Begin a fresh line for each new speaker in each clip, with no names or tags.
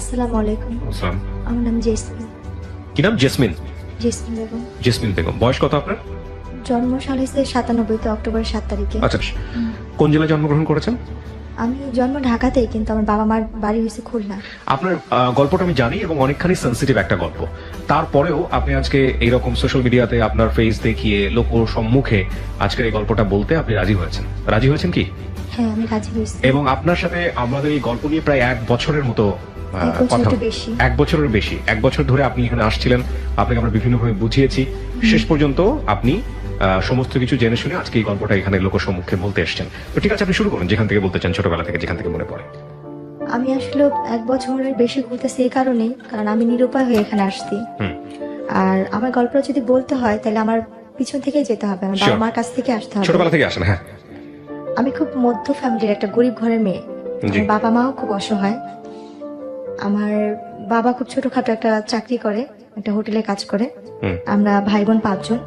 আসসালামু আলাইকুম।
আসসালাম।
আমার নাম জেসমিন।
কি নাম? Jasmine.
Jasmine Begum.
Jasmine Begum. বয়স কত আপনার?
জন্ম সাল হয়েছে 97 অক্টোবর 7 তারিখে।
আচ্ছা, কোন জেলায় জন্মগ্রহণ করেছেন?
আমি জন্ম ঢাকাতেই, কিন্তু আমার বাবা মার বাড়ি হয়েছে খুলনা।
আপনার গল্পটা আমি জানি এবং অনেকখানি সেন্সিটিভ একটা গল্প। তারপরেও আপনি আজকে এইরকম সোশ্যাল মিডিয়াতে আপনার ফেস দেখিয়ে লোক সম্মুখে আজকের এই গল্পটা বলতে আপনি রাজি হয়েছেন। রাজি হয়েছেন কি?
হ্যাঁ, আমি রাজি হয়েছি।
এবং আপনার সাথে আমাদের এই গল্প নিয়ে প্রায় 1 বছরের মতো কথা, 1 বছরের বেশি, 1 বছর ধরে আপনি এখানে আসছিলেন। আপনাকে আমরা বিভিন্নভাবে বুঝিয়েছি। শেষ পর্যন্ত আপনি সমস্ত কিছু জেনে শুনে আজকে এই গল্পটা এখানে লোক সম্মুখে বলতে এসেছেন। তো ঠিক আছে, আপনি শুরু করুন যেখান থেকে বলতে চান, ছোটবেলা থেকে যেখান থেকে মনে পড়ে।
আমি আসলে 1 বছরের বেশি ঘুরতেছি এই কারণে, কারণ আমি নিরুপায় হয়ে এখানে আসছি। আর আমার গল্পটা যদি বলতে হয় তাহলে আমার পিছন থেকে যেতে হবে, আমার বাবা মার কাছ থেকে আসতে হবে।
ছোটবেলা থেকে আসেন? হ্যাঁ।
আমি খুব মধ্য ফ্যামিলির একটা গরিব ঘরের মেয়ে। আমার বাবা মাও খুব অসহায়। আমার বাবা খুব ছোটখাটো একটা চাকরি করে, একটা হোটেলে কাজ করে। আমরা ভাই বোন 5 জন।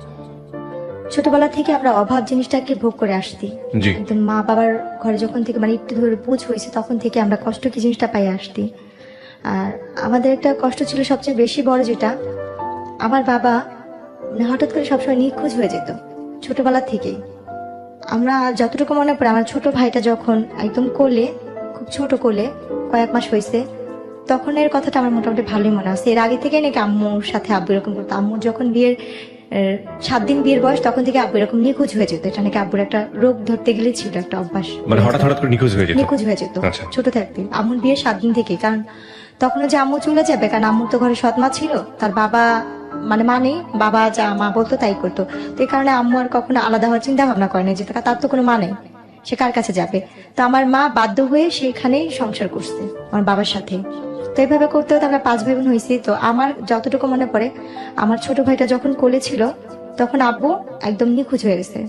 ছোটবেলা থেকে আমরা অভাব জিনিসটাকে ভোগ করে আসছি। একদম মা বাবার ঘরে যখন থেকে মানে একটু ধরে বুঝ হয়েছে তখন থেকে আমরা কষ্ট কি জিনিসটা পাই আসছি। আর আমাদের একটা কষ্ট ছিল সবচেয়ে বেশি বড়, যেটা আমার বাবা মানে হঠাৎ করে সবসময় নিখোঁজ হয়ে যেত ছোটবেলা থেকেই। আমরা যতটুকু মনে পড়ে, আমার ছোট ভাইটা যখন একদম কোলে, খুব ছোট কোলে, কয়েক মাস হয়েছে, তখন এর কথাটা আমার মোটামুটি ভালোই মনে আছে। এর আগে থেকে নাকি আম্মুর সাথে আব্বু এরকম করতো। আম্মুর যখন বিয়ের 7 দিন বিয়ের বয়স, তখন থেকে আব্বু এরকম নিখোঁজ হয়ে যেত। এটা নাকি আব্বুর একটা রোগ ধরতে গেলে ছিল, একটা অভ্যাস,
মানে হঠাৎ করে নিখোঁজ হয়ে যেত।
ছোট থাকতে আম্মুর বিয়ের 7 দিন থেকে। কারণ তখন যে আম্মু চলে যাবে, কারণ আম্মুর তো ঘরে সৎ মা ছিল, তার বাবা মানে বাবা যা মা বলতো তাই করতো। তো এই কারণে আম্মু আর কখনো আলাদা হওয়ার চিন্তা ভাবনা করে না, যে তার তো কোনো মানে সে কার কাছে যাবে। তো আমার মা বাধ্য হয়ে সেখানেই সংসার করছে আমার বাবার সাথে। তো এইভাবে করতে হতে আমরা 5 ভাই বোন হয়েছি। তো আমার যতটুকু মনে পড়ে, আমার ছোট ভাইটা যখন কোলে ছিল তখন আব্বু একদম নিখোঁজ হয়ে গেছে।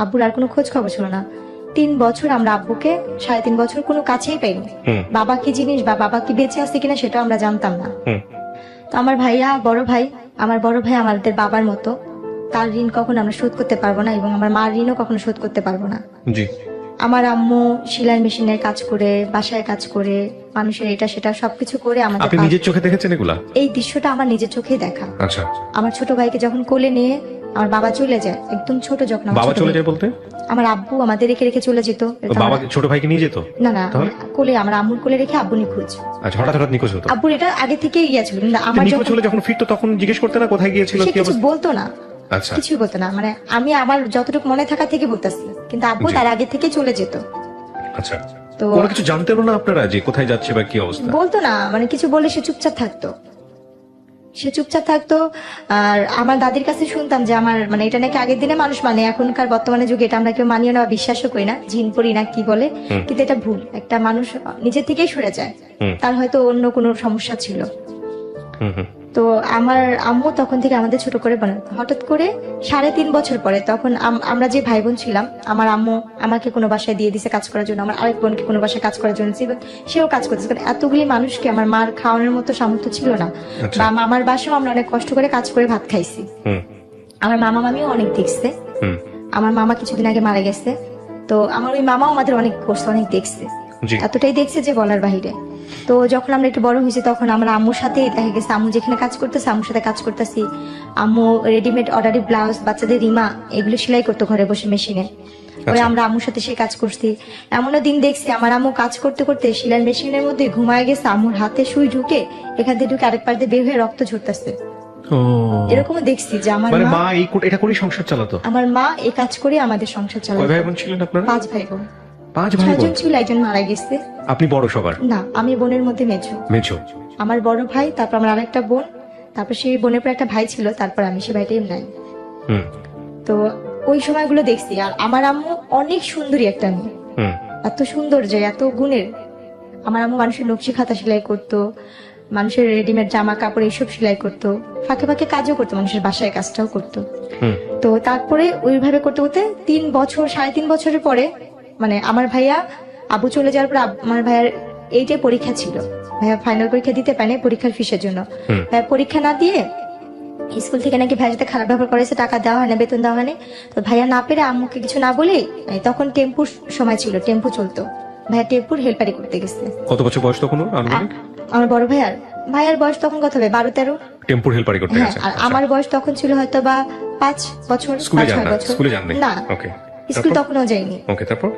আব্বুর আর কোনো খোঁজ খবর ছিল না। 3 বছর আমরা আব্বুকে 3.5 বছর কোনো কাছেই পাইনি। বাবা কি জিনিস বা বাবা কি বেঁচে আছে কিনা সেটাও আমরা জানতাম না। তো আমার বড় ভাই আমাদের বাবার মতো। তার ঋণ কখনো আমরা শোধ করতে পারবো না, এবং আমার মার ঋণও কখনো শোধ করতে পারবো না। আমার আম্মু সেলাই মেশিনের কাজ করে, বাসায় কাজ করে, মানুষের এটা সেটা সবকিছু করে আমাদের।
আপনি নিজের চোখে দেখেছেন এগুলা?
এই দৃশ্যটা আমার নিজের চোখেই দেখা।
আচ্ছা।
আমার ছোট ভাইকে যখন কোলে নিয়ে আমার বাবা চলে যায়, একদম ছোট যখন।
বাবা চলে যায় বলতে? আমার
আব্বু আমাদের রেখে রেখে চলে যেত।
বাবা ছোট ভাইকে নিয়ে যেত? না,
কোলে, আমার আম্মুর কোলে রেখে আব্বু নিখোঁজ।
আচ্ছা, হঠাৎ নিখোঁজ হতো?
আব্বুর এটা আগে থেকেই ছিল, কিন্তু আমার
যখন ফিরতো তখন জিজ্ঞেস করতে না কোথায় গিয়েছিল, কি অবস্থা?
বলতো না। আচ্ছা, কিছুই বলতো না। মানে আমি আমার যতটুকু মনে থাকা থেকে বলতেছি, কিন্তু আব্বু তার আগে থেকে চলে যেত।
আচ্ছা, তো কোনো কিছু জানতেন না আপনারা যে কোথায় যাচ্ছে বা কি অবস্থা?
বলতো না, মানে কিছু বলে সে চুপচাপ থাকতো। আর আমার দাদির কাছে শুনতাম যে আমার মানে এটা নাকি আগের দিনে মানুষ মানে, এখনকার বর্তমানে যুগে এটা আমরা কেউ মানিয়ে না, বিশ্বাসও করি না, জিন পড়ি না কি বলে, কিন্তু এটা ভুল। একটা মানুষ নিজের থেকেই সরে যায়, তার হয়তো অন্য কোনো সমস্যা ছিল। তো আমার আম্মু তখন থেকে আমাদের ছোট করে বানাতো। হঠাৎ করে 3.5 বছর পরে, তখন আমরা যে ভাই বোন ছিলাম, আমার আম্মু আমাকে কোনো বাসায় দিয়ে দিছে কাজ করার জন্য, আমার আরেক বোনকে কোনো বাসায় কাজ করার জন্য, সেও কাজ করতেছে। কারণ এতগুলি মানুষকে আমার মার খাওয়ানোর মতো সামর্থ্য ছিল না। বা আমার বাসাও আমরা অনেক কষ্ট করে কাজ করে ভাত খাইছি। আমার মামা মামিও অনেক দেখছে। আমার মামা কিছুদিন আগে মারা গেছে। তো আমার ওই মামাও আমাদের অনেক করছে, অনেক দেখছে, এতটাই দেখছে যে বলার বাহিরে। তো যখন আমরা একটু বড় হয়েছি, তখন আমরা আম্মুর সাথে দেখা গেছে, আম্মু যেখানে কাজ করতেছে আম্মুর সাথে কাজ করতেছি। আম্মু রেডিমেড অর্ডারি ব্লাউজ, বাচ্চাদের রিমা, এগুলো সেলাই করতো ঘরে বসে মেশিনে। ওই আমরা আম্মুর সাথে সে কাজ করছি। এমনও দিন দেখছি আমার আম্মু কাজ করতে করতে সেলাই মেশিনের মধ্যে ঘুমায় গেছে, আম্মুর হাতে সুই ঢুকে এখান থেকে ঢুকে আরেক পাশ দিয়ে বের হয়ে রক্ত ঝরতেছে। এরকমও দেখছি যে আমার মা
এটা করে সংসার চালাতো।
আমার মা এই কাজ করে আমাদের সংসার চালাতো।
কয় ভাই বোন ছিলেন আপনারা?
5 ভাই বোন।
5 ভাই বোন
ছিল, একজন মারা গেছে।
আপনি বড় সবার? না,
আমি বোনের মধ্যে মেঝো। আমার বড় ভাই, তারপর আমার আরেকটা বোন, তারপর সেই বোনের পর একটা ভাই ছিল, তারপর আমি, সে ভাইটাই নাই। তো ওই সময়গুলো দেখছি। আর আমার আম্মু অনেক সুন্দরী একটা মেয়ে, এত সুন্দর যে এত গুণের। আমার আম্মু মানুষের নকশি খাতা সেলাই করতো, মানুষের রেডিমেড জামা কাপড় এইসব সেলাই করতো, ফাঁকে ফাঁকে কাজও করতো, মানুষের বাসায় কাজটাও করতো। তো তারপরে ওইভাবে করতে করতে 3 বছর 3.5 বছরের পরে, মানে আমার ভাইয়া আব্বু চলে যাওয়ার পর আমার ভাইয়ার 8-এ পরীক্ষা ছিল। ভাইয়া ফাইনাল পরীক্ষা দিতে পারেনি পরীক্ষার ফিসের জন্য। ভাইয়া পরীক্ষা না দিয়ে স্কুল থেকে নাকি ভাইয়ার সাথে খারাপ ব্যবহার করেছে, টাকা দেওয়া হয় না, বেতন দেওয়া হয়নি। তো ভাইয়া না পেরে আম্মুকে কিছু না বলেই, তখন টেম্পুর সময় ছিল, টেম্পু চলতো, ভাইয়া টেম্পুর হেল্পারি করতে গেছে।
কত বছর বয়স তখন ওর আনুমানিক?
আমার বড় ভাইয়ার বয়স তখন কত হবে, 12-13।
টেম্পুর হেল্পারি করতে
হ্যাঁ,
গেছে।
আর আমার বয়স তখন ছিল হয়তো বা 5 বছর,
স্কুলে
5-6
যান না?
বছর।
স্কুলে যাননি?
না,
ওকে।
স্কুল তখনও যাইনি।
ওকে, তারপর?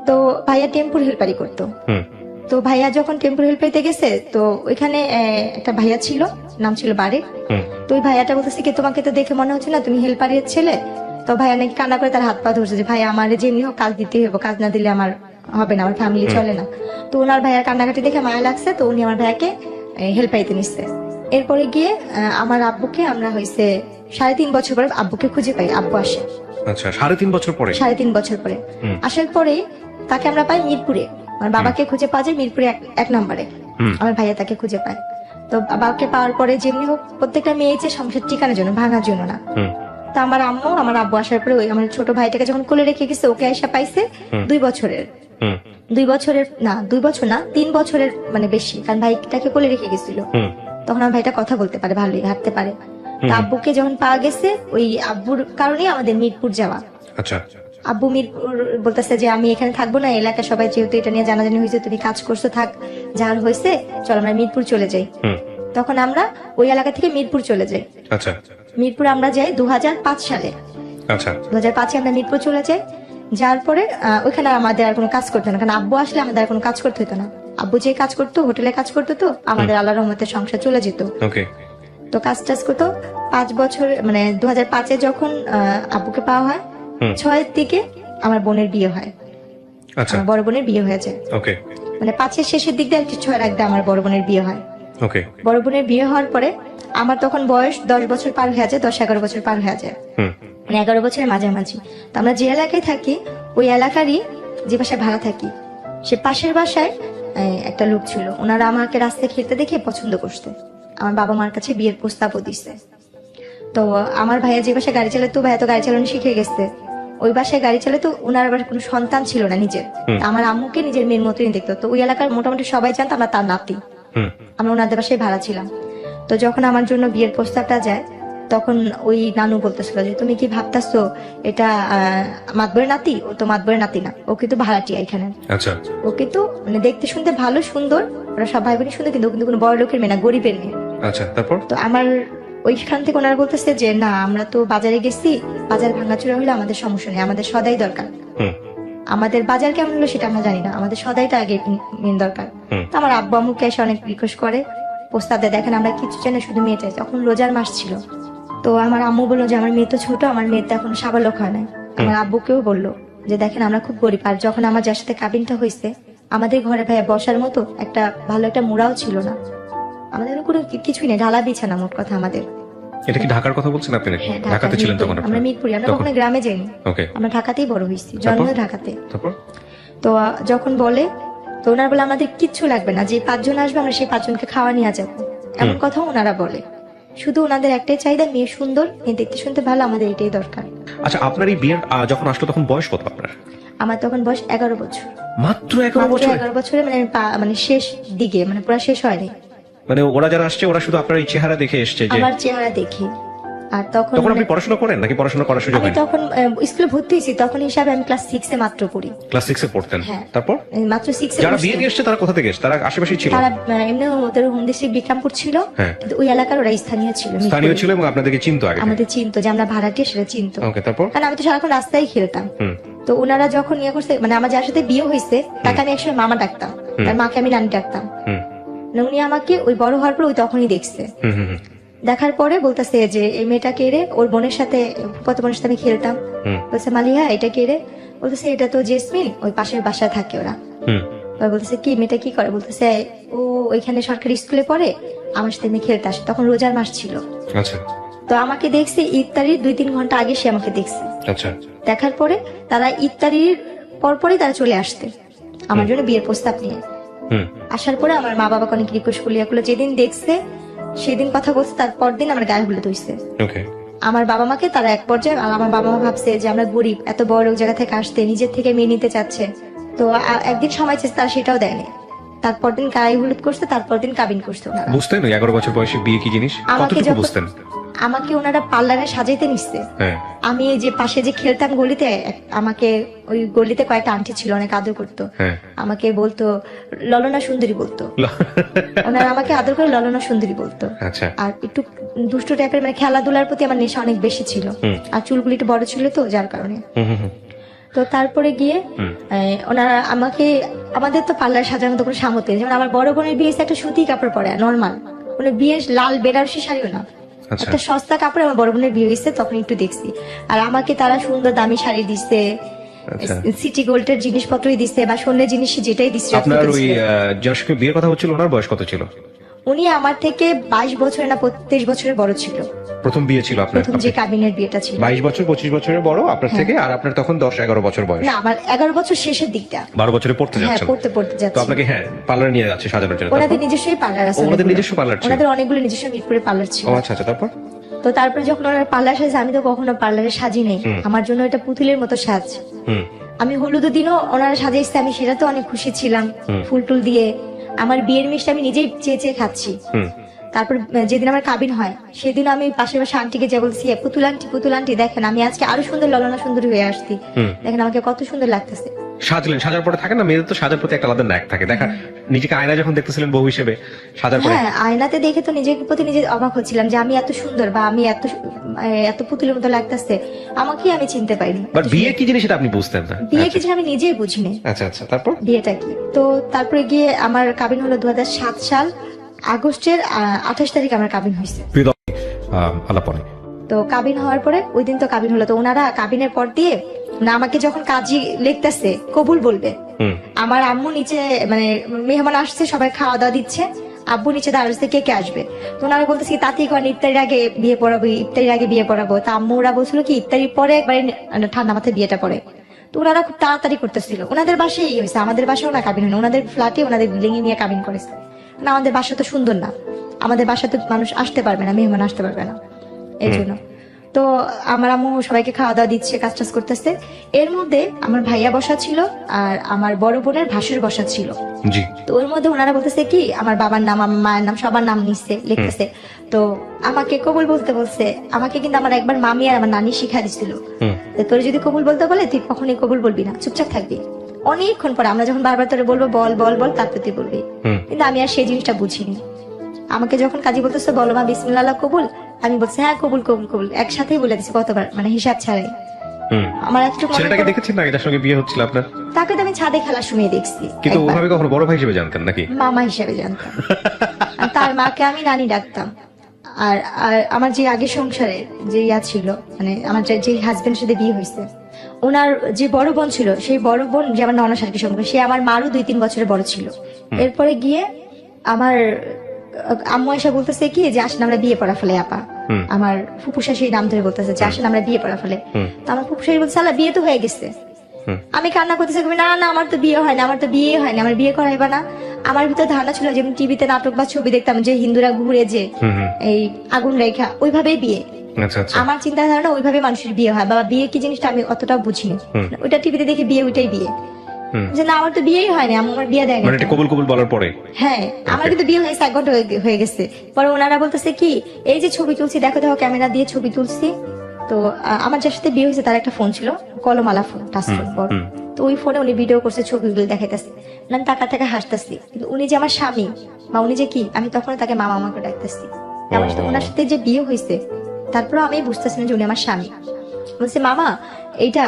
তো ভাইয়া টেম্পুর হেল্পারি করতো।
হুম।
তো ভাইয়া যখন টেম্পুর হেল্পারিতে গেছে, তো ওইখানে একটা ভাইয়া ছিল, নাম ছিল বারেক।
হুম।
তো ওই ভাইয়াটা বলতেছে কি, তোমাকে তো দেখে মনে হচ্ছে না তুমি হেল্পারের ছেলে। তো ভাইয়া নাকি কান্না করে তার হাত পা ধরছে যে ভাই আমার যেমনি হোক কাজ দিতে হবে, কাজ না দিলে আমার হবে না, আমার ফ্যামিলি চলে না। তো ওনার ভাইয়ার কান্নাকাটি দেখে মায়া লাগছে, তো উনি আমার ভাইয়াকে হেল্পারিতে নিচ্ছে। এরপরে গিয়ে আমার আব্বুকে আমরা হয়েছে 3.5 বছর পরে আব্বুকে খুঁজে পাই। আব্বু আসে
আচ্ছা, 3.5 বছর পরে?
3.5 বছর পরে আসার পরে তাকে আমরা পাই মিরপুরে। আমার বাবাকে খুঁজে পাওয়া যায় মিরপুরে 1 নম্বরে। আমার ভাইয়া তাকে খুঁজে পায়। তো বাবাকে পাওয়ার পরে যেমনি হোক প্রত্যেকটা মেয়ে যে সংসার ঠিকানোর জন্য, ভাঙার জন্য না। তো আমার আব্বু আসার পরে ওই আমার ছোট ভাইটাকে যখন কোলে রেখে গেছে, ওকে আইসা পাইছে 2 বছরের। 2 বছরের না, 2 বছর না, 3 বছরের মানে বেশি, কারণ ভাইটাকে কোলে রেখে গেছিল। তখন আমার ভাইটা কথা বলতে পারে, ভালোই হাঁটতে পারে। তো আব্বুকে যখন পাওয়া গেছে, ওই আব্বুর কারণে আমাদের মিরপুর যাওয়া।
আচ্ছা।
আব্বু মিরপুর বলতেছে যে আমি এখানে থাকবো না, এলাকা সবাই যেহেতু এটা নিয়ে জানাজানি হয়েছে, তুমি কাজ করছো থাক, যার হয়েছে চল আমরা মিরপুর চলে যাই। তখন আমরা ওই এলাকা থেকে মিরপুর চলে যাই।
আচ্ছা।
মিরপুর আমরা যাই 2005 সালে।
আচ্ছা।
2005-এ আমরা মিরপুর চলে যাই। যাওয়ার পরে ওইখানে আমাদের আর কোনো কাজ করতে না, কারণ আব্বু আসলে আমাদের আর কোনো কাজ করতে হতো না। আব্বু যে কাজ করতো, হোটেলে কাজ করতো, তো আমাদের আল্লাহর রহমতে সংসার চলে যেত।
ওকে।
তো কাজ টাজ করতো 5 বছর, মানে 2005-এ যখন আব্বুকে পাওয়া হয়, 6-এর দিকে আমার বোনের বিয়ে হয়।
আচ্ছা।
আমার বড় বোনের বিয়ে হয়ে যায়।
ওকে।
মানে 5-এর শেষের দিক দিয়ে 6-এর আগে আমার বড় বোনের বিয়ে হয়।
ওকে।
বড় বোনের বিয়ে হওয়ার পরে আমার তখন বয়স 10 বছর পার হয়ে যায়, 10-11 বছর পার হয়ে যায়, মানে 11 বছরের মাঝামাঝি। তো আমরা যে এলাকায় থাকি, ওই এলাকারই যে বাসায় ভাড়া থাকি, সে পাশের বাসায় একটা লোক ছিল। ওনারা আমাকে রাস্তায় খেলতে দেখে পছন্দ করতে আমার বাবা মার কাছে বিয়ের প্রস্তাবও দিচ্ছে। তো আমার ভাইয়া যে বাসায় গাড়ি চালাতো, ভাইয়া তো গাড়ি চালানো শিখে গেছে, ওই বাসায় গাড়ি চালাতো। ওনার আবার কোনো সন্তান ছিল না নিজের। আমার আম্মুকে নিজের মেয়ের মতোই দেখতো। তো ওই এলাকার মোটামুটি সবাই জানতো আমরা তার নাতি। আমরা ওনাদের বাসায় ভাড়া ছিলাম। তো যখন আমার জন্য বিয়ের প্রস্তাবটা যায়, তখন ওই নানু বলতেছিল যে তুমি কি ভাবতেছো এটা মাতবরের নাতি? ও তো মাতবরের নাতি না, ও কিন্তু ভাড়াটিয়া এখানে।
আচ্ছা।
ও কিন্তু মানে দেখতে শুনতে ভালো, সুন্দর, ওরা সব ভাই বোনই সুন্দর, কিন্তু ও কিন্তু কোনো বড় লোকের মেয়ে না, গরিবের মেয়ে।
আচ্ছা, তারপর?
তো আমার ওইখান থেকে ওনারা বলতেছে যে না, আমরা তো বাজারে গেছি, বাজার ভাঙাচুরা হলে আমাদের সমস্যা নেই, আমাদের সদাই দরকার। আমাদের বাজার কেমন হলো সেটা আমরা জানি না, আমাদের সদাইটা আগে মেন দরকার। তো আমার আব্বু আম্মুকে এসে অনেক রিকোয়েস্ট করে, প্রস্তাব দেয়, দেখেন আমরা কিছু চাই না, শুধু মেয়েটাই। তখন রোজার মাস ছিল। তো আমার আম্মু বললো যে আমার মেয়ে তো ছোট, আমার মেয়ে তো এখন সাবালক হয় নাই। আমার আব্বুকেও বললো যে দেখেন আমরা খুব গরিব, আর যখন আমার যার সাথে কাবিনটা হয়েছে, আমাদের ঘরে ভাইয়া বসার মতো একটা ভালো একটা মুড়াও ছিল না, আমাদের কোনো কিছুই নেই, ঢালা বিছানা মোট কথা আমাদের।
এটা কি ঢাকার কথা বলছেন আপনি নাকি?
হ্যাঁ,
ঢাকাতে ছিলেন তখন
আমরা
আপনি?
মিরপুরে, আমরা কখনো গ্রামে যাইনি।
ওকে।
আমরা ঢাকাতেই বড় হয়েছি, জন্ম ঢাকাতে।
তারপর?
তো যখন বলে, তো ওনারা বলে আমাদের কিচ্ছু লাগবে না, যে 5 জন আসবে আমরা সেই 5 জনকে খাওয়া নিয়ে যাবো, এমন কথা ওনারা বলে। শুধু ওনাদের একটাই চাহিদা, মেয়ে সুন্দর, মেয়ে দেখতে শুনতে ভালো, আমাদের এটাই দরকার।
আচ্ছা, আপনার এই বিয়ের যখন আসলো তখন বয়স কত আপনার?
আমার তখন বয়স 11 বছর।
মাত্র 11 বছর?
11 বছরে, মানে মানে শেষ দিকে, মানে পুরো শেষ হয়নি।
মানে ওরা যারা আসছে, ওরা শুধু আপনার এই চেহারা দেখে এসছে? যে
আমার চেহারা দেখি। আর তখন
আপনি পড়াশোনা করেন নাকি পড়াশোনা করার সুযোগ
আমি
হয়নি?
তখন স্কুলে ভর্তি হয়েছি, তখন হিসাবে আমি ক্লাস 6-এ মাত্র পড়ি।
ক্লাস 6-এ পড়তেন?
হ্যাঁ।
তারপর?
মাত্র 6-এ।
যারা বিয়ে নিয়ে এসছে তারা কোথা থেকে এসছে? তারা আশেপাশেই ছিল?
তারা এমনি ওদের হোম ডিস্ট্রিক্ট বিক্রমপুর ছিল, কিন্তু ওই এলাকার ওরা স্থানীয় ছিল,
স্থানীয় ছিল এবং আপনাদেরকে চিনতো আগে?
আমাদের চিনতো, যে আমরা ভাড়াটিয়া সেটা চিনতো।
ওকে, তারপর?
কারণ আমি তো সারাক্ষণ রাস্তায় খেলতাম। তো ওনারা যখন ইয়ে করছে, মানে আমার যার সাথে বিয়ে হয়েছে তাকে আমি একসময় মামা ডাকতাম, আর মাকে আমি নানি ডাকতাম। উনি আমাকে ওই বড় হওয়ার পর ওই তখনই দেখছে। দেখার পরে বলতেছে যে এই মেয়েটাকে রে, ওর বোনের সাথে, কত বোনের সাথে আমি খেলতাম। বলছে মালিহা এটা কে রে? বলতেছে এটা তো জেসমিন, ওই পাশের বাসায় থাকে ওরা। বলতেছে কি মেয়েটা কি করে? বলতেছে ও ওইখানে সরকারি স্কুলে পড়ে, আমার সাথে মেয়ে খেলতে আসে। তখন রোজার মাস ছিল।
আচ্ছা।
তো আমাকে দেখছে ইফতারির 2-3 ঘন্টা আগে, সে আমাকে দেখছে।
আচ্ছা।
দেখার পরে তারা ইফতারির পরপরই তারা চলে আসতে আমার জন্য বিয়ের প্রস্তাব নিয়ে। আসার পরে আমার মা বাবাকে অনেক রিকোয়েস্ট করলি, এগুলো যেদিন দেখছে সেদিন কথা বলছে, তারপর দিন আমার গায়ে হলুদ হইছে। আমার বাবা মাকে তারা এক পর্যায়ে, আমার বাবা মা ভাবছে যে আমরা গরিব, এত বড় জায়গা থেকে আসতে নিজের থেকে মেয়ে নিতে চাচ্ছে। তো একদিন সময় চেয়েছে, তারা সেটাও দেয়নি। তারপর দিন গায়ে হলুদ করছে, তারপর দিন কাবিন করছে।
বুঝতেন 11 বছর বয়সে বিয়ে কি জিনিস? কতটুকু বুঝতেন?
আমাকে ওনারা পার্লারে সাজাইতে নিচ্ছে।
হ্যাঁ
আমি এই যে পাশে যে খেলতাম গলিতে, আমাকে ওই গলিতে কয়েকটা আন্টি ছিল, অনেক আদর করতো,
হ্যাঁ
আমাকে বলতো ললনা সুন্দরী বলতো। ওনারা আমাকে আদর করে ললনা সুন্দরী বলতো।
আচ্ছা
আর একটু দুষ্ট টাইপের, মানে খেলাধুলার প্রতি আমার নেশা অনেক বেশি ছিল, আর চুলগুলি একটু বড় ছিল তো যার কারণে। তো তারপরে গিয়ে ওনারা আমাকে, আমাদের তো পার্লার সাজানোর তো কোনো সামর্থ্য নেই। যেমন আমার বড় বোনের বিয়ে একটা সুতি কাপড় পরে নর্মাল, মানে বিয়ে লাল বেনারসি শাড়িও না,
আচ্ছা
একটা সস্তা কাপড় আমার বড় বোনের বিয়ে হয়েছে, তখন একটু দেখছি। আর আমাকে তারা সুন্দর দামি শাড়ি দিচ্ছে,
আচ্ছা।
সিটি গোল্ডের জিনিসপত্রই দিচ্ছে, বা স্বর্ণের জিনিস যেটাই দিচ্ছে।
আপনার ওই যার সঙ্গে বিয়ের কথা হচ্ছিল ওনার বয়স কত ছিল?
উনি আমার থেকে 22 বছর না 23 বছরের বড় ছিল।
প্রথম বিয়ে ছিল আপনার?
প্রথম যে কাবিনের বিয়েটা ছিল
22 বছর 25 বছরের বড় আপনার থেকে, আর আপনার তখন 10-11 বছর বয়স।
না, আমার 11 বছর শেষের দিকটা।
12 বছরে পড়তে
হ্যাঁ,
যাচ্ছেন।
পড়তে
তো
যাচ্ছি।
আপনাকে হ্যাঁ পার্লার নিয়ে যাচ্ছে সাজানোর জন্য।
ওনাদের নিজস্বই পার্লার আছে।
ওনাদের নিজস্ব পার্লার ছিল?
ওনাদের অনেকগুলো নিজস্ব মিরপুরে পার্লার ছিল।
ও আচ্ছা আচ্ছা, তারপর?
তো তারপরে যখন ওনার পার্লার সাজে, আমি তো কখনো পার্লারে সাজি নেই, আমার জন্য এটা পুতুলের মতো সাজ। আমি হলুদ দিনও ওনারা সাজাইছে, আমি সেটা তো অনেক খুশি ছিলাম, ফুল টুল দিয়ে। আমার বিয়ের মিষ্টি আমি নিজেই চেয়ে চেয়ে খাচ্ছি। তারপর যেদিন আমার কাবিন হয় সেদিন আমি পাশের পাশে আন্টিকে যে বলছি, পুতুল আন্টি দেখেন আমি আজকে আরো সুন্দর ললনা সুন্দরী হয়ে আসছি, দেখেন আমাকে কত সুন্দর লাগতেছে।
সাজলেন, সাজার পরে থাকে না মেয়েদের তো সাজার প্রতি একটা আলাদা ন্যাক থাকে, দেখা নিজেকে আয়না যখন দেখতেছিলেন বউ হিসেবে সাজার পরে?
হ্যাঁ, আয়নাতে দেখে তো নিজের প্রতি নিজে অবাক হচ্ছিলাম যে আমি এত সুন্দর, বা আমি এত পুতুলের মতো লাগতেছে, আমাকে আমি চিনতে পারিনি।
বাট বিয়ে কি জিনিস সেটা আপনি বুঝতেন না?
বিয়ে কি জিনিস আমি নিজেই বুঝিনি।
আচ্ছা আচ্ছা, তারপর?
বিয়েটা কি, তো তারপরে গিয়ে আমার কাবিন হলো 2007 সাল আগস্টের 28 তারিখ আমার কাবিন হয়েছে।
আলাপনে
তো কাবিন হওয়ার পরে ওই দিন তো কাবিন হলো, তো ওনারা কাবিনের পর দিয়ে না আমাকে যখন কাজী লিখতেছে কবুল বলবে, আমার আম্মু নিচে, মানে মেহমান আসছে সবাই খাওয়া দাওয়া দিচ্ছে, আব্বু নিচে দাঁড়াচ্ছে কে কে আসবে, তো ওনারা বলতেছে তাতেই করেন ইফতারির আগে বিয়ে পড়াবো, ইফতারির আগে বিয়ে পড়াবো। তা আম্মু ওরা বলছিল কি ইফতারির পরে একবারে ঠান্ডা মাথায় বিয়েটা পড়ে। তো ওনারা খুব তাড়াতাড়ি করতেছিল, ওনাদের বাসায় এই হয়েছে, আমাদের বাসায় না কাবিন হয়, ওনাদের ফ্ল্যাটে ওনাদের বিল্ডিং এ নিয়ে কাবিন করেছে না। আমাদের বাসা তো সুন্দর না, আমাদের বাসাতে মানুষ আসতে পারবে না, মেহমান আসতে পারবে না, এই জন্য। তো আমার আম্মু সবাইকে খাওয়া দাওয়া দিচ্ছে, কাজ টাজ করতেছে। এর মধ্যে আমার ভাইয়া বসা ছিল, আর আমার বড় বোনের ভাসুর বসা ছিল।
জি।
তো ওর মধ্যে ওনারা বলতেছে কি আমার বাবার নাম, আমার মায়ের নাম, সবার নাম নিচ্ছে, লিখতেছে। তো আমাকে কবুল বলতে বলছে, আমাকে কিন্তু আমার একবার মামি আর আমার নানি শিখা দিছিল, তোর যদি কবুল বলতে বলে তুই কখনই কবুল বলবি না, চুপচাপ থাকবি। অনেকক্ষণ পরে আমরা যখন বারবার তোরে বলবো বল বল বল, তারপর তুই বলবি। কিন্তু আমি আর সেই জিনিসটা বুঝিনি। আমাকে যখন কাজী বলতেছে বলো মা বিসমিল্লাহ কবুল, আমি বলছি হ্যাঁ কবুল কবুল কবুল, একসাথেই বলে দিচ্ছি কতবার, মানে হিসাব ছাড়াই। আমার একটু
ছেলেটাকে দেখেছেন না যার সঙ্গে বিয়ে হচ্ছিল আপনার?
তাকে তো আমি ছাদে খেলার সময় দেখছি,
কিন্তু ওভাবে কখনো বড় ভাই হিসেবে জানতেন নাকি?
মামা হিসেবে জানতাম। আর তার মাকে আমি নানি ডাকতাম। আর আমার যে আগে সংসারে যে ইয়া ছিল, মানে আমার যে হাজবেন্ডের সাথে বিয়ে হয়েছে, ওনার যে বড় বোন ছিল, সেই বড় বোন যে আমার ননার সাথে সম্পর্ক, সে আমার মারও 2-3 বছরের বড় ছিল। এরপরে গিয়ে আমার আম্মু এসে বলতেছে কি যে আসেন আমরা বিয়ে পড়া ফেলে আপা, আমার ফুপু শাশুড়ি নাম ধরে বলতেছে যে আসেন আমরা বিয়ে পড়া ফেলে। তো আমার ফুপু শাশুড়ি বলছে আল্লাহ বিয়ে তো হয়ে গেছে। আমি কান্না করতেছি, না না আমার তো বিয়ে হয় না, আমার তো বিয়ে হয় না, আমার বিয়ে করাইবা না। আমার ভিতরে ধারণা ছিল যেমন টিভিতে নাটক বা ছবি দেখতাম যে হিন্দুরা ঘুরে যে এই আগুন রেখা, ওইভাবেই বিয়ে। আমার চিন্তা ধারণা ওইভাবে মানুষের বিয়ে হয়, বাবা বিয়ে কি জিনিসটা আমি অতটা বুঝিনি। ওইটা টিভিতে দেখে বিয়ে ওইটাই বিয়ে, যে না আমার তো বিয়েই হয় না, আমার বিয়ে দেয় না।
কবুল কবুল বলার পরে
হ্যাঁ আমার কিন্তু বিয়ে হয়েছে 1 ঘন্টা হয়ে গেছে। পরে ওনারা বলতেছে কি এই যে ছবি তুলছি দেখো দেখো, ক্যামেরা দিয়ে ছবি তুলছি। তো আমার যার সাথে বিয়ে হয়েছে তার একটা ফোন ছিল, কলমালা ফোন, টাচ ফোন বড়। তো ওই ফোনে উনি ভিডিও করছে, ছবিগুলো দেখাইতেছে, আমি টাকা টাকা হাসতেছি। কিন্তু উনি যে আমার স্বামী বা উনি যে কি, আমি তখন তাকে মামা আমাকে ডাকতেছি। আমার সাথে ওনার সাথে যে বিয়ে হয়েছে, তারপর আমি বুঝতেছি না যে উনি আমার স্বামী। বলছে মামা এইটা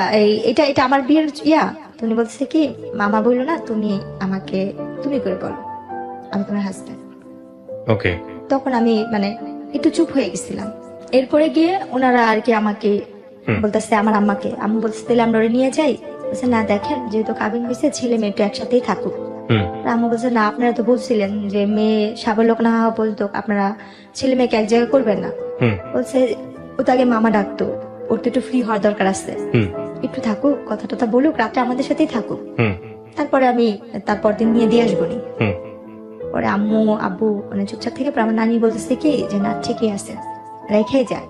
এটা এটা আমার বিয়ের ইয়া। উনি বলছে কি মামা বললো না, তুমি আমাকে তুমি করে বলো, আমি তোমার হাজবেন্ড।
ওকে।
তখন আমি মানে একটু চুপ হয়ে গেছিলাম। এরপরে গিয়ে ওনারা আর কি আমাকে বলতেছে, আমার আম্মাকে, আম্মু বলছে তাহলে আমরা ওরে নিয়ে যাই। বলছে না দেখেন যেহেতু কাবিন হয়েছে ছেলে মেয়ে একটু একসাথেই থাকুক। আম্মু বলছে না আপনারা তো বলছিলেন যে মেয়ে সাবলোক না হওয়া বলতো, আপনারা ছেলে মেয়েকে এক জায়গায় করবেন না। বলছে ও তো আগে মামা ডাকতো, ওর তো একটু ফ্রি হওয়ার দরকার আছে, একটু থাকুক, কথা টথা বলুক, রাতে আমাদের সাথেই থাকুক, তারপরে আমি তারপর দিন নিয়ে দিয়ে আসবো নি। পরে আম্মু আব্বু মানে চুপচাপ থেকে আমার নানি বলতেছে কি যে না ঠিকই আছে, রেখে যায়,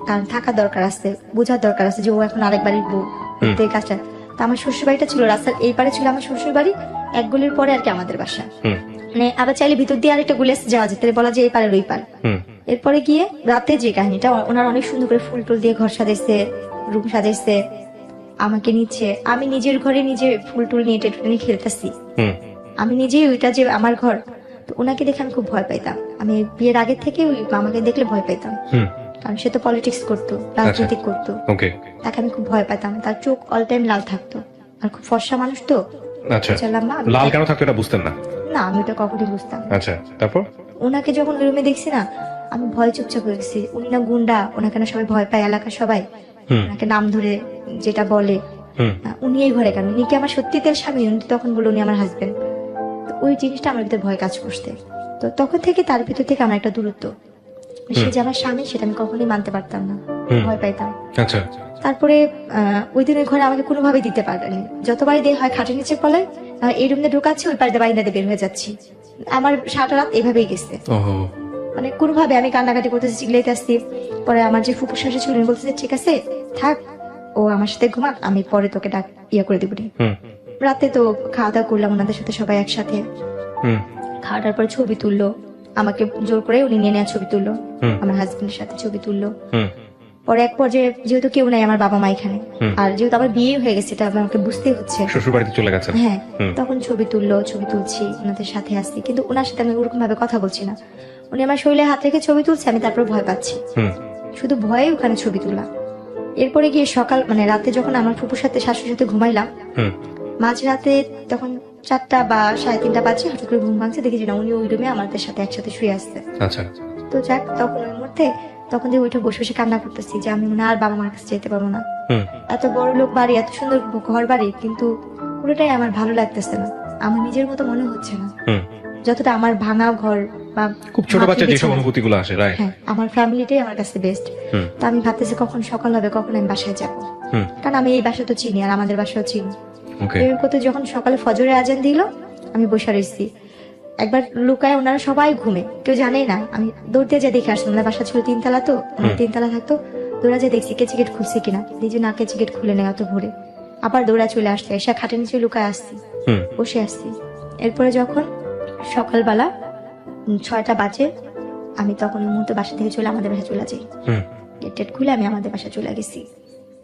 কারণ থাকা দরকার আছে, বোঝার দরকার আছে যে ও এখন আরেক বাড়ির বউ, এই কাজটা। তো আমার শ্বশুর বাড়িটা ছিল রাস্তার এই পারে ছিল আমার শ্বশুর বাড়ি, 1 গলির পরে আর কি আমাদের বাসা। মানে আবার চাইলে ভিতর দিয়ে আরেকটা গলি আসতে যাওয়া যেত, বলা যে এই পারে ওই পার, এরপরে গিয়ে রাতে যে কাহিনীটা, ওনারা অনেক সুন্দর করে ফুল টুল দিয়ে ঘর সাজাইছে, রুম সাজাইছে, আমাকে নিচ্ছে, আমি নিজের ঘরে নিজে ফুল টুল নিয়ে টেটুনি খেলতেছি, আমি নিজেই ওইটা যে আমার ঘর। তো ওনাকে দেখে আমি খুব ভয় পাইতাম, আমি বিয়ের আগে থেকে ওই আমাকে দেখলে ভয় পাইতাম, কারণ সে তো পলিটিক্স করতো, রাজনীতি করতো, তাকে আমি খুব ভয় পেতাম। তার চোখ অল টাইম লাল থাকতো, আর খুব ফর্সা মানুষ তো।
আচ্ছা, লাল কেন থাকতো এটা বুঝতেন না? না,
আমি ওটা কখনই বুঝতাম।
আচ্ছা, তারপর
ওনাকে যখন রুমে দেখছি না, আমি ভয় চুপচাপ হয়ে গেছি। উনি না গুন্ডা, ওনাকে না সবাই ভয় পায়, এলাকার সবাই ওনাকে নাম ধরে যেটা বলে। উনি এই ঘরে কেন, উনি কি আমার সত্যিকার স্বামী? উনি তখন বলে উনি আমার হাজবেন্ড। তো ওই জিনিসটা আমার ভিতরে ভয় কাজ করছে। তো তখন থেকে তার ভিতর থেকে আমার একটা দূরত্ব, সে যে আমার স্বামী সেটা আমি কখনোই মানতে পারতাম না, ভয় পাইতাম।
আচ্ছা,
তারপরে ওই দিনের ঘরে আমাকে কোনোভাবেই দিতে পারেনি। যতবারই দিয়ে হয় খাটের নিচে পলে, এই রুমে ঢুকাচ্ছি, ওই পাড়ে বাইরে বের হয়ে যাচ্ছি। আমার সারাটা রাত এভাবেই গেছে, মানে কোনোভাবে আমি কান্নাকাটি করতেছি, চিল্লাইতে আসছি। পরে আমার যে ফুফু শাশুড়ি ছিলেন বলতেছে ঠিক আছে থাক, ও আমার সাথে ঘুমাক, আমি পরে তোকে ডাক ইয়ে করে দিব। রাতে তো খাওয়া দাওয়া করলাম ওনাদের সাথে সবাই একসাথে। খাওয়াটার পরে ছবি তুললো, আমাকে জোর করে উনি নিয়ে নেওয়া ছবি তুললো, আমার হাজবেন্ডের সাথে ছবি তুললো। পরে এক পর্যায়ে যেহেতু কেউ নাই আমার বাবা মা এখানে, আর যেহেতু আমার বিয়ে হয়ে গেছে এটা আমাকে বুঝতেই হচ্ছে,
শ্বশুর বাড়িতে চলে গেছে।
হ্যাঁ, তখন ছবি তুললো, ছবি তুলছি, ওনাদের সাথে আসছি, কিন্তু ওনার সাথে আমি ওরকম ভাবে কথা বলছি না। উনি আমার শরীরে হাত রেখে ছবি তুলছে, আমি তারপর ভয় পাচ্ছি, শুধু ভয়ে ওখানে ছবি তোলা। এরপরে গিয়ে সকাল মানে রাতে যখন আমার ফুপুর সাথে শাশুড়ির সাথে ঘুমাইলাম, মাঝরাতে তখন 4টা বা 3:30 বাজে, হঠাৎ করে ঘুম ভাঙছে, দেখি যে না উনি ওই রুমে আমাদের সাথে একসাথে শুয়ে আসছে।
আচ্ছা, তো
যাক, তখন ওই মুহূর্তে তখন যে ওইটা বসে বসে কান্না করতেছি যে আমি মনে আর বাবা মার কাছে যেতে পারবো না। এত বড় লোক বাড়ি, এত সুন্দর ঘর বাড়ি, কিন্তু পুরোটাই আমার ভালো লাগতেছে না, আমার নিজের মতো মনে হচ্ছে না। যতটা আমার ভাঙা ঘর বা
খুব ছোট বাচ্চা যেসব অনুভূতিগুলো আসে, রাইট,
হ্যাঁ, আমার ফ্যামিলিটাই আমার কাছে বেস্ট। তো আমি ভাবতেছি কখন সকাল হবে, কখন আমি বাসায় যাব, কারণ আমি এই বাসা তো চিনি আর আমাদের বাসাও চিনি। এরপর যখন সকালে ফজরের আজান দিল, আমি বসে রয়েছি। একবার লুকায়, ওনারা সবাই ঘুমে, কেউ জানেই না, আমি দৌড় দিয়ে যা দেখে আসলাম। বাসা ছিল 3 তলা, তো 3 তলা থাকতো, দৌড়া যে দেখছি কেচিকেট খুলছে কিনা, নিজে না কেচিকেট খুলে নেই অত ভোরে, আবার দৌড়া চলে আসছে, এসে খাটের নিচে লুকায় আসছি, বসে আসছি। এরপরে যখন সকালবেলা 6টা বাজে, আমি তখন ওই মুহূর্তে বাসা থেকে চলে আমাদের বাসায় চলে যাই। গেট খুলে আমি আমাদের বাসায় চলে গেছি।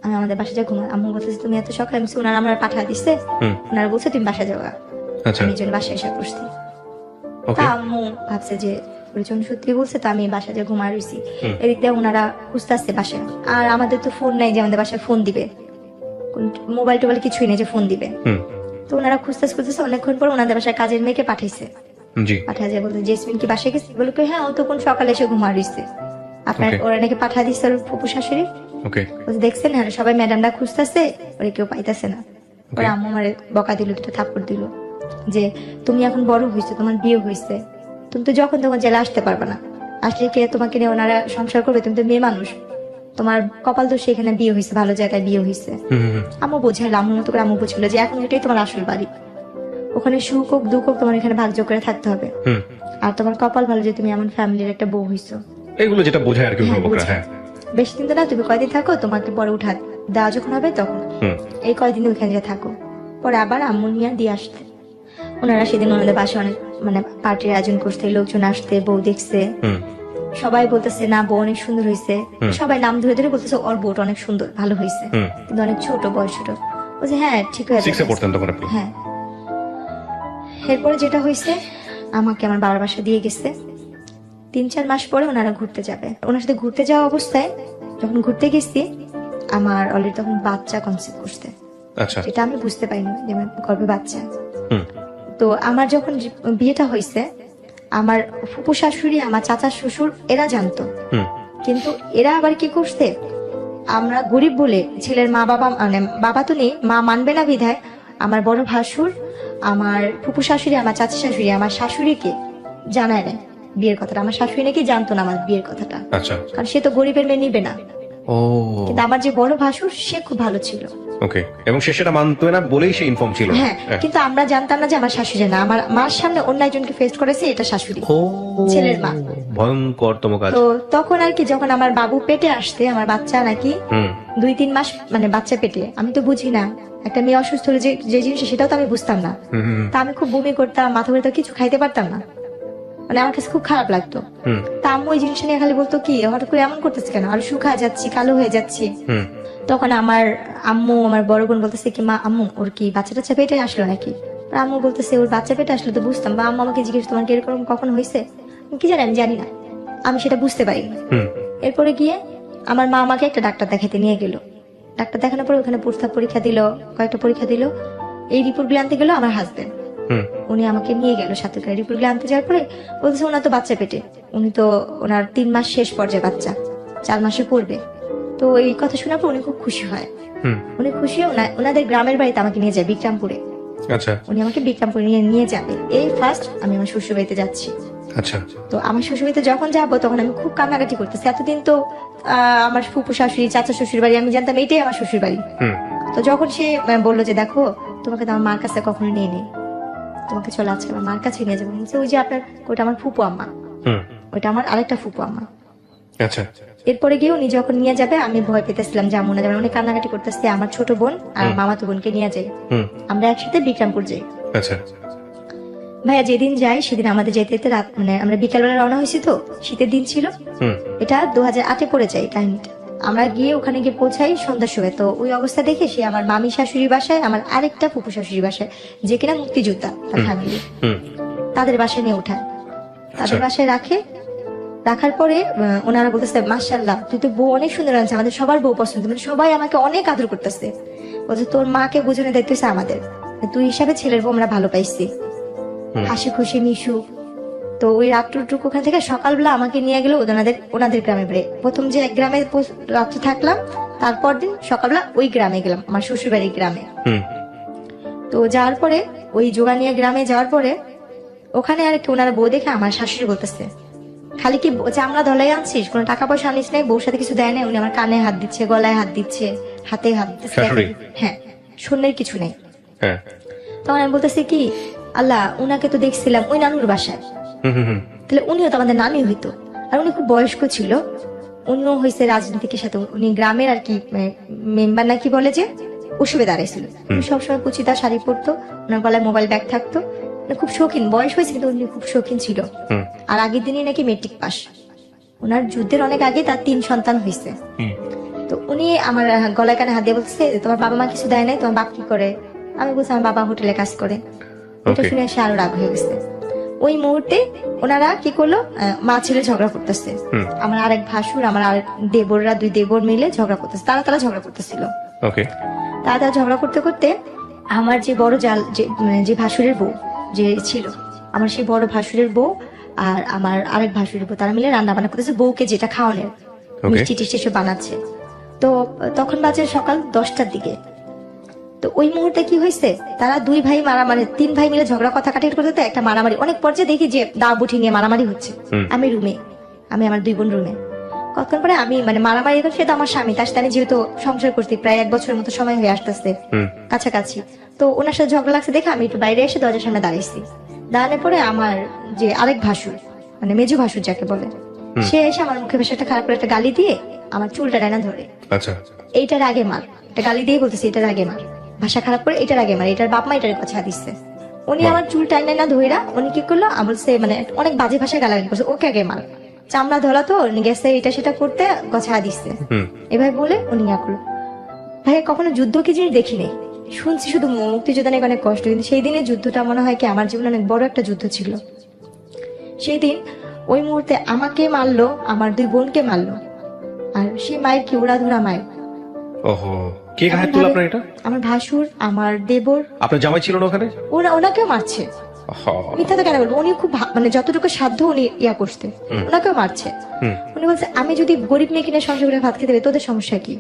আমি আমাদের বাসায় যা ঘুমাই, আম্মু বলতেছে তুমি এত সকালে, আমি ওনারা আমার পাঠা দিচ্ছে, ওনারা বলছে তুমি বাসা যাওয়া, আমি জন্য বাসায় এসে বসছি। আম্মু ভাবছে যে পরিচয় সত্যি বলছে, তো আমি বাসা যা ঘুমায় রয়েছি। এদিক দিয়ে ওনারা খুঁজতে আসছে বাসায়, আর আমাদের তো ফোন নাই যে আমাদের বাসায় ফোন দিবে, মোবাইল টোবাইল কিছুই নেই যে ফোন দিবে। তো ওনারা খুঁজতেছে, অনেকক্ষণ পর ওনাদের বাসায় কাজের মেয়েকে পাঠাইছে। পাঠা যায় বলতে জেসমিন কি বাসায় গেছে, বলে হ্যাঁ ও তো কোন সকালে এসে ঘুমা রয়েছে, আপনার ওরা নাকি পাঠা দিচ্ছে ওর ফুপু শাশুড়ি। দেখছেন হ্যাঁ সবাই ম্যাডামরা খুঁজতেছে, ওরা কেউ পাইতেছে না। ওরা আম্মু আমারে বকা দিল, 2টা থাপ্পড় দিল যে তুমি এখন বড় হয়েছে, তোমার বিয়ে হয়েছে, তুমি তো যখন তখন জেলে আসতে পারবে না, আসলে কে তোমাকে নিয়ে ওনারা সংসার করবে, তুমি তো মেয়ে মানুষ, তোমার কপাল তো সেখানে বিয়ে হয়েছে, ভালো জায়গায় বিয়ে হয়েছে। আম্মু বোঝাইলো, আম্মুর মতো করে আম্মু বুঝলো যে এখন এটাই তোমার আসল বাড়ি, ওখানে সুখ হোক দুঃখ হোক তোমার এখানে ভাগ্য করে থাকতে হবে, আর তোমার কপাল ভালো যে তুমি এমন ফ্যামিলির একটা বউ হইছো।
এগুলো যেটা বোঝায় আর কি,
বেশি দিন তো না, তুমি কয়দিন থাকো, তোমাকে পরে উঠা দেওয়া যখন হবে তখন এই কয়দিন ওইখানে যা থাকো, পরে আবার আম্মু নিয়ে দিয়ে আসতে। ওনারা সেদিন ওনাদের বাসায় অনেক মানে পার্টির আয়োজন করতে, লোকজন আসতে, বউ দেখছে, সবাই বলতেছে না বউ অনেক সুন্দর হয়েছে, সবাই নাম ধরে ধরে বলতেছে ওর বউটা অনেক সুন্দর ভালো হয়েছে, কিন্তু অনেক ছোট বয়স, ছোট। বলছে হ্যাঁ ঠিক হয়েছে, হ্যাঁ। এরপরে যেটা হয়েছে, আমাকে আমার বাবার বাসা দিয়ে গেছে। 3-4 মাস পরে ওনারা ঘুরতে যাবে, ওনার সাথে ঘুরতে যাওয়া অবস্থায় যখন ঘুরতে গেছি, আমার অলরেডি তখন বাচ্চা কনসেপ্ট করতে, যেটা আমি বুঝতে পারিনি যে আমার গর্ভে বাচ্চা। তো আমার যখন বিয়েটা হয়েছে, আমার ফুপু শাশুড়ি, আমার চাচা শ্বশুর এরা জানতো, কিন্তু এরা আবার কি করছে, আমরা গরিব বলে ছেলের মা বাবা মানে বাবা তো নেই, মা মানবে না বিধায় আমার বড় ভাসুর, আমার ফুপু শাশুড়ি, আমার চাচা শাশুড়ি, আমার শাশুড়িকে জানায় না বিয়ের কথাটা। আমার শাশুড়ি নাকি জানতো না আমার বিয়ের কথাটা, কারণ সে তো গরিবের মেয়ে নিবে না। কিন্তু আমার যে বড় ভাসুর সে খুব ভালো ছিল,
এবং সে সেটা মানতো না বলেই সে ইনফর্ম ছিল।
হ্যাঁ, কিন্তু আমরা জানতাম না যে আমার শাশুড়ি না, আমার মার সামনে অন্য একজনকে ফেস করেছে, এটা শাশুড়ি, ছেলের মা।
ভয়ঙ্করতম কাজ।
তো তখন আর কি, যখন আমার বাবু পেটে আসতে, আমার বাচ্চা নাকি 2-3 মাস মানে বাচ্চা পেটে, আমি তো বুঝি না একটা মেয়ে অসুস্থ হলে যে জিনিস সেটাও তো আমি বুঝতাম না। তা আমি খুব বমি করতাম, মাথা ব্যথা, কিছু খাইতে পারতাম না। মানে আমার কাছে খুব খারাপ লাগতো। তা আম্মু ওই জিনিসটা নিয়ে খালি বলতো কি হঠাৎ করে এমন করতেছে কেন, আর শুকায় যাচ্ছি, কালো হয়ে যাচ্ছি। তখন আমার আম্মু আমার বড় বোন বলতেছে কি মা আম্মু ওর কি বাচ্চা টাচ্চা পেটে আসলো নাকি? আর আম্মু বলতেছে ওর বাচ্চা পেটে আসলো তো বুঝতাম, বা আম্মু আমাকে জিজ্ঞেস তোমার কি এরকম কখন হয়েছে, কি জানি আমি জানি না, আমি সেটা বুঝতে পারিনি। এরপরে গিয়ে আমার মা আমাকে একটা ডাক্তার দেখাতে নিয়ে গেল। ডাক্তার দেখানোর পরে ওখানে প্রস্তাব পরীক্ষা দিল, কয়েকটা পরীক্ষা দিল। এই রিপোর্ট গুলো আনতে গেল আমার হাজবেন্ড, উনি আমাকে নিয়ে গেল সাথে করে। রিপোর্ট গুলো আনতে যাওয়ার পরে বলতেছে ওনার তো বাচ্চা পেটে, উনি তো ওনার 3 মাস শেষ পর্যায়ে, বাচ্চা 4 মাসে পড়বে। তো এই কথা শোনার পর উনি খুব খুশি হয়। উনি খুশি হয়ে ওনাদের গ্রামের বাড়িতে আমাকে নিয়ে যায়, বিক্রমপুরে।
আচ্ছা।
উনি আমাকে বিক্রমপুরে নিয়ে যাবে। এই ফার্স্ট আমি আমার শ্বশুর বাড়িতে যাচ্ছি।
আচ্ছা।
তো আমার শ্বশুর বাড়িতে যখন যাবো তখন আমি খুব কান্নাকাটি করতেছি। এতদিন তো আমার ফুপু শাশুড়ি, চাচা শ্বশুর বাড়ি, আমি জানতাম এইটাই আমার শ্বশুর বাড়ি। তো যখন সে বললো যে দেখো তোমাকে তো আমার মার কাছে কখনো নিয়ে নেই, তোমাকে চলো আজকে আমার মার কাছে নিয়ে যাবো। ওই যে আপনার ওটা আমার ফুপু আম্মা, ওইটা আমার আরেকটা ফুপু আম্মা।
আচ্ছা।
এরপরে গিয়ে উনি যখন নিয়ে যাবে আমি ভয় পেতেছিলাম যে মনে যাবে, অনেক কান্নাকাটি করতেছে। আমার ছোট বোন আর মামাতো বোনকে নিয়ে যাই, আমরা একসাথে বিক্রমপুর যাই।
আচ্ছা।
ভাইয়া যেদিন যাই সেদিন আমাদের যেতে যেতে রাত, মানে আমরা বিকালবেলা রওনা হয়েছি, তো শীতের দিন ছিল, এটা 2008-এ পড়ে যায় টাইমটা। আমরা গিয়ে ওখানে গিয়ে পৌঁছাই সন্ধ্যার সময়। তো ওই অবস্থা দেখে সে আমার মামি শাশুড়ি বাসায়, আমার আরেকটা ফুপু শাশুড়ি বাসায়, যে কিনা মুক্তিযোদ্ধা তার ফ্যামিলি, তাদের বাসায় নিয়ে ওঠায়, তাদের বাসায় রাখার পরে ওনারা বলতেছে মাশাআল্লাহ তুই তো বউ অনেক সুন্দর আছে, আমাদের সবার বউ পছন্দ, মানে সবাই আমাকে অনেক আদর করতেছে। বলছে তোর মাকে বোঝানো দেখতেছে আমাদের, তুই হিসাবে ছেলের বউ আমরা ভালো পাইছি, হাসি খুশি মিশু। তো ওই রাত্রটুকু ওখান থেকে সকালবেলা আমাকে নিয়ে গেল ওনাদের গ্রামে বেড়ে। প্রথম যে এক গ্রামে রাত্রে থাকলাম, তারপর দিন সকালবেলা ওই গ্রামে গেলাম, আমার শ্বশুর বাড়ির গ্রামে। তো যাওয়ার পরে ওই জোগানিয়া গ্রামে যাওয়ার পরে ওখানে আর কি ওনারা বউ দেখে আমার শাশুড়ি বলতেছে খালি কি চামড়া ধলাই আনছিস, কোনো টাকা পয়সা আনিস নাই, বউর সাথে কিছু দেয় না। উনি আমার কানে হাত দিচ্ছে, গলায় হাত দিচ্ছে, হাতে হাত দিচ্ছে। হ্যাঁ, শূন্যের কিছু নেই। তখন আমি বলতেছি কি আল্লাহ উনাকে তো দেখছিলাম ওই নানুর বাসায়, তাহলে উনিও তো আমাদের নানি হইতো। আর উনি খুব বয়স্ক ছিল, উনিও হয়েছে রাজনীতিকের সাথে, উনি গ্রামের আর কি মেম্বার নাকি বলে যে উৎসবে দাঁড়াইছিল। উনি সবসময় কুচিতা শাড়ি পরতো, ওনার গলায় মোবাইল ব্যাগ থাকতো, খুব শৌখিন, বয়স হয়েছে কিন্তু উনি খুব শৌখিন ছিল। আর আগের দিনই নাকি মেট্রিক পাস, ওনার যুদ্ধের অনেক আগে তার 3 সন্তান হয়েছে। তো উনি আমার গলায় কানে হাত দিয়ে বলছে তোমার বাবা মা কিছু দেয় নাই, তোমার বাপ কি করে? আমি বলছি আমার বাবা হোটেলে কাজ করে। এটা শুনে সে আরো রাগ হয়ে গেছে। ওই মুহূর্তে ওনারা কি করলো, মা ছেলে ঝগড়া করতেছে। আমার আরেক ভাসুর, আমার আরেক দেবররা, 2 দেবর মিলে ঝগড়া করতেছে, তারা ঝগড়া করতেছিল। তারা ঝগড়া করতে করতে আমার যে বড় যে ভাসুরের বউ যে ছিল, আমার সেই বড় ভাসুরের বউ আর আমার আরেক ভাসুরের বউ, তারা মিলে রান্না বান্না করতেছে, বউকে যেটা খাওয়ানোর মিষ্টি টিষ্টি সব বানাচ্ছে। তো তখন বাজে সকাল 10টার দিকে। তো ওই মুহূর্তে কি হয়েছে, তারা 2 ভাই মারামারি, 3 ভাই মিলে ঝগড়া কথা কাটাকাটি করতে একটা মারামারি, অনেক পর্যায়ে দেখি যে দা বুঠি নিয়ে মারামারি হচ্ছে। আমি আমার 2 বোন রুমে। কতক্ষণ পরে আমি মারামারি করছি, সে তো আমার স্বামী, তার সাথে আমি যেহেতু সংসার করছি প্রায় 1 বছরের মতো সময় হয়ে আসতেছে কাছাকাছি। তো ওনার সাথে ঝগড়া লাগছে দেখে আমি একটু বাইরে এসে দরজার সামনে দাঁড়াইছি। দাঁড়ানোর পরে আমার যে আরেক ভাসুর, মেজু ভাসুর যাকে বলে, সে এসে আমার মুখে বেশ একটা খারাপ করে একটা গালি দিয়ে আমার চুলটা ডাইনা ধরে, এইটার আগে মার, একটা গালি দিয়ে বলতেছে এটার আগে মার, ভাষা খারাপ করে এটার আগে মার, এটার বাপ মা এটার কথা দিচ্ছে। উনি আমার চুল টাইনা না ধইরা উনি কি করলো, বলছে অনেক বাজে ভাষায় গালাগালি করছে, ওকে আগে মার, চামড়া ধরা তো গেছে এটা সেটা করতে গছা দিচ্ছে। এভাবে বলে উনি ইয়া করলো। ভাই কখনো যুদ্ধ কি জিনিস দেখি নেই, শুনছি শুধু মুক্তিযোদ্ধা নাকি অনেক কষ্ট, কিন্তু সেই দিনের যুদ্ধটা মনে হয় কি আমার জীবনে অনেক বড় একটা যুদ্ধ ছিল। সেই দিন ওই মুহূর্তে আমাকে মারলো, আমার 2 বোনকে মারলো, আর সেই মায়ের কি ওরা ধরা মায়ের।
কে ঘাত তুললো আপনার? এটা
আমার ভাসুর, আমার দেবর।
আপনার জামাই ছিল না ওখানে?
ওনাকেও মারছে। মিথ্যা তো কেন বলবো, উনি খুব যতটুকু সাধ্য উনি ইয়া করতে, ওনাকেও মারছে। উনি বলছে আমি যদি গরিব মেয়ে কিনে সংসার করে ভাত খেতে হবে তোদের সমস্যা কি,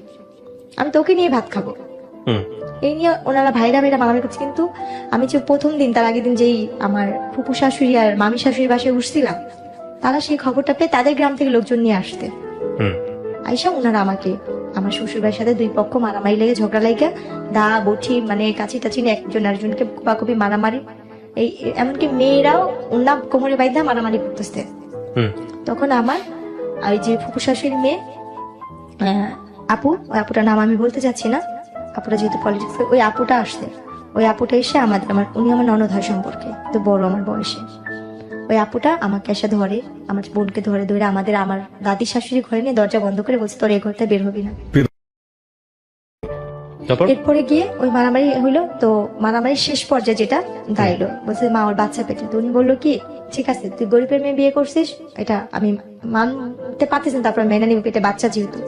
আমি তোকে নিয়ে ভাত খাবো। এই নিয়ে ওনারা ভাইরা মারামারি করছে। কিন্তু আমি যে প্রথম দিন, তার আগের দিন যেই আমার ফুপু শাশুড়ি আর মামি শাশুড়ির বাসায় উঠছিলাম, তারা সেই খবরটা পেয়ে তাদের গ্রাম থেকে লোকজন নিয়ে আসতে আইসা ওনারা আমাকে, আমার শ্বশুর বাড়ির সাথে 2 পক্ষ মারামারি লেগে ঝগড়া লাগে, দা বঠি কাছি টাছি একজন আরেকজনকে কুপাকুপি মারামারি, এই এমনকি মেয়েরাও ওনা কোমরে বাইধা মারামারি করতেছে। তখন আমার ওই যে ফুপু শাশুড়ির মেয়ে আপুটার নাম আমি বলতে চাচ্ছি না, আপুটা যেহেতু পলিটিক্স, ওই আপুটা আসছে। ওই আপুটা এসে উনি আমার ননদ হয় সম্পর্কে, তো বড় আমার বয়সে। ওই আপুটা আমাকে এসে ধরে, আমার বোনকে ধরে ধরে আমার দাদি শাশুড়ি ঘরে নিয়ে দরজা বন্ধ করে বলছে তোর এই ঘরটা বের হবি না।
তারপর
এরপরে গিয়ে ওই মারামারি হইলো, তো মারামারির শেষ পর্যায়ে যেটা দাঁড়াইলো, বলছে মা ওর বাচ্চা পেটে। তো উনি বললো কি ঠিক আছে তুই গরিবের মেয়ে বিয়ে করছিস, এটা আমি মানতে পারতেছি না, তারপর মেনে নিবি, পেটে বাচ্চা যেহেতু।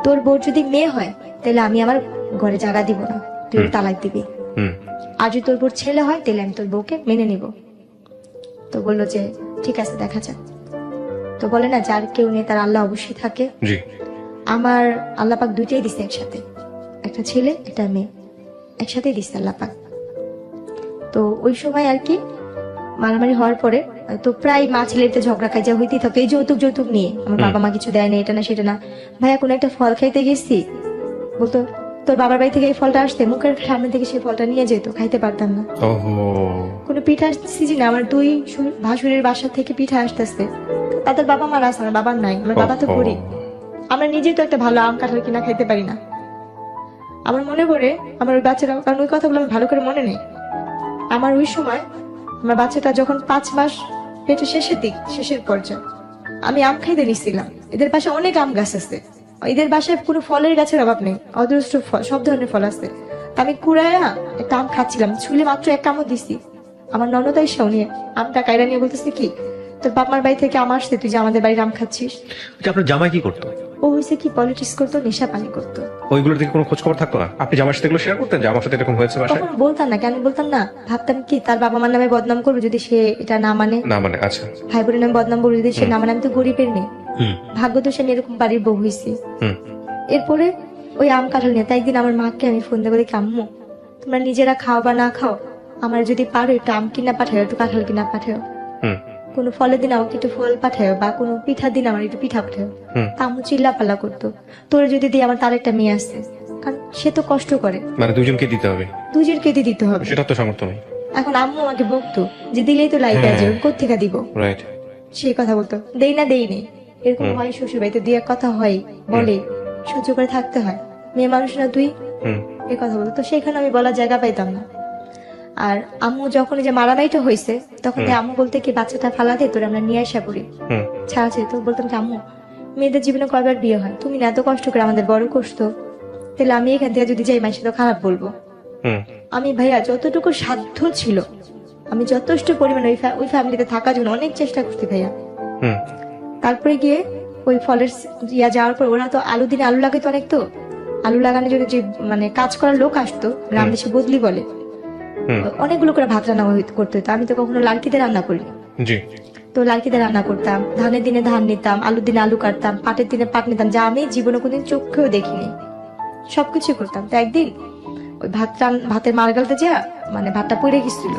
তোর বউ যদি মেয়ে হয় তাহলে আমি আমার ঘরে জায়গা দিব না, তুই ওর তালাক দিবি। আর যদি তোর বউর ছেলে হয় তাহলে আমি তোর বউকে মেনে নিব। তো বললো যে ঠিক আছে দেখা যাক। তো বলে না যার কেউ নেই তার আল্লাহ অবশ্যই থাকে।
জি
আমার আল্লাহ পাক দুইটাই দিছে একসাথে, একটা ছেলে একটা মেয়ে একসাথেই দিচ্ছে আল্লাহ পাক। তো ওই সময় আর কি মারামারি হওয়ার পরে তো প্রায় মা ছেলেতে ঝগড়া কাজা হইতেই থাকে, এই যৌতুক নিয়ে। আমার বাবা মা কিছু দেয় না, এটা না সেটা না। ভাইয়া কোনো একটা ফল খাইতে গেছি, বলতো তোর বাবার বাড়ি থেকে এই ফলটা আসতে, মুখের সামনে থেকে সেই ফলটা নিয়ে যেত, খাইতে পারতাম না। কোনো পিঠা সিজন আমার দুই ভাসুরের বাসা থেকে পিঠা আসতেছে, তাদের বাবা মারা আছে, আমার বাবার নাই। আমার বাবা তো গরিব, আমরা নিজে তো একটা ভালো আম কাঁঠাল কিনা খাইতে পারি না। আমার মনে পড়ে আমার ওই বাচ্চাটা, কারণ ওই কথাগুলো আমার ভালো করে মনে নেই। আমার ওই সময় আমার বাচ্চাটা যখন 5 মাস পেটে শেষের পর্যায়ে, আমি আম খাইতে নিছিলাম। এদের বাসায় অনেক আম গাছ আছে, এদের বাসায় কোনো ফলের গাছের অভাব নেই, অদৃষ্ট ফল, সব ধরনের ফল আছে। আমি কুড়াইয়া একটা আম খাচ্ছিলাম, ছুলে মাত্র এক কামড় দিছি, আমার ননদ এসে উনি আমটা কাইরা নিয়ে বলতেছে কি তোর বাপমার বাড়ি থেকে আম আসছে, তুই যে আমাদের বাড়ির আম খাচ্ছিস।
আপনার জামাই কি করতো?
ও হয়েছে কি পলিটিক্স করতো, নেশা পানি করতো।
ওইগুলোর থেকে কোনো খোঁজ খবর থাকতো না? আপনি জামার সাথে এগুলো শেয়ার করতেন যে আমার সাথে এরকম হয়েছে বাসায়?
তখন বলতাম না, কেন বলতাম না, ভাবতাম কি তার বাবা মার নামে বদনাম করবো যদি সে এটা না মানে।
আচ্ছা,
ভাই বোনের নামে বদনাম করবো যদি সে না মানে। আমি তো গরিবের মেয়ে, ভাগ্য দোষে আমি এরকম বাড়ির বউ হয়েছি। এরপরে ওই আম কাঁঠাল নিয়ে তাই একদিন আমার মাকে আমি ফোন দিয়ে বলি আম্মু তোমরা নিজেরা খাও বা না খাও, আমার যদি পারো একটু আম কিনা পাঠাও, একটু কাঁঠাল কিনা পাঠাও, কোনো ফলের দিন আমাকে একটু ফল পাঠাও, বা কোনো পিঠার দিন আমার একটু পিঠা পাঠাও। আম্মু চিল্লা পাল্লা করতো, তোরে যদি দিই আমার তার একটা মেয়ে আসছে, কারণ সে তো কষ্ট করে,
মানে দুজনকে দিতে হবে,
দুজনকে দিতে হবে,
সেটা তো সামর্থ্য নেই।
এখন আম্মু আমাকে বকতো যে দিলেই তো লাইফে আছে, কোথেকে দিব,
রাইট,
সেই কথা বলতো, দেই না দেই নেই, এরকম হয় শ্বশুর বাড়িতে দুই এক কথা হয়, বলে সহ্য করে থাকতে হয়, মেয়ে মানুষ না তুই, এই কথা বলতো। তো সেখানে আমি বলার জায়গা পাইতাম না। আর আম্মু যখন যে মারামারিটা হয়েছে তখন আম্মু বলতে কি বাচ্চাটা ফালা দে, তোর আমরা নিয়ে আসা করি, ছাড়া ছিল। তো বলতাম কি আম্মু মেয়েদের জীবনে কয়বার বিয়ে হয়, তুমি না এত কষ্ট করে আমাদের বড় করছো, তাহলে আমি এখান থেকে যদি যাই মাসে তো খারাপ বলবো। আমি ভাইয়া যতটুকু সাধ্য ছিল আমি যথেষ্ট পরিমাণে ওই ফ্যামিলিতে থাকার জন্য অনেক চেষ্টা করছি ভাইয়া। তারপরে গিয়ে ওই ফলের যাওয়ার পর ওরা তো আলু দিনে আলু লাগাইতো অনেক, তো আলু লাগানোর জন্য যে মানে কাজ করার লোক আসতো, গ্রাম দেশে বদলি বলে, অনেকগুলো করে ভাত রান্না করতে হতো। আমি তো কখনো লাড়কিতে রান্না করি, তো লাড়কিতে রান্না করতাম, ধানের দিনে ধান নিতাম, আলুর দিনে আলু কাটতাম, পাটের দিনে পাট নিতাম, যা আমি জীবনে কোনদিন চোখেও দেখিনি, সবকিছু করতাম। তো একদিন ওই ভাতের মারগালতে যা মানে ভাতটা পুড়ে গেছিল,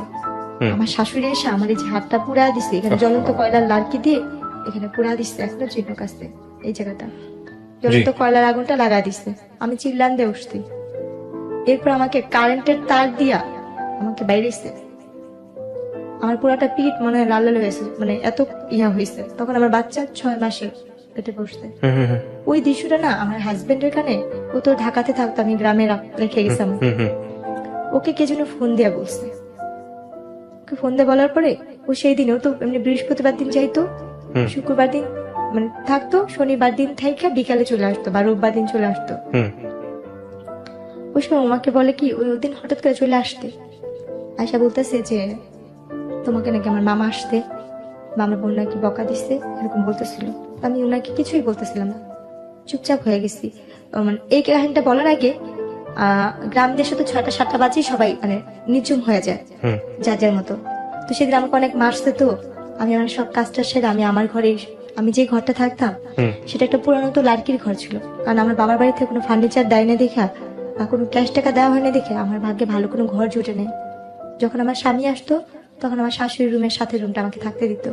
আমার শাশুড়ি এসে আমার এই যে হাতটা পুড়া দিছে, এখানে জ্বলন্ত কয়লার লাড়কি দিয়ে এখানে পুড়া দিচ্ছে, এখনো চিহ্ন কাছে এই জায়গাটা জ্বলন্ত কয়লার আগুনটা লাগা দিচ্ছে। আমি চিল্লান দিয়ে উঠছি, এরপর আমাকে কারেন্টের তার দিয়া আমাকে বাইরেছে, আমার পুরাটা পিঠ মনে হয় লাল লাল হয়েছে, মানে এত ইয়া হয়েছে। তখন আমার বাচ্চা 6 মাসের পেটে বসছে। ওই দৃশ্যটা না আমার হাজবেন্ডের কানে, ও তো ঢাকাতে থাকতো, আমি গ্রামে রেখে গেছিলাম, ওকে কে যেন ফোন দিয়া বলছে, ওকে ফোন দিয়ে বলার পরে ও সেই দিন, ও তো এমনি বৃহস্পতিবার দিন যাইতো, শুক্রবার দিন মানে থাকতো, শনিবার দিন থেকে বিকালে চলে আসতো, বা রোববার দিন চলে আসতো। ওই সময় আমাকে বলে কি ওই দিন হঠাৎ করে চলে আসতে, আয়সা বলতেছে যে তোমাকে নাকি আমার মামা আসতে, মামার বোন নাকি বকা দিচ্ছে, এরকম বলতেছিল। আমি ওনাকে কিছুই বলতেছিলাম না, চুপচাপ হয়ে গেছি। মানে এই কাহিনীটা বলার আগে গ্রাম দেশে তো 6টা-7টা বাজে সবাই মানে নিচুম হয়ে যায় যার যার মতো। তো সেদিন আমাকে অনেক মারছে, তো আমি আমার সব কাজটা সেরে আমি আমার ঘরে, আমি যে ঘরটা থাকতাম সেটা একটা পুরানো তো লাড়কির ঘর ছিল, কারণ আমার বাবার বাড়িতে কোনো ফার্নিচার দেয় না দেখা বা কোনো ক্যাশ টাকা দেওয়া হয় না দেখে আমার ভাগ্যে ভালো কোনো ঘর জুটে নেই। যখন আমার স্বামী আসতো তখন আমার শাশুড়ির রুমের সাথে রুমটা আমাকে থাকতে দিত,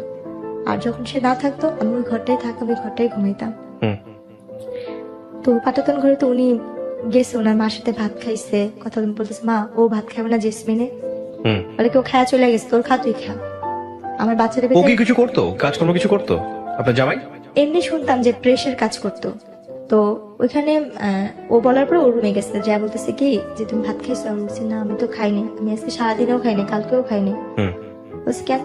আর যখন সে না থাকতো আমি ওই ঘরটাই থাকতাম, ওই ঘরটাই ঘুমাইতাম। তো পাটাতন ঘরে তো উনি গেছে, ওনার মার সাথে ভাত খাইছে, কথা বলতেছে মা ও ভাত খাবে না জেসমিনে, বলে কেউ খায়া চলে গেছে, তোর খা তুই খা। আমার বাচ্চাটা
কিছু করতো, কাজকর্ম কিছু করতো আপনার জামাই?
এমনি শুনতাম যে প্রেসের কাজ করতো। তো ওইখানে ও বলার পর ও রুমে গেছে, যা বলতেছে কি যে তুমি ভাত খাইছো, আমি বলছি না আমি তো খাইনি, আমি আজকে সারাদিনেও খাইনি, কালকেও খাইনি। বলছি কেন?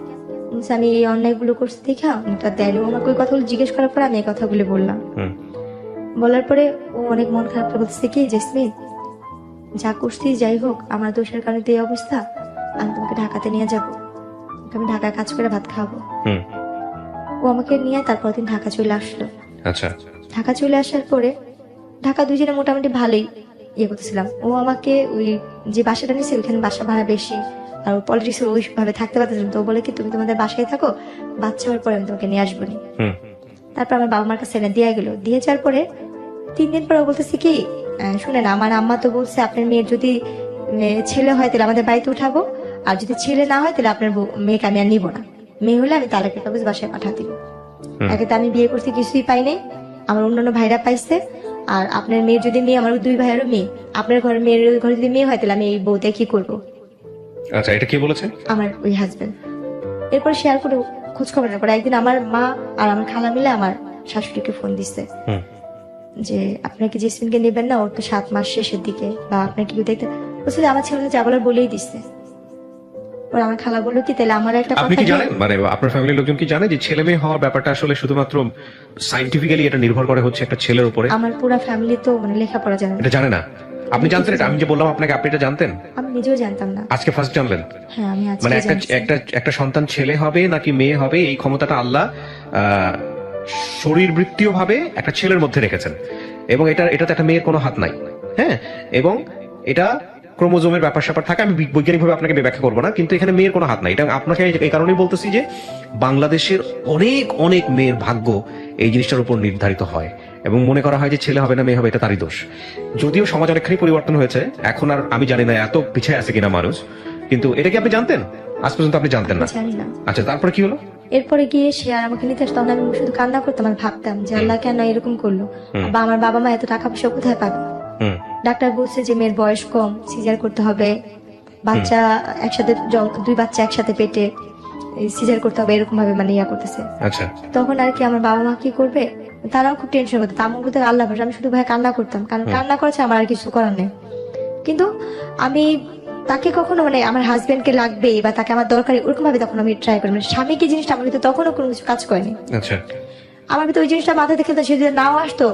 বলছে, আমি এই অন্যায়গুলো করছি দেখা ওটা দেয়নি। ও আমাকে ওই কথাগুলো জিজ্ঞেস করার পরে আমি এই কথাগুলো বললাম। বলার পরে ও অনেক মন খারাপ করে বলতেছে কি, জেসমিন যা করছিস যাই হোক, আমার দোষের কারণে তো এই অবস্থা, আমি তোমাকে ঢাকাতে নিয়ে যাবো, আমি ঢাকায় কাজ করে ভাত খাবো। ও আমাকে নিয়ে তারপর দিন ঢাকা চলে আসলো।
আচ্ছা।
ঢাকা চলে আসার পরে ঢাকা দুজনে মোটামুটি ভালোই ইয়ে করতেছিলাম। ও আমাকে ওই যে বাসাটা নিয়েছে ওইখানে বাসা ভাড়া বেশি, আর পলিটিক্স ওইভাবে থাকতে পারতেছিলাম। তো ও বলে কি, তুমি তোমাদের বাসায় থাকো, বাচ্চা হওয়ার পরে আমি তোমাকে নিয়ে আসবো নি। তারপর আমার বাবা মার কাছে এনে দিয়ে গেলো। দিয়ে যাওয়ার পরে 3 দিন পরে ও বলতেছে কি, শুনেন আমার আম্মা তো বলছে আপনার মেয়ের যদি ছেলে হয় তাহলে আমাদের বাড়িতে উঠাবো, আর যদি ছেলে না হয় তাহলে আপনার মেয়েকে আমি আর নিবো না, মেয়ে হলে আমি তালাকের কাগজ বাসায় পাঠা দিব। একে তো আমি বিয়ে করছি কিছুই পাই নাই, আমার অন্যান্য ভাইরা পাইছে, আর আপনার মেয়ের যদি মেয়ে, আমার 2 ভাইয়েরও মেয়ে, আপনার ঘরের মেয়ের ঘরে যদি মেয়ে হয় তাহলে আমি এই বউতে কি করবো।
আচ্ছা, এটা কে বলেছে?
আমার ওই হাজবেন্ড। এরপর শেয়ার করে খোঁজ খবর না করে একদিন আমার মা আর আমার খালা মিলে আমার শাশুড়িকে ফোন দিচ্ছে যে আপনার কি জেসমিনকে নেবেন না, ওর তো 7 মাস শেষের দিকে, বা আপনার কি দেখতে বলছে যে আমার ছেলে যা বলার বলেই দিচ্ছে। পরে আমার খালা বললো কি, তাহলে আমার একটা
আপনি
কথা
কি জানেন, মানে আপনার ফ্যামিলির লোকজন কি জানে যে ছেলে মেয়ে হওয়ার ব্যাপারটা আসলে শুধুমাত্র সায়েন্টিফিক্যালি এটা নির্ভর করে হচ্ছে একটা ছেলের উপরে?
আমার পুরো ফ্যামিলি তো মানে লেখাপড়া জানে না।
এটা জানে না? আপনি জানতেন এটা? আমি যে বললাম আপনাকে, আপনি এটা জানতেন?
আমি নিজেও জানতাম না।
আজকে ফার্স্ট জানলেন?
হ্যাঁ, আমি আজকে
মানে
জানছি।
একটা সন্তান ছেলে হবে নাকি মেয়ে হবে এই ক্ষমতাটা আল্লাহ শরীরবৃত্তীয় ভাবে একটা ছেলের মধ্যে রেখেছেন, এবং এটাতে একটা মেয়ের কোনো হাত নাই। হ্যাঁ, এবং এটা ক্রোমোজোমের ব্যাপার স্যাপার থাকে, আমি বৈজ্ঞানিকভাবে আপনাকে ব্যাখ্যা করবো না, কিন্তু এখানে মেয়ের কোনো হাত নাই। এটা আপনাকে এই কারণেই বলতেছি যে বাংলাদেশের অনেক অনেক মেয়ের ভাগ্য এই জিনিসটার উপর নির্ধারিত হয়, এবং মনে করা হয় যে ছেলে হবে না মেয়ে হবে এটা তারই দোষ। যদিও সমাজ অনেকখানি পরিবর্তন হয়েছে, এখন আর আমি জানি না এত পিছিয়ে আছে কিনা মানুষ, কিন্তু এটা কি আপনি জানতেন? আজ পর্যন্ত আপনি জানতেন না?
জানি না।
আচ্ছা, তারপরে কি হলো?
এরপরে গিয়ে সে আর আমাকে নিতে আসতো, তখন আমি শুধু কান্না করতাম আর ভাবতাম যে আল্লাহ কেন এরকম করলো, বা আমার বাবা মা এত টাকা পয়সা কোথায় পাবে। ডাক্তার বলছে যে মেয়ের বয়স কম, সিজার করতে হবে, বাচ্চা একসাথে 2 বাচ্চা একসাথে পেটে, সিজার করতে হবে, এরকম ভাবে মানে ইয়া করতেছে।
আচ্ছা,
তখন আর কি আমার বাবা মা কি করবে, তারাও খুব টেনশন করতো। আমার বলতে আল্লাহ ভরসা, আমি শুধু ভাই কান্না করতাম, কারণ কান্না করেছে আমার আর কিছু করার নেই। কিন্তু আমি তাকে কখনো মানে আমার হাজবেন্ডকে লাগবে বা তাকে আমার দরকারি ওরকম ভাবে তখন আমি ট্রাই করি, মানে স্বামীকে জিনিসটা আমার ভিতরে তখনও কোনো কিছু কাজ করেনি।
আচ্ছা,
আমার ভিতরে ওই জিনিসটা মাথায় দেখে সে যদি নাও আসতো,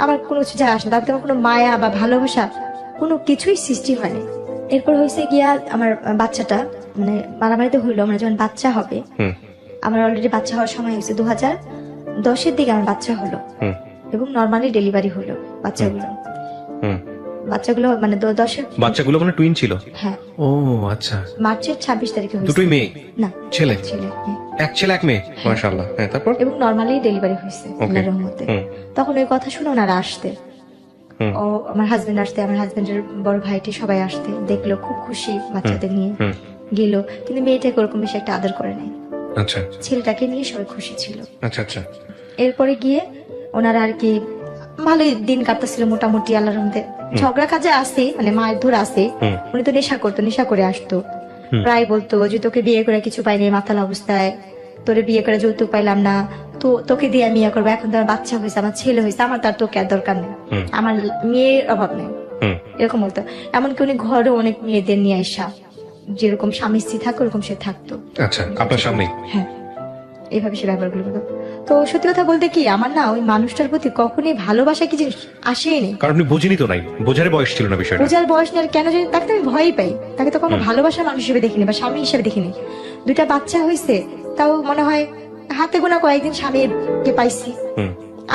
আমার কোনো কিছু যায় আসে না, তার ভিতরে কোনো মায়া বা ভালোবাসা কোনো কিছুই সৃষ্টি হয়নি। এরপর হয়েছে গিয়া আমার বাচ্চাটা মানে মারামারিতে হইলো, আমার যখন বাচ্চা হবে, আমার অলরেডি বাচ্চা হওয়ার সময় হয়েছে 2010-এর দিকে আমার বাচ্চা হলো, এবং নর্মালি ডেলিভারি হলো বাচ্চাগুলো মানে 10-এর
বাচ্চাগুলো মানে টুইন ছিল?
হ্যাঁ।
ও আচ্ছা।
মার্চের 26 তারিখে হয়েছে।
দুটোই মেয়ে?
না,
ছেলে।
হ্যাঁ।
এক ছেলে এক মেয়ে, মাশাআল্লাহ। হ্যাঁ, তারপর?
এবং নর্মালি ডেলিভারি হয়েছে আল্লাহর রহমতে। তখন ওই কথা শুনে ওনারা আসতে, ও আমার হাজবেন্ড আসতে, আমার হাজবেন্ডের বড় ভাইটি সবাই আসতে, দেখলো খুব খুশি বাচ্চাদের নিয়ে গেল, কিন্তু মেয়েটাকে ওরকম বেশি একটা আদর করে নাই।
আচ্ছা,
ছেলেটাকে নিয়ে সবাই খুশি ছিল।
আচ্ছা আচ্ছা।
এরপরে গিয়ে ওনারা আর কি ভালোই দিন কাটতেছিল মোটামুটি আল্লাহর রহমতে। ঝগড়া কাজে আসে, মানে মায়ের ধর আসে, উনি তো নেশা করতো, নেশা করে আসতো, প্রায় বলতো যে তোকে বিয়ে করে কিছু পাইনি মাতাল অবস্থায়, তোরে বিয়ে করে যৌতুক পাইলাম না, তো তোকে দিয়ে আমি ইয়ে করবো, এখন তো আমার বাচ্চা হয়েছে, আমার ছেলে হয়েছে, আমার তার তোকে আর দরকার নেই, আমার মেয়ের অভাব নেই, এরকম বলতো। এমনকি উনি ঘরে অনেক মেয়েদের নিয়ে আসা, যেরকম স্বামী স্ত্রী থাকে ওরকম সে থাকতো।
আচ্ছা, আপনার সামনে?
হ্যাঁ, এইভাবে সে ব্যাপারগুলো করতো। তো সত্যি কথা বলতে কি, আমার না ওই মানুষটার প্রতি কখনোই ভালোবাসা কি জিনিস আসেনি,
কারণ আপনি বুঝিনি তো নাই, বোঝার বয়স ছিল না বিষয়টা।
বোঝার বয়স নেই, আর কেন জানি তাকে তো আমি ভয়ই পাই, তাকে তো কোনো ভালোবাসার মানুষ হিসেবে দেখিনি বা স্বামী হিসেবে দেখিনি। 2টা বাচ্চা হয়েছে, তাও মনে হয় হাতে গোনা কয়েকদিন স্বামীকে পাইছি,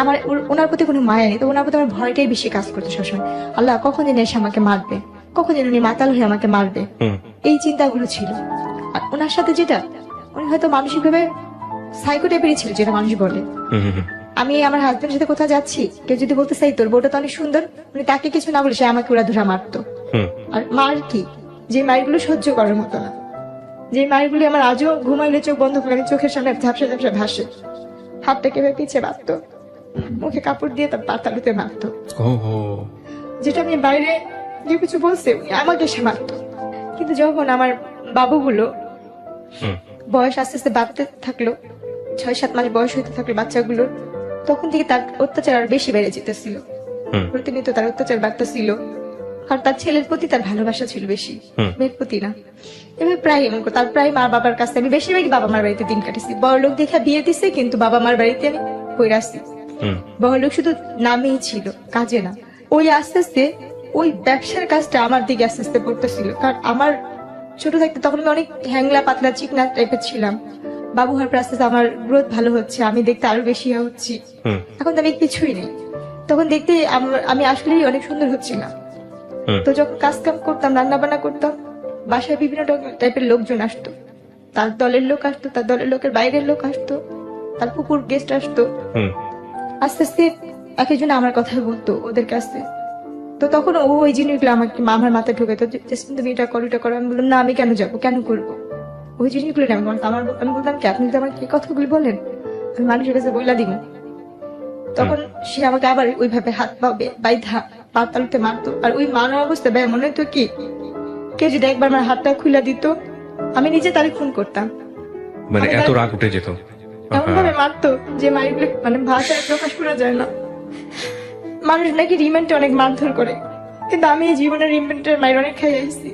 আমার ওনার প্রতি কোনো মায়া নেই, তো ওনার প্রতি আমার ভয়টাই বেশি কাজ করতো সবসময়। আল্লাহ কখন যেন এসে আমাকে মারবে, কখন যেন উনি মাতাল হয়ে আমাকে মারবে, এই চিন্তাগুলো ছিল। আর ওনার সাথে যেটা, উনি হয়তো মানসিক ভাবে সাইকো টাইপেরই ছিল, যেটা মানুষ বলে। আমি আমার হাজবেন্ডের সাথে কোথাও যাচ্ছি, কেউ যদি বলতে চাই তোর বউটা তো অনেক সুন্দর, উনি তাকে কিছু না বলে সে আমাকে ওরা ধরা মারতো। আর মার কি, যে মায়েরগুলো সহ্য করার মতো না, যে মায়েরগুলো আমার আজও ঘুমাইলে চোখ বন্ধ করে আমি চোখের সামনে ঝাপসা ঝাপসা ভাসে, হাতটা কেবে পিছিয়ে মারতো, মুখে কাপড় দিয়ে তার পাতালুতে মারতো, যেটা আমি বাইরে যে কিছু বলছে উনি আমাকে সে মারতো। কিন্তু যখন আমার বাবুগুলো বয়স আস্তে আস্তে বাড়তে থাকলো, 6-7 মাস বয়স হইতে থাকলো বাচ্চাগুলোর, তখন থেকে তার অত্যাচার আর বেশি বেড়ে যেতেছিল, প্রতিনিয়ত তার অত্যাচার বাড়তেছিল, কারণ তার ছেলের প্রতি তার ভালোবাসা ছিল বেশি, মেয়ের প্রতি না। এবার প্রায় এমন করতো। তার প্রায় মা বাবার কাছে আমি বেশিরভাগই বাবা মার বাড়িতে দিন কাটেছি। বড় লোক দেখা বিয়ে দিছে, কিন্তু বাবা মার বাড়িতে আমি পড়ে আসছি। বড় লোক শুধু নামেই ছিল, কাজে না। ওই আস্তে আস্তে ওই ব্যবসার কাজটা আমার দিকে আস্তে আস্তে পড়তেছিল। কারণ আমার ছোট থাকতে তখন আমি অনেক হ্যাংলা পাতলা চিকনা টাইপের ছিলাম। বাবু হওয়ার পর আস্তে আস্তে আমার গ্রোথ ভালো হচ্ছে, আমি দেখতে আরো বেশি হচ্ছি। এখন তো আমি কিছুই নেই, তখন দেখতে আমি আসলেই অনেক সুন্দর হচ্ছিলাম। তো যখন কাজ কাম করতাম, রান্না বান্না করতাম, বাসায় বিভিন্ন টাইপের লোকজন আসতো। তার দলের লোক আসতো, তার দলের লোকের বাইরের লোক আসতো, তার কুকুর গেস্ট আসতো। আস্তে আস্তে এক একজন আমার কথা বলতো ওদের কাছে। তো তখন ও ওই জিনিসগুলো আমাকে আমার মাথায় ঢুকে তো, তুমি এটা করো এটা করো। আমি বললাম না, আমি কেন যাবো, কেন করবো ওই জিনিসগুলো? আমি বলতাম কি, আপনি তো আমার কি কথাগুলি বলেন, আমি মানুষের কাছে বইলা দিব। তখন সে আমাকে আবার ওইভাবে হাত পা বাইধা পা তালুতে মারতো। আর ওই মারার অবস্থা ব্যয় মনে হতো কি, কেউ যদি একবার আমার হাতটা খুলে দিত, আমি নিজে তারে খুন করতাম।
মানে এত রাগ উঠে যেত,
এমন ভাবে মারতো যে মারগুলো মানে ভাষায় প্রকাশ করা যায় না। মানুষ নাকি রিমেন্টে অনেক মারধর করে, কিন্তু আমি এই জীবনের রিমেন্টের মায়ের অনেক খাই আইছি।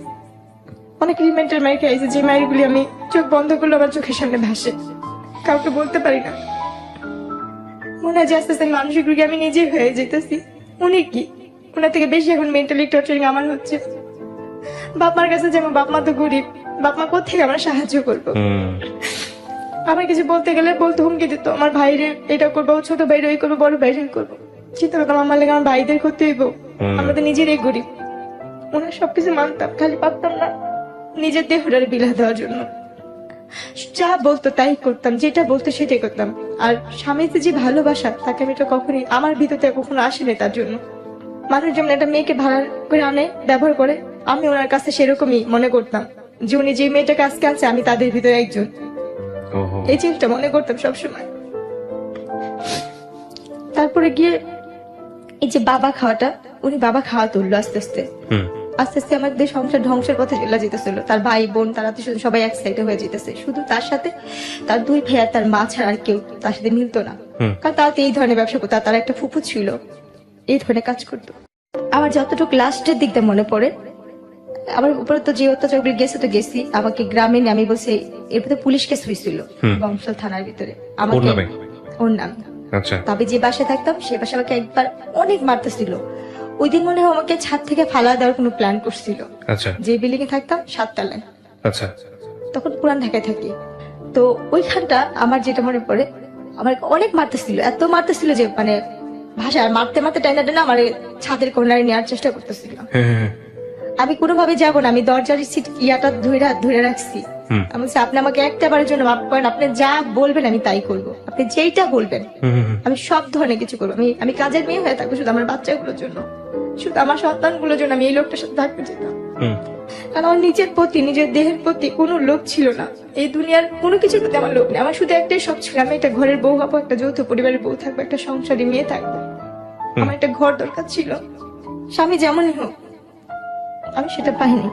অনেক রিমেন্টের মায়ের খাই আইছি, যে মায়েরগুলি আমি চোখ বন্ধ করলে আমার চোখের সামনে ভাসে, কাউকে বলতে পারি না। মনে হয় যে আস্তে আস্তে মানুষগুলোকে আমি নিজে হয়ে যেতেছি। উনি কি, ওনার থেকে বেশি এখন মেন্টালি টর্চারিং আমার হচ্ছে। বাপ মার কাছে যেমন, বাপ মা তো গরিব, বাপ মা কোথেকে আমরা সাহায্য করবো? আমার কিছু বলতে গেলে বলতে হুমকি দিত, আমার ভাইরে এটা করবো, ছোট ভাইরে ওই করবো, বড় ভাইরে করবো। চিন্তা করতাম আমার লেগে আমার ভাইদের ক্ষতি হইব, আমরা তো নিজেরাই গরিব। ওনার সবকিছু মানতাম, খালি পারতাম না নিজের দেহটারে বিলা দেওয়ার জন্য। যা বলতো তাই করতাম, যেটা বলতো সেটাই করতাম। আর স্বামীতে যে ভালোবাসা, তাকে আমি তো কখনই আমার ভিতরে কখনো আসেনি। তার জন্য মানুষ যেমন একটা মেয়েকে ভাড়া করে আনে, ব্যবহার করে, আমি ওনার কাছে সেরকমই মনে করতাম যে উনি যে মেয়েটাকে আজকে আনছে, আমি তাদের ভিতরে একজন। এই চিন্তা মনে করতাম সবসময়। তারপরে গিয়ে এই যে বাবা খাওয়াটা, উনি বাবা খাওয়া তুললো আস্তে আস্তে। আস্তে আস্তে আমাদের সংসার ধ্বংসের পথে চলে যেতেছিল। তার ভাই বোন তারা তো সবাই এক সাইডে হয়ে যেতেছে, শুধু তার সাথে তার দুই ভাই আর তার মা ছাড়া আর কেউ তার সাথে মিলতো না। কারণ তারা তো এই ধরনের ব্যবসা করতো, তার একটা ফুফু ছিল এই ধরনের কাজ করতো। আমার যতটুকু লাস্টের দিকটা মনে পড়ে, আমার উপরে তো যে অত্যাচারগুলো গেছে তো গেছি, আমাকে গ্রামে নিয়ে আমি বলছি, এরপর তো পুলিশ কেস হয়েছিল বংশাল থানার ভিতরে ওর নাম। তবে যে বাসায় থাকতাম সে বাসায় আমাকে একবার অনেক মারতেছিল। ওই দিন মনে হয় আমাকে ছাদ থেকে ফালা দেওয়ার কোনো প্ল্যান করছিল। যে বিল্ডিং এ থাকতাম 7 তলায়, তখন পুরান ঢাকায় থাকি। তো ওইখানটা আমার যেটা মনে পড়ে, আমার অনেক মারতেছিল, এত মারতেছিল যে মানে ভাষা মারতে মারতে টাইনা টাইনা আমার ছাদের কর্নারে নেওয়ার চেষ্টা করতেছিল। আমি কোনোভাবে যাবো না, আমি দরজার সিট ইয়াটা ধরে রাখছি। আমি বলছি, আপনি আমাকে একটা বারের জন্য মাফ করেন, আপনি যা বলবেন আমি তাই করবো, আপনি যেইটা বলবেন আমি সব ধরনের কিছু করবো। আমি কাজের মেয়ে হয়ে থাকবো শুধু আমার বাচ্চাগুলোর জন্য, শুধু আমার সন্তানগুলোর জন্য আমি এই লোকটার সাথে থাকতে যেতাম। কারণ আমার নিজের প্রতি, নিজের দেহের প্রতি কোনো লোভ ছিল না, এই দুনিয়ার কোনো কিছুর প্রতি আমার লোভ নেই। আমার শুধু একটাই শখ ছিল, আমি একটা ঘরের বউ হবো, একটা যৌথ পরিবারের বউ থাকবো, একটা সংসারী মেয়ে থাকবো। আমার একটা ঘর দরকার ছিল, স্বামী যেমনই হোক, আমি সেটা পাইনি।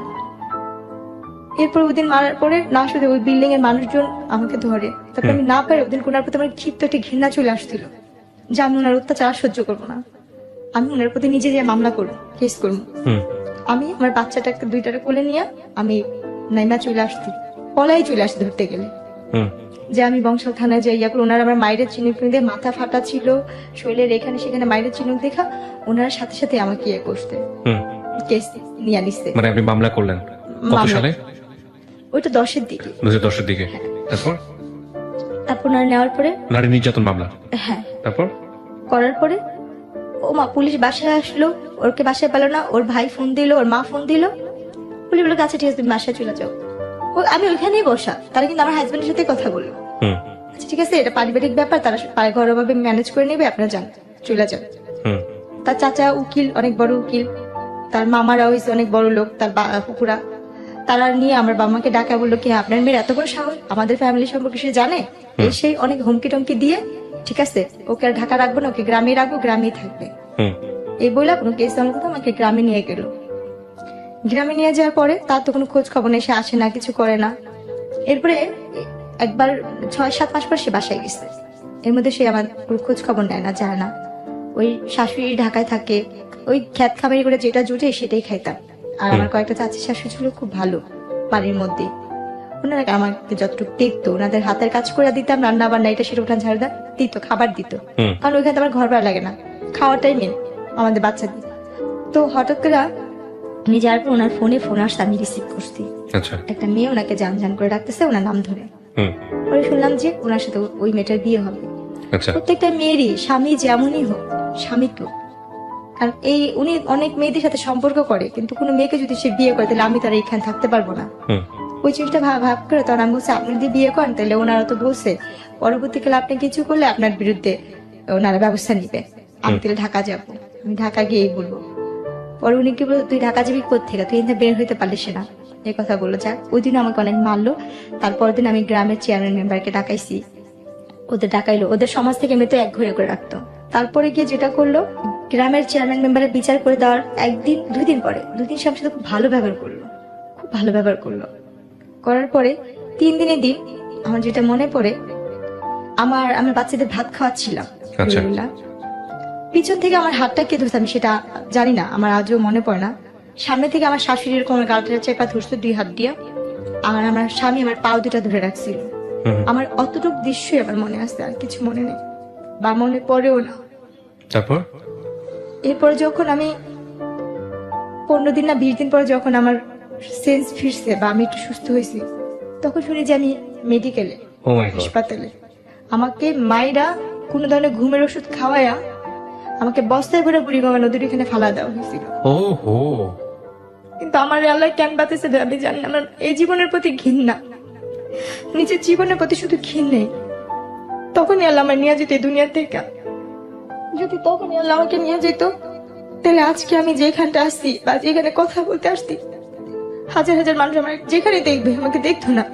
এরপর ওই দিন মারার পরে না শুধু ওই বিল্ডিং এর মানুষজন আমাকে ধরে, তারপর আমি না পারি ওদিন কোনার প্রতি আমার ক্ষিপ্ত একটা ঘৃণা চলে আসছিল যে আমি ওনার অত্যাচার সহ্য করবো না, আমি ওনার প্রতি নিজে যে মামলা করবো, কেস করবো। আমি আমার বাচ্চাটাকে দুইটারে কোলে নিয়ে আমি নাইমা চলে আসছি, পলাই চলে আসছি ধরতে গেলে, যে আমি বংশাল থানায় যাই। ওনারা আমার মায়ের চিনুক দিয়ে মাথা ফাটা ছিল, শরীরের এখানে সেখানে মায়ের চিনুক দেখা, ওনারা সাথে সাথে আমাকে ইয়ে করতে কেস নিয়ে নিচ্ছে।
মানে আপনি মামলা করলেন কত সালে?
ওইটা 10-এর দিকে।
2010-এর দিকে।
তারপর নেওয়ার পরে
নারী নির্যাতন মামলা।
হ্যাঁ,
তারপর
করার পরে ও মা পুলিশ বাসায় আসলো, ওরকে বাসায় পেলো না, ওর ভাই ফোন দিল, ওর মা ফোন দিল, পুলিশ বললো আচ্ছা ঠিক আছে তুমি বাসায় চলে যাও। আমি ওইখানেই বসা, তারা কিন্তু আমার হাজবেন্ডের সাথে কথা বললো, আচ্ছা ঠিক আছে এটা পারিবারিক ব্যাপার, তারা ঘরোয়াভাবে ম্যানেজ করে নেবে, আপনারা যান, চলে যান। তার চাচা উকিল, অনেক বড় উকিল, তার মামারা হয়েছে অনেক বড় লোক, তার পুকুরা, তারা নিয়ে আমার বাবাকে ডাকা বললো কি আপনার মেয়ের এত বড় সাহস, আমাদের ফ্যামিলি সম্পর্কে সে জানে, সেই অনেক হুমকি টমকি দিয়ে ঠিক আছে ওকে আর ঢাকা রাখবো না, ওকে গ্রামে রাখবো, গ্রামেই থাকবে, এই বলে কোনো কেস আমাকে গ্রামে নিয়ে গেল। গ্রামে নিয়ে যাওয়ার পরে তার তো কোনো খোঁজ খবর নেই, সে আসে না, কিছু করে না। এরপরে একবার 6-7 মাস পর সে বাসায় গেছে, এর মধ্যে সে আমার খোঁজ খবর নেয় না, যায় না। ওই শাশুড়ি ঢাকায় থাকে, ওই খ্যাত খামারি করে যেটা জুটে সেটাই খাইতাম। আর আমার কয়েকটা চাচি শাশুড়ি ছিল খুব ভালো বাড়ির মধ্যে, ওনারা আমাকে যতটুকু দেখতো, ওনাদের হাতের কাজ করে দিতাম, রান্না বান্না এটা সেটা উঠান ঝাড়া দিত, খাবার দিত। কারণ ওইখানে তো আমার ঘর ভাড়া লাগে না, খাওয়াটাই মেন আমাদের বাচ্চাদের। তো হঠাৎ করে আমি যাওয়ার পর ওনার ফোনে ফোন আসছে, আমি রিসিভ করছি।
আচ্ছা,
একটা মেয়ে ওনাকে জান জান করে ডাকতেছে ওনার নাম ধরে। পরে শুনলাম যে ওনার সাথে ওই মেয়েটার বিয়ে হবে।
আচ্ছা,
প্রত্যেকটা মেয়েরই স্বামী যেমনই হোক, স্বামী তো, কারণ এই উনি অনেক মেয়েদের সাথে সম্পর্ক করে, কিন্তু কোনো মেয়েকে যদি সে বিয়ে করে তাহলে আমি তার এখানে থাকতে পারবো না। ওই জিনিসটা ভাব করে তখন আমি বলছি, আপনি যদি বিয়ে করেন তাহলে ওনারা তো বলছে পরবর্তীকালে আপনি কিছু করলে আপনার বিরুদ্ধে ওনারা ব্যবস্থা নিবে। আমি তাহলে ঢাকা যাবো, আমি ঢাকা গিয়েই বলবো। পরে উনি কি বললো, তুই ঢাকা যাবি কোথেকে, তুই এখানে বের হইতে পারলিস না, এই কথা বললো। যাক, ওই দিন আমাকে অনেক মারলো। তারপর দিন আমি গ্রামের চেয়ারম্যান মেম্বারকে ডাকাইছি, ওদের ডাকাইলো, ওদের সমাজ থেকে মেয়ে তো এক ঘরে করে রাখতো। তারপরে গিয়ে যেটা করলো, গ্রামের চেয়ারম্যান মেম্বারের বিচার করে দেওয়ার একদিন 2 দিন পরে 2 দিন সে আমার সাথে খুব ভালো ব্যবহার করলো, খুব ভালো ব্যবহার করলো। করার পরে 3 দিনের দিন আমার যেটা মনে পড়ে, আমার বাচ্চাদের ভাত খাওয়াচ্ছিলাম, পিছন থেকে আমার হাতটা কে ধরছে আমি সেটা জানি না, আমার আজও মনে পড়ে না। সামনে থেকে আমার শাশুড়ি এরকম আমার গালটা চেপা ধরছে 2 হাত দিয়ে, আর আমার স্বামী আমার পাও 2টা ধরে রাখছিল। আমার অতটুক দৃশ্যই আমার মনে আছে, আর কিছু মনে নেই বা মনে পড়েও না।
তারপর
এরপর যখন আমি 15 দিন না 20 দিন পরে যখন আমার সেন্স ফিরছে বা আমি একটু সুস্থ হয়েছি, তখন শুনি যে আমি মেডিকেলে, হাসপাতালে। আমাকে মায়েরা কোন ধরনের ঘুমের ওষুধ খাওয়ায়া আমাকে বস্তায় ভরে বুড়িগঙ্গা নদীর এখানে ফালা দেওয়া হয়েছিল। কিন্তু আমার আল্লাহ কেন বাঁচাইছে আমি জানি না। আমার এই জীবনের প্রতি ঘৃণা, নিজের জীবনের প্রতি শুধু ঘৃণ নেই। তখনই আল্লাহ আমার নিয়ে যেত দুনিয়া থেকে। যদি তখনই আল্লাহ আমাকে নিয়ে যেত, তাহলে আজকে আমি যেখানটা আসছি বা যেখানে কথা বলতে আসছি, হাজার হাজার মানুষ আমার যেখানে দেখবে আমাকে দেখতো না।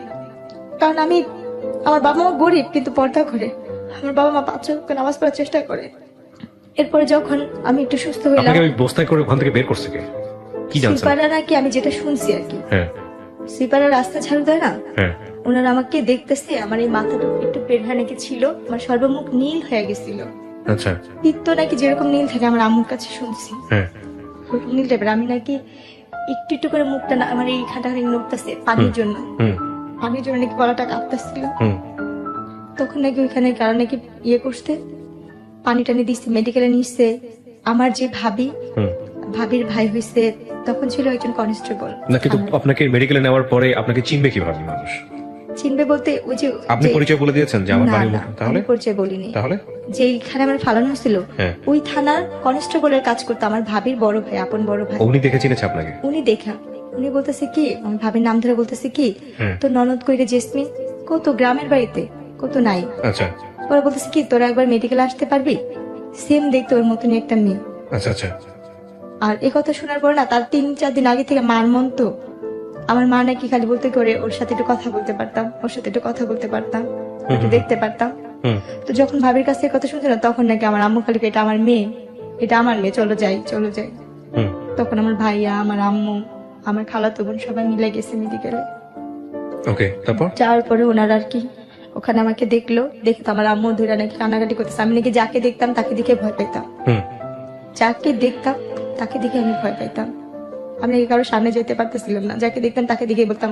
কারণ আমার বাবা মা গরিব কিন্তু পর্দা করে, আমার বাবা মা 5 ওয়াক্ত নামাজ পড়ার চেষ্টা করে। এরপরে যখন আমি একটু সুস্থ হইলাম,
আপনাকে ওই বস্তায় করে ওখান থেকে বের করছে কে, কি জানছেন?
সিপারা নাকি, আমি যেটা শুনছি আর কি,
হ্যাঁ,
সিপারা রাস্তা ঝাড়ু দেয় না,
হ্যাঁ,
ওনারা আমাকে দেখতেছে, আমার এই মাথাটা একটু পেড়া নাকি ছিল, আমার সর্বমুখ নীল হয়ে গেছিল।
আচ্ছা,
পিত্ত নাকি যেরকম নীল থাকে আমার আম্মুর কাছে শুনছি,
হ্যাঁ,
নীল টাইপের। আমি নাকি একটু একটু করে মুখটা না আমার এইখানটা নড়তেছে পানির জন্য, পানির জন্য নাকি গলাটা কাঁপতেছিল। তখন নাকি ওইখানে কারণ নাকি ইয়ে করতে পানি টানি দিচ্ছে, মেডিকেলে নিচ্ছে। আমার যে ভাবির ভাই হয়েছে, তখন ছিল একজন কনস্টেবল।
না, কিন্তু আপনাকে মেডিকেলে নেওয়ার পরে আপনাকে চিনবে কিভাবে মানুষ?
চিনবে বলতে ওই যে
আপনি পরিচয় বলে দিয়েছেন যে আমার বাড়ি, তাহলে
পরিচয় বলিনি।
তাহলে
যেখানে আমার ফালানো হয়েছিল ওই থানার কনস্টেবলের কাজ করতো আমার ভাবির বড় ভাই, আপন বড় ভাই।
উনি দেখে চিনেছে আপনাকে?
উনি বলতেছে কি, আমার ভাবির নাম ধরে বলতেছে কি, তো ননদ কইরে জেসমিন কত গ্রামের বাড়িতে কত নাই।
আচ্ছা,
পরে বলতেছে কি, তোরা একবার মেডিকেলে আসতে পারবি, সেম দেখতে ওর মতনই একটা মেয়ে।
আচ্ছা, আচ্ছা।
আর এই কথা শোনার পর না, তার 3-4 দিন আগে থেকে মার মন তো, আমার মা নাকি খালি বলতে করে ওর সাথে একটু কথা বলতে পারতাম, ওর সাথে একটু কথা বলতে পারতাম, একটু দেখতে পারতাম। তো যখন ভাবির কাছে কথা শুনছে না, তখন নাকি আমার আম্মু খালি এটা আমার মেয়ে, এটা আমার মেয়ে, চলো যাই চলো যাই। তখন আমার ভাইয়া, আমার আম্মু, আমার খালাতো বোন সবাই মিলে গেছে মেডিকেলে।
ওকে, তারপর
যাওয়ার পরে ওনারা আর কি ওখানে আমাকে দেখলো, দেখে তো আমার আম্মু ধরে নাকি কান্নাকাটি করতেছে। আমি নাকি যাকে দেখতাম তাকে দেখে ভয় পেতাম, যাকে দেখতাম তাকে দেখে আমি ভয় পেতাম। আমি নাকি কারোর সামনে যেতে পারতেছিলাম না, যাকে দেখতাম তাকে দেখে বলতাম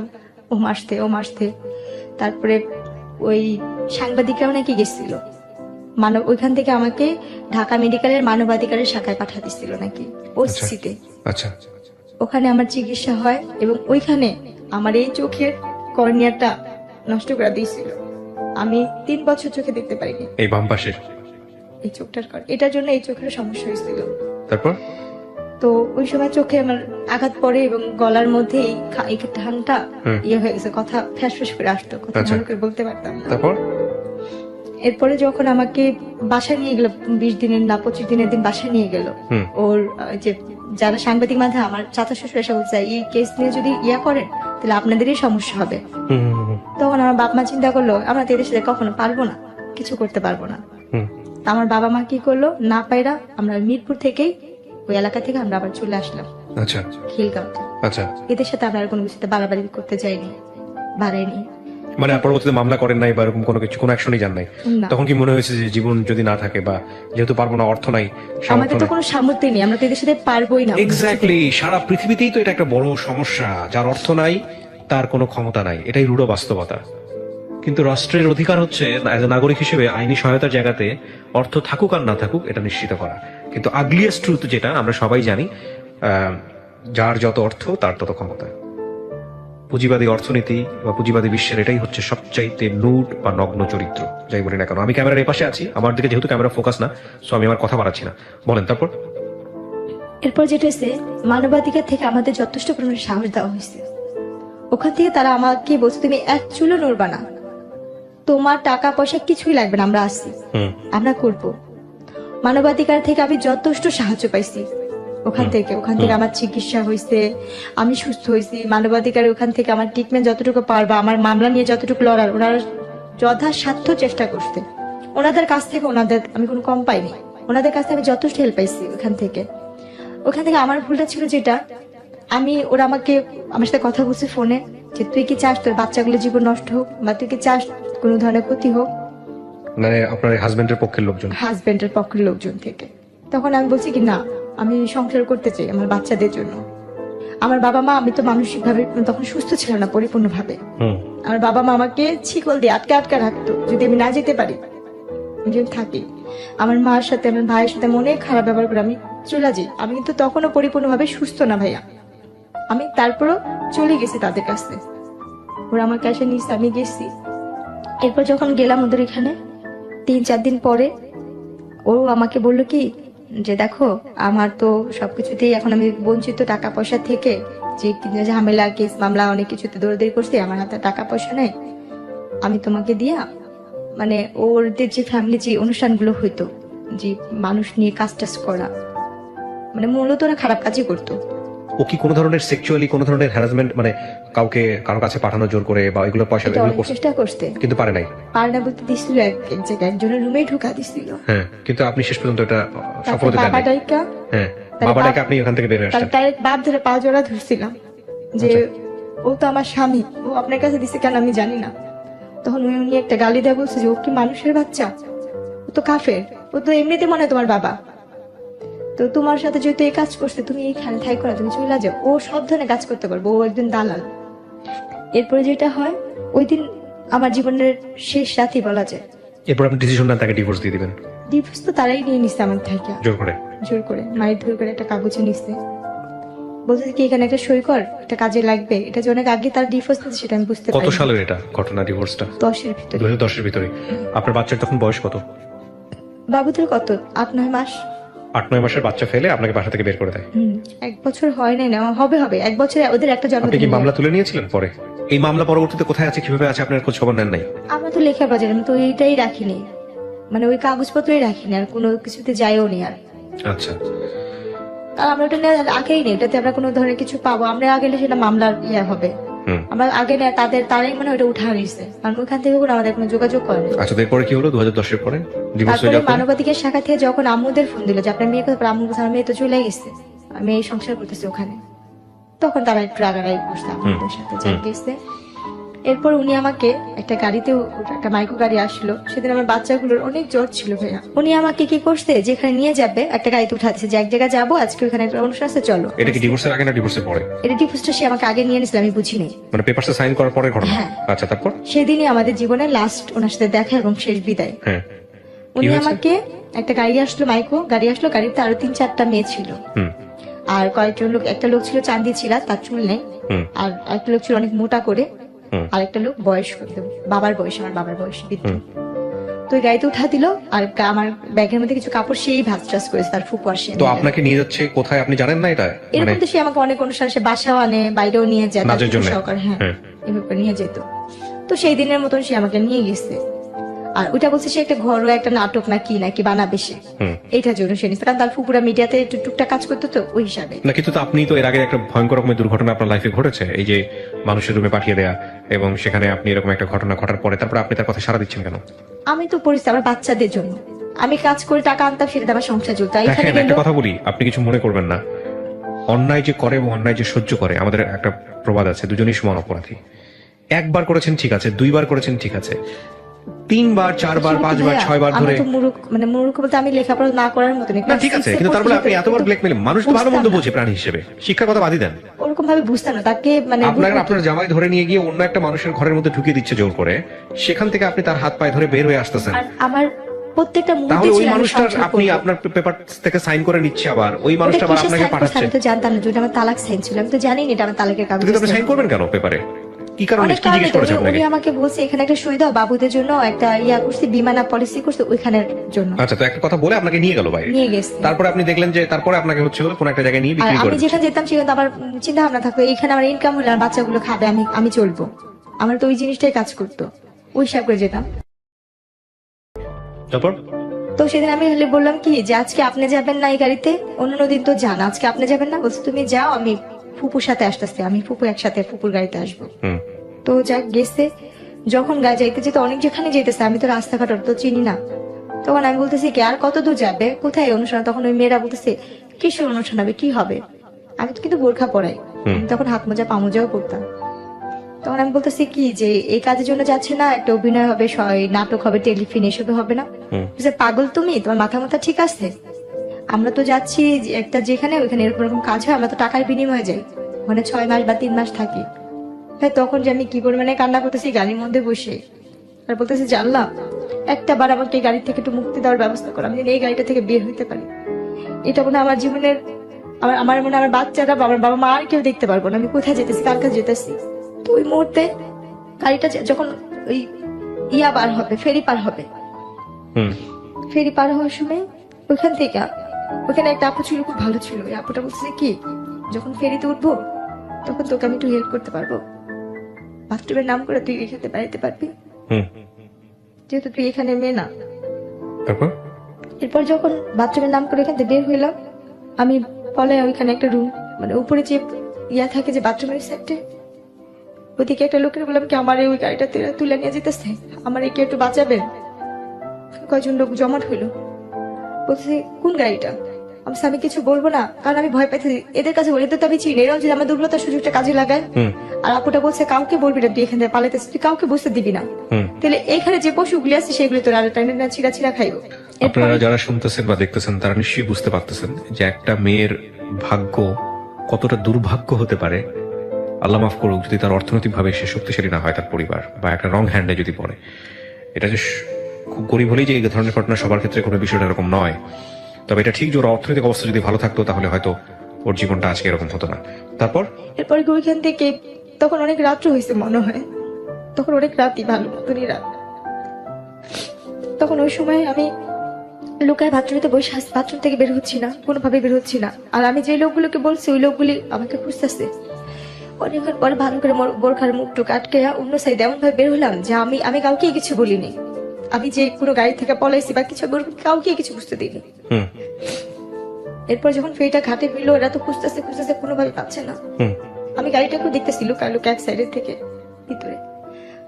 ও মাসতে ও মাসতে। তারপরে ওই সাংবাদিকরাও নাকি গেছিল ওইখান থেকে আমাকে ঢাকা মেডিকেলের মানবাধিকারের শাখায় পাঠা দিচ্ছিল নাকি ওসিতে।
আচ্ছা,
ওখানে আমার চিকিৎসা হয় এবং ওইখানে আমার এই চোখের কর্নিয়াটা নষ্ট করে দিয়েছিল। আমি 3 বছর চোখে দেখতে পারিনি,
এই বাম পাশের
এই চোখটার এটার জন্য এই চোখের সমস্যা হয়েছিল।
তারপর
তো ওই সময় চোখে আমার আঘাত পড়ে এবং গলার মধ্যে এই ঠানটা ইয়ে হয়ে গেছে, কথা ফ্যাস ফ্যাস করে আসতো, কথা ভালো করে বলতে পারতাম না।
তারপর
এরপরে যখন আমাকে বাসায় নিয়ে গেল, 20 দিনের না 25 দিনের দিন বাসায় নিয়ে গেল, ওর যে যারা সাংবাদিক মাধ্যমে আমার চাচা শ্বশুর এসে বলছে এই কেস নিয়ে যদি ইয়া করেন তাহলে আপনাদেরই সমস্যা হবে। তখন আমার বাপ মা চিন্তা করলো আমরা তো এদের সাথে কখনো পারবো না, কিছু করতে পারবো না। আমার বাবা মা কি করলো, না পাইরা আমরা মিরপুর থেকেই ওই এলাকা থেকে আমরা আবার চলে আসলাম।
আচ্ছা,
খিলগাঁও।
আচ্ছা,
এদের সাথে আমরা আর কোনো কিছুতে বাড়াবাড়ি করতে যাইনি, বাড়াইনি।
মানে পরবর্তীতে মামলা করেন নাই বা এরকম কোনো কিছু, কোনো অ্যাকশনই যান নাই?
না।
তখন কি মনে হয়েছে যে জীবন যদি না থাকে বা যেহেতু পারবো না, অর্থ নাই,
আমাদের তো কোনো সামর্থ্য নেই, আমরা তো এদের সাথে পারবোই না।
এক্স্যাক্টলি, সারা পৃথিবীতেই তো এটা একটা বড় সমস্যা, যার অর্থ নাই তার কোনো ক্ষমতা নাই, এটাই রূঢ় বাস্তবতা। কিন্তু রাষ্ট্রের অধিকার হচ্ছে এজ এ নাগরিক হিসেবে আইনি সহায়তার জায়গাতে অর্থ থাকুক আর না থাকুক এটা নিশ্চিত করা। কিন্তু আগলিয়েস্ট ট্রুথ যেটা আমরা সবাই জানি, যার যত অর্থ তার তত ক্ষমতা। পুঁজিবাদী অর্থনীতি বা পুঁজিবাদী বিশ্বের এটাই হচ্ছে সবচাইতে নুট বা নগ্ন চরিত্র, যাই বলি না কেন। আমি ক্যামেরার এই পাশে আছি, আমার দিকে যেহেতু ক্যামেরা ফোকাস না, সো আমি আমার কথা বাড়াচ্ছি না, বলেন তারপর।
এরপর যেটা হচ্ছে, মানবাধিকার থেকে আমাদের যথেষ্ট পরিমাণে সাহস দেওয়া হয়েছে। ওখান থেকে তারা আমাকে বলছে তুমি এক চুলো নড়বা না, তোমার টাকা পয়সা কিছুই লাগবে না, আমরা আসছি, আমরা করব। মানবাধিকার থেকে আমি যথেষ্ট সাহায্য পাইছি ওখান থেকে আমার চিকিৎসা হয়েছে, আমি সুস্থ হয়েছি। মানবাধিকার ওখান থেকে আমার ট্রিটমেন্ট যতটুকু পারবা, আমার মামলা নিয়ে যতটুকু লড়ার, ওনারা যথাসাধ্য চেষ্টা করছে। ওনাদের কাছ থেকে আমি কোনো কম পাইনি, ওনাদের কাছ থেকে আমি যথেষ্ট হেল্প পাইছি ওখান থেকে। আমার ভুলটা ছিল যেটা, ওরা আমার সাথে কথা বলছে ফোনে যে তুই কি চাস তোর বাচ্চাগুলো জীবন নষ্ট হোক, বা তুই কি চাস কোনো ধরনের ক্ষতি হোক,
মানে আপনার হাজবেন্ডের পক্ষের
লোকজন থেকে। তখন আমি বলছি কি না, আমি সংসার করতে চাই আমার বাচ্চাদের জন্য। আমার বাবা মা, আমি তো মানসিক ভাবে তখন সুস্থ ছিলাম না পরিপূর্ণভাবে। আমার বাবা মা আমাকে শিকল দিয়ে আটকে রাখতো, যদি আমি না যেতে পারি, যদি থাকি। আমার মার সাথে, আমার ভাইয়ের সাথে অনেক খারাপ ব্যবহার করে আমি চলে যাই। আমি কিন্তু তখনও পরিপূর্ণভাবে সুস্থ না ভাইয়া, আমি তারপরও চলে গেছি তাদের কাছে। ওরা আমার কাছে নিচ্ছে, আমি গেছি। এরপর যখন গেলাম ওদের এখানে 3-4 দিন পরে, ও আমাকে বললো কি যে দেখো আমার তো সবকিছুতেই এখন আমি বঞ্চিত, টাকা পয়সা থেকে, যে ঝামেলা কেস মামলা অনেক কিছুতে দৌড়াদৌড়ি করছি, আমার হাতে টাকা পয়সা নেই, আমি তোমাকে দিয়া, মানে ওদের যে ফ্যামিলি যে অনুষ্ঠানগুলো হইতো, যে মানুষ নিয়ে কাজ টাজ করা, মানে মূলত ওরা খারাপ কাজই করতো।
ও কি কোনো ধরনের সেক্সুয়ালি কোনো ধরনের হ্যারাসমেন্ট, মানে কাউকে কারো কাছে পাঠানো জোর করে বা এগুলো পয়সা
চেষ্টা করতে,
কিন্তু পারে নাই?
পারে না বলতে দিছিল, এক জায়গায় একজনের রুমে ঢুকা দিছিল।
হ্যাঁ, কিন্তু আপনি শেষ পর্যন্ত এটা সফলতা দেন নাই। হ্যাঁ, বাবাটাকে আপনি ওখান থেকে বের হয়ে আসছেন।
তার বাপ ধরে পা জোড়া ধরছিলাম যে ও তো আমার স্বামী, ও আপনার কাছে দিছে কেন আমি জানি না। তখন উনি একটা গালি দেয়া বলছে যে ও কি মানুষের বাচ্চা, ও তো কাফের, ও তো এমনিতে মনে হয় তোমার বাবা, তো তোমার সাথে যেহেতু এই কাজ করছে তুমি এইখানে থাই করা, তুমি চলে যাও। ও সব ধরনের কাজ করতে পারবো, ও একজন দালাল। এরপরে যেটা হয়, ওই দিন আমার জীবনের শেষ রাতই বলা যায়।
এরপর আপনি ডিসিশন নেন তাকে ডিভোর্স দিয়ে দিবেন?
ডিভোর্স তো তারাই নিয়ে নিচ্ছে আমার থেকে, জোর করে মায়ের ধরে করে একটা কাগজে নিচ্ছে, বলছে কি এখানে একটা সই কর, এটা কাজে লাগবে। এটা যে অনেক আগে তার ডিভোর্স দিচ্ছে সেটা আমি বুঝতে পারি।
কত সালের এটা ঘটনা, ডিভোর্সটা?
10-এর ভিতরে।
2010-এর ভিতরে। আপনার বাচ্চার তখন বয়স কত?
বাবুদের কত 8-9 মাস।
8-9 মাসের বাচ্চা ফেলে আপনাকে বাসা থেকে বের করে দেয়?
1 বছর হয় নাই না, হবে 1 বছরে ওদের একটা জন্ম।
আপনি কি মামলা তুলে নিয়েছিলেন পরে? এই মামলা পরবর্তীতে কোথায় আছে, কিভাবে আছে, আপনার খোঁজ খবর নেন নাই?
আমরা তো লেখা বাজার, আমি তো এইটাই রাখিনি, মানে ওই কাগজপত্রই রাখিনি, আর কোনো কিছুতে যাইও নি আর।
আচ্ছা,
আর আমরা ওটা নিয়ে আগেই নেই, এটাতে আমরা কোনো ধরনের কিছু পাবো, আমরা আগে সেটা মামলার হবে। আমরা আগে নেই, তারাই মানে ওটা উঠা নিচ্ছে, কারণ ওইখান থেকে কোনো আমাদের কোনো যোগাযোগ করে।
আচ্ছা, এরপরে কি হলো 2010-এর পরে?
তারপরে মানবাধিকার শাখা থেকে যখন আম্মুদের ফোন দিল যে আপনার মেয়ে কোথায়, আম্মু বলছে আমার মেয়ে তো চলে গেছে, আমি এই সংসার করতেছি ওখানে, তখন তারা একটু রাগারাগি করছে আমাদের সাথে, যাই গেছে। এরপর উনি আমাকে একটা গাড়িতে, একটা মাইক্রো গাড়ি আসলো, সেদিন আমার বাচ্চাগুলোর অনেক জ্বর ছিল ভাইয়া। উনি আমাকে কি করছে, যেখানে নিয়ে যাবে একটা গাড়িতে উঠাচ্ছে, যে এক জায়গায় যাবো আজকে, ওখানে একটা অনুষ্ঠান আছে চলো।
এটা কি ডিভোর্সের আগে না ডিভোর্সের পরে?
এটা ডিভোর্সটা সে আমাকে আগে নিয়ে নিয়েছিল, আমি বুঝিনি,
মানে পেপারসে সাইন করার পরে ঘটনা? আচ্ছা, তারপর?
সেদিনই আমাদের জীবনের লাস্ট ওনার সাথে দেখা এবং শেষ বিদায়। উনি আমাকে একটা গাড়ি আসলো, মাইক্রো গাড়ি আসলো, গাড়িতে আরো 3-4টা মেয়ে ছিল, আর কয়েকজন লোক, একটা লোক ছিল চাঁদি ছিল, তার চুল নেই, আর একটা লোক ছিল অনেক মোটা করে, আর একটা লোক বয়স্ক, বাবার বয়স, আমার বাবার বয়স বৃদ্ধ। তো গাড়িতে উঠা দিল, আর আমার ব্যাগের মধ্যে কিছু কাপড় সেই ভাঁজ টাজ করেছে, তার ফুপু আসে।
তো আপনাকে নিয়ে যাচ্ছে কোথায় আপনি জানেন না এটা?
এরকম তো সে আমাকে অনেক অনুষ্ঠানে, সে বাসাও আনে, বাইরেও নিয়ে যায়, সহকার, হ্যাঁ এভাবে নিয়ে যেত। তো সেই দিনের মতন সে আমাকে নিয়ে গেছে, আর ওইটা বলছে সে একটা ঘরোয়া একটা নাটক নাকি বানাবে সে, এইটার জন্য সে নিচ্ছে, কারণ তার ফুপুরা মিডিয়াতে একটু টুকটাক কাজ করতো, তো ওই হিসাবে
না। কিন্তু আপনি তো এর আগে একটা ভয়ঙ্কর রকমের দুর্ঘটনা আপনার লাইফে ঘটেছে, এই যে মানুষের রুমে পাঠিয়ে দেয়া, এবং সেখানে আপনি এরকম একটা ঘটনা ঘটার পরে তারপর আপনি তার কথা সাড়া দিচ্ছেন কেন?
আমি তো পরিস্থিতি আমার বাচ্চাদের জন্য আমি কাজ করে টাকা আনতাম, সেটা আমার সংসার চলতো।
একটা কথা বলি, আপনি কিছু মনে করবেন না, অন্যায় যে করে এবং অন্যায় যে সহ্য করে, আমাদের একটা প্রবাদ আছে, দুজনই সমান অপরাধী। একবার করেছেন ঠিক আছে, দুইবার করেছেন ঠিক আছে, 3 বার 4 বার 5 বার 6 বার ধরে,
আমি তো মূর্খ, মানে মূর্খ বলতে আমি লেখাপড়া না করার মতো
না ঠিক আছে, কিন্তু তারপরে আপনি এতবার ব্ল্যাকমেল, মানুষ তো ভালো মন্দ বোঝে প্রাণী হিসেবে, শিক্ষার কথা বাদই দেন।
ওরকম ভাবে বুঝতাম না তাকে, মানে
আপনার জামাই ধরে নিয়ে গিয়ে অন্য একটা মানুষের ঘরের মধ্যে ঢুকিয়ে দিচ্ছে জোর করে, সেখান থেকে আপনি তার হাত পায়ে ধরে বের হয়ে আসতেছেন।
আর আমার প্রত্যেকটা মুহূর্তে
তাহলে ওই
ছিল আমি
মানুষটার
সংসার
আপনি
করবো।
আপনার পেপার থেকে সাইন করে নিচ্ছে, আবার ওই মানুষটা
ওটা
আবার
কিসের
আপনাকে
sign করছে
পাঠাচ্ছে।
আমি তো জানতাম না, যেটা আমার তালাক সাইন ছিল, আমি তো জানি না এটা আমার তালাকের কাগজ।
কিন্তু আপনি সাইন করবেন কেন পেপারে? কি কারণে,
অনেক
কি
কারণে
জিজ্ঞেস
তো,
করেছে আপনাকে?
উনি আমাকে বলছে এখানে একটা সই দাও, বাবুদের জন্য একটা ইয়া করছি, বিমানা পলিসি করছে ওইখানের জন্য।
আচ্ছা, তো একটা কথা বলে আপনাকে নিয়ে গেল বাইরে,
নিয়ে গেছে।
তারপরে আপনি দেখলেন যে তারপরে আপনাকে হচ্ছে হলো কোন একটা জায়গায় নিয়ে
আর
বিক্রি করে
আমি যেখানে যেতাম সেখানে তো আমার চিন্তা ভাবনা থাকতো এখানে আমার ইনকাম হলে আমার বাচ্চাগুলো খাবে, আমি চলবো, আমার তো ওই জিনিসটাই কাজ করতো, ওই হিসাব করে যেতাম।
তারপর
তো সেদিন আমি হলে বললাম কি যে আজকে আপনি যাবেন না এই গাড়িতে, অন্য দিন তো যান, আজকে আপনি যাবেন না, বলছে তুমি যাও, আমি ফুপুর সাথে আসতেছি, আমি ফুপু একসাথে ফুপুর গাড়িতে আসবো।
হুম
তো যাক গেছে, যখন গাড়ি যাইতে যেতে অনেক যেখানে যেতেছে আমি তো রাস্তাঘাট তো চিনি না, তখন আমি বলতেছি কি আর কত দূর যাবে, কোথায় অনুষ্ঠান, তখন ওই মেয়েরা বলতেছে কিসের অনুষ্ঠান হবে, কি হবে, আমি তো কিন্তু বোরখা পরাই, আমি তখন হাত মোজা পা মোজাও করতাম। তখন আমি বলতেছি কি যে এই কাজের জন্য যাচ্ছে না, একটা অভিনয় হবে, নাটক হবে, টেলিফিল্ম, এসবে হবে না।
হুম।
বলছে, পাগল তুমি, তোমার মাথা মাথা ঠিক আছে, আমরা তো যাচ্ছি একটা যেখানে ওইখানে এরকম এরকম কাজ হয়, আমরা তো টাকার বিনিময়ে যাই, ওখানে 6 মাস বা 3 মাস থাকি। হ্যাঁ, তখন যে আমি কি পরিমাণে কান্না করতেছি গাড়ির মধ্যে বসে, আর বলতেছি যে আল্লাহ একটা বার আমাকে এই গাড়ি থেকে একটু মুক্তি দেওয়ার ব্যবস্থা করো, আমি যেন এই গাড়িটা থেকে বের হইতে পারি। এটা মনে হয় আমার জীবনের, আমার মনে হয় আমার বাচ্চারা বা আমার বাবা মা আর কেউ দেখতে পারবো না আমি কোথায় যেতেছি, কার কাছে যেতেছি। তো ওই মুহূর্তে গাড়িটা যখন ওই ইয়া পার হবে, ফেরি পার হবে,
হুম
ফেরি পার হওয়ার সময় ওইখান থেকে ওখানে একটা আপু ছিল, খুব ভালো ছিল, ওই আপুটা বলছে কি যখন ফেরিতে উঠবো তখন তোকে আমি একটু হেল্প করতে পারবো, বাথরুমের নাম করে তুই এখানে বেড়াইতে পারবি,
হুম।
যেহেতু তুই এখানে মেয়ে না।
তারপর
এরপর যখন বাথরুমের নাম করে এখান থেকে বের হইলাম, আমি পলে ওইখানে একটা রুম, মানে উপরে যে ইয়া থাকে যে বাথরুমের সেটে, ওইদিকে একটা লোকের বললাম কি আমার ওই গাড়িটা তুলে নিয়ে যেতেছে, আমার একে একটু বাঁচাবেন। কয়জন লোক জমাট হইলো, বলছে কোন গাড়িটা, আমি কিছু বলবো না, কারণ আমি ভয় পাইছি, এদের কাছে বলি, এদের তো আমি চিনি, এরাও যদি আমার দুর্বলতার সুযোগটা কাজে লাগায়। আর আপুটা বলছে কাউকে বলবি না, তুই এখান থেকে পালাইতেছিস, তুই কাউকে বুঝতে দিবি না, তাহলে এখানে যে পশুগুলি আছে সেগুলি তোর আর টাইনে ছিঁড়া ছিঁড়া খাইবো।
আপনারা যারা শুনতেছেন বা দেখতেছেন তারা নিশ্চয়ই বুঝতে পারতেছেন যে একটা মেয়ের ভাগ্য কতটা দুর্ভাগ্য হতে পারে। আল্লাহ মাফ করুক যদি তার অর্থনৈতিক ভাবে সে শক্তিশালী না হয়, তার পরিবার বা একটা রং হ্যান্ডে যদি পড়ে। এটা যে খুব গরিব হলেই যে এই ধরনের ঘটনা সবার ক্ষেত্রে কোনো বিষয়টা এরকম নয়, তবে এটা ঠিক যে ওর অর্থনৈতিক অবস্থা যদি ভালো থাকতো তাহলে হয়তো ওর জীবনটা আজকে এরকম হতো না। তারপর
এরপর ওইখান থেকে তখন অনেক রাত্র হয়েছে মনে হয়, তখন অনেক রাতই, ভালো মতনই রাত। তখন ওই সময় আমি লুকায় বাথরুমে বসে আছি, বাথরুম থেকে বের হচ্ছি না, কোনোভাবে বের হচ্ছি না। আর আমি যে লোকগুলোকে বলছি ওই লোকগুলি আমাকে খুঁজতেছে। অনেকক্ষণ পরে ভালো করে বোরখার মুখটুক আটকে অন্য সাইডে এমন ভাবে বের হলাম যে আমি কাউকে কিছু বলিনি, আমি যে কোনো গাড়ি থেকে পলাইছি বা কিছু কাউকে কিছু বুঝতে দিইনি। এরপর যখন ফেরিটা ঘাটে ফিরলো, এরা তো খুঁজতেছে খুঁজতেছে, কোনোভাবে পাচ্ছে না। আমি গাড়িটাকেও দেখতেছি লুকায় এক সাইডের থেকে ভিতরে,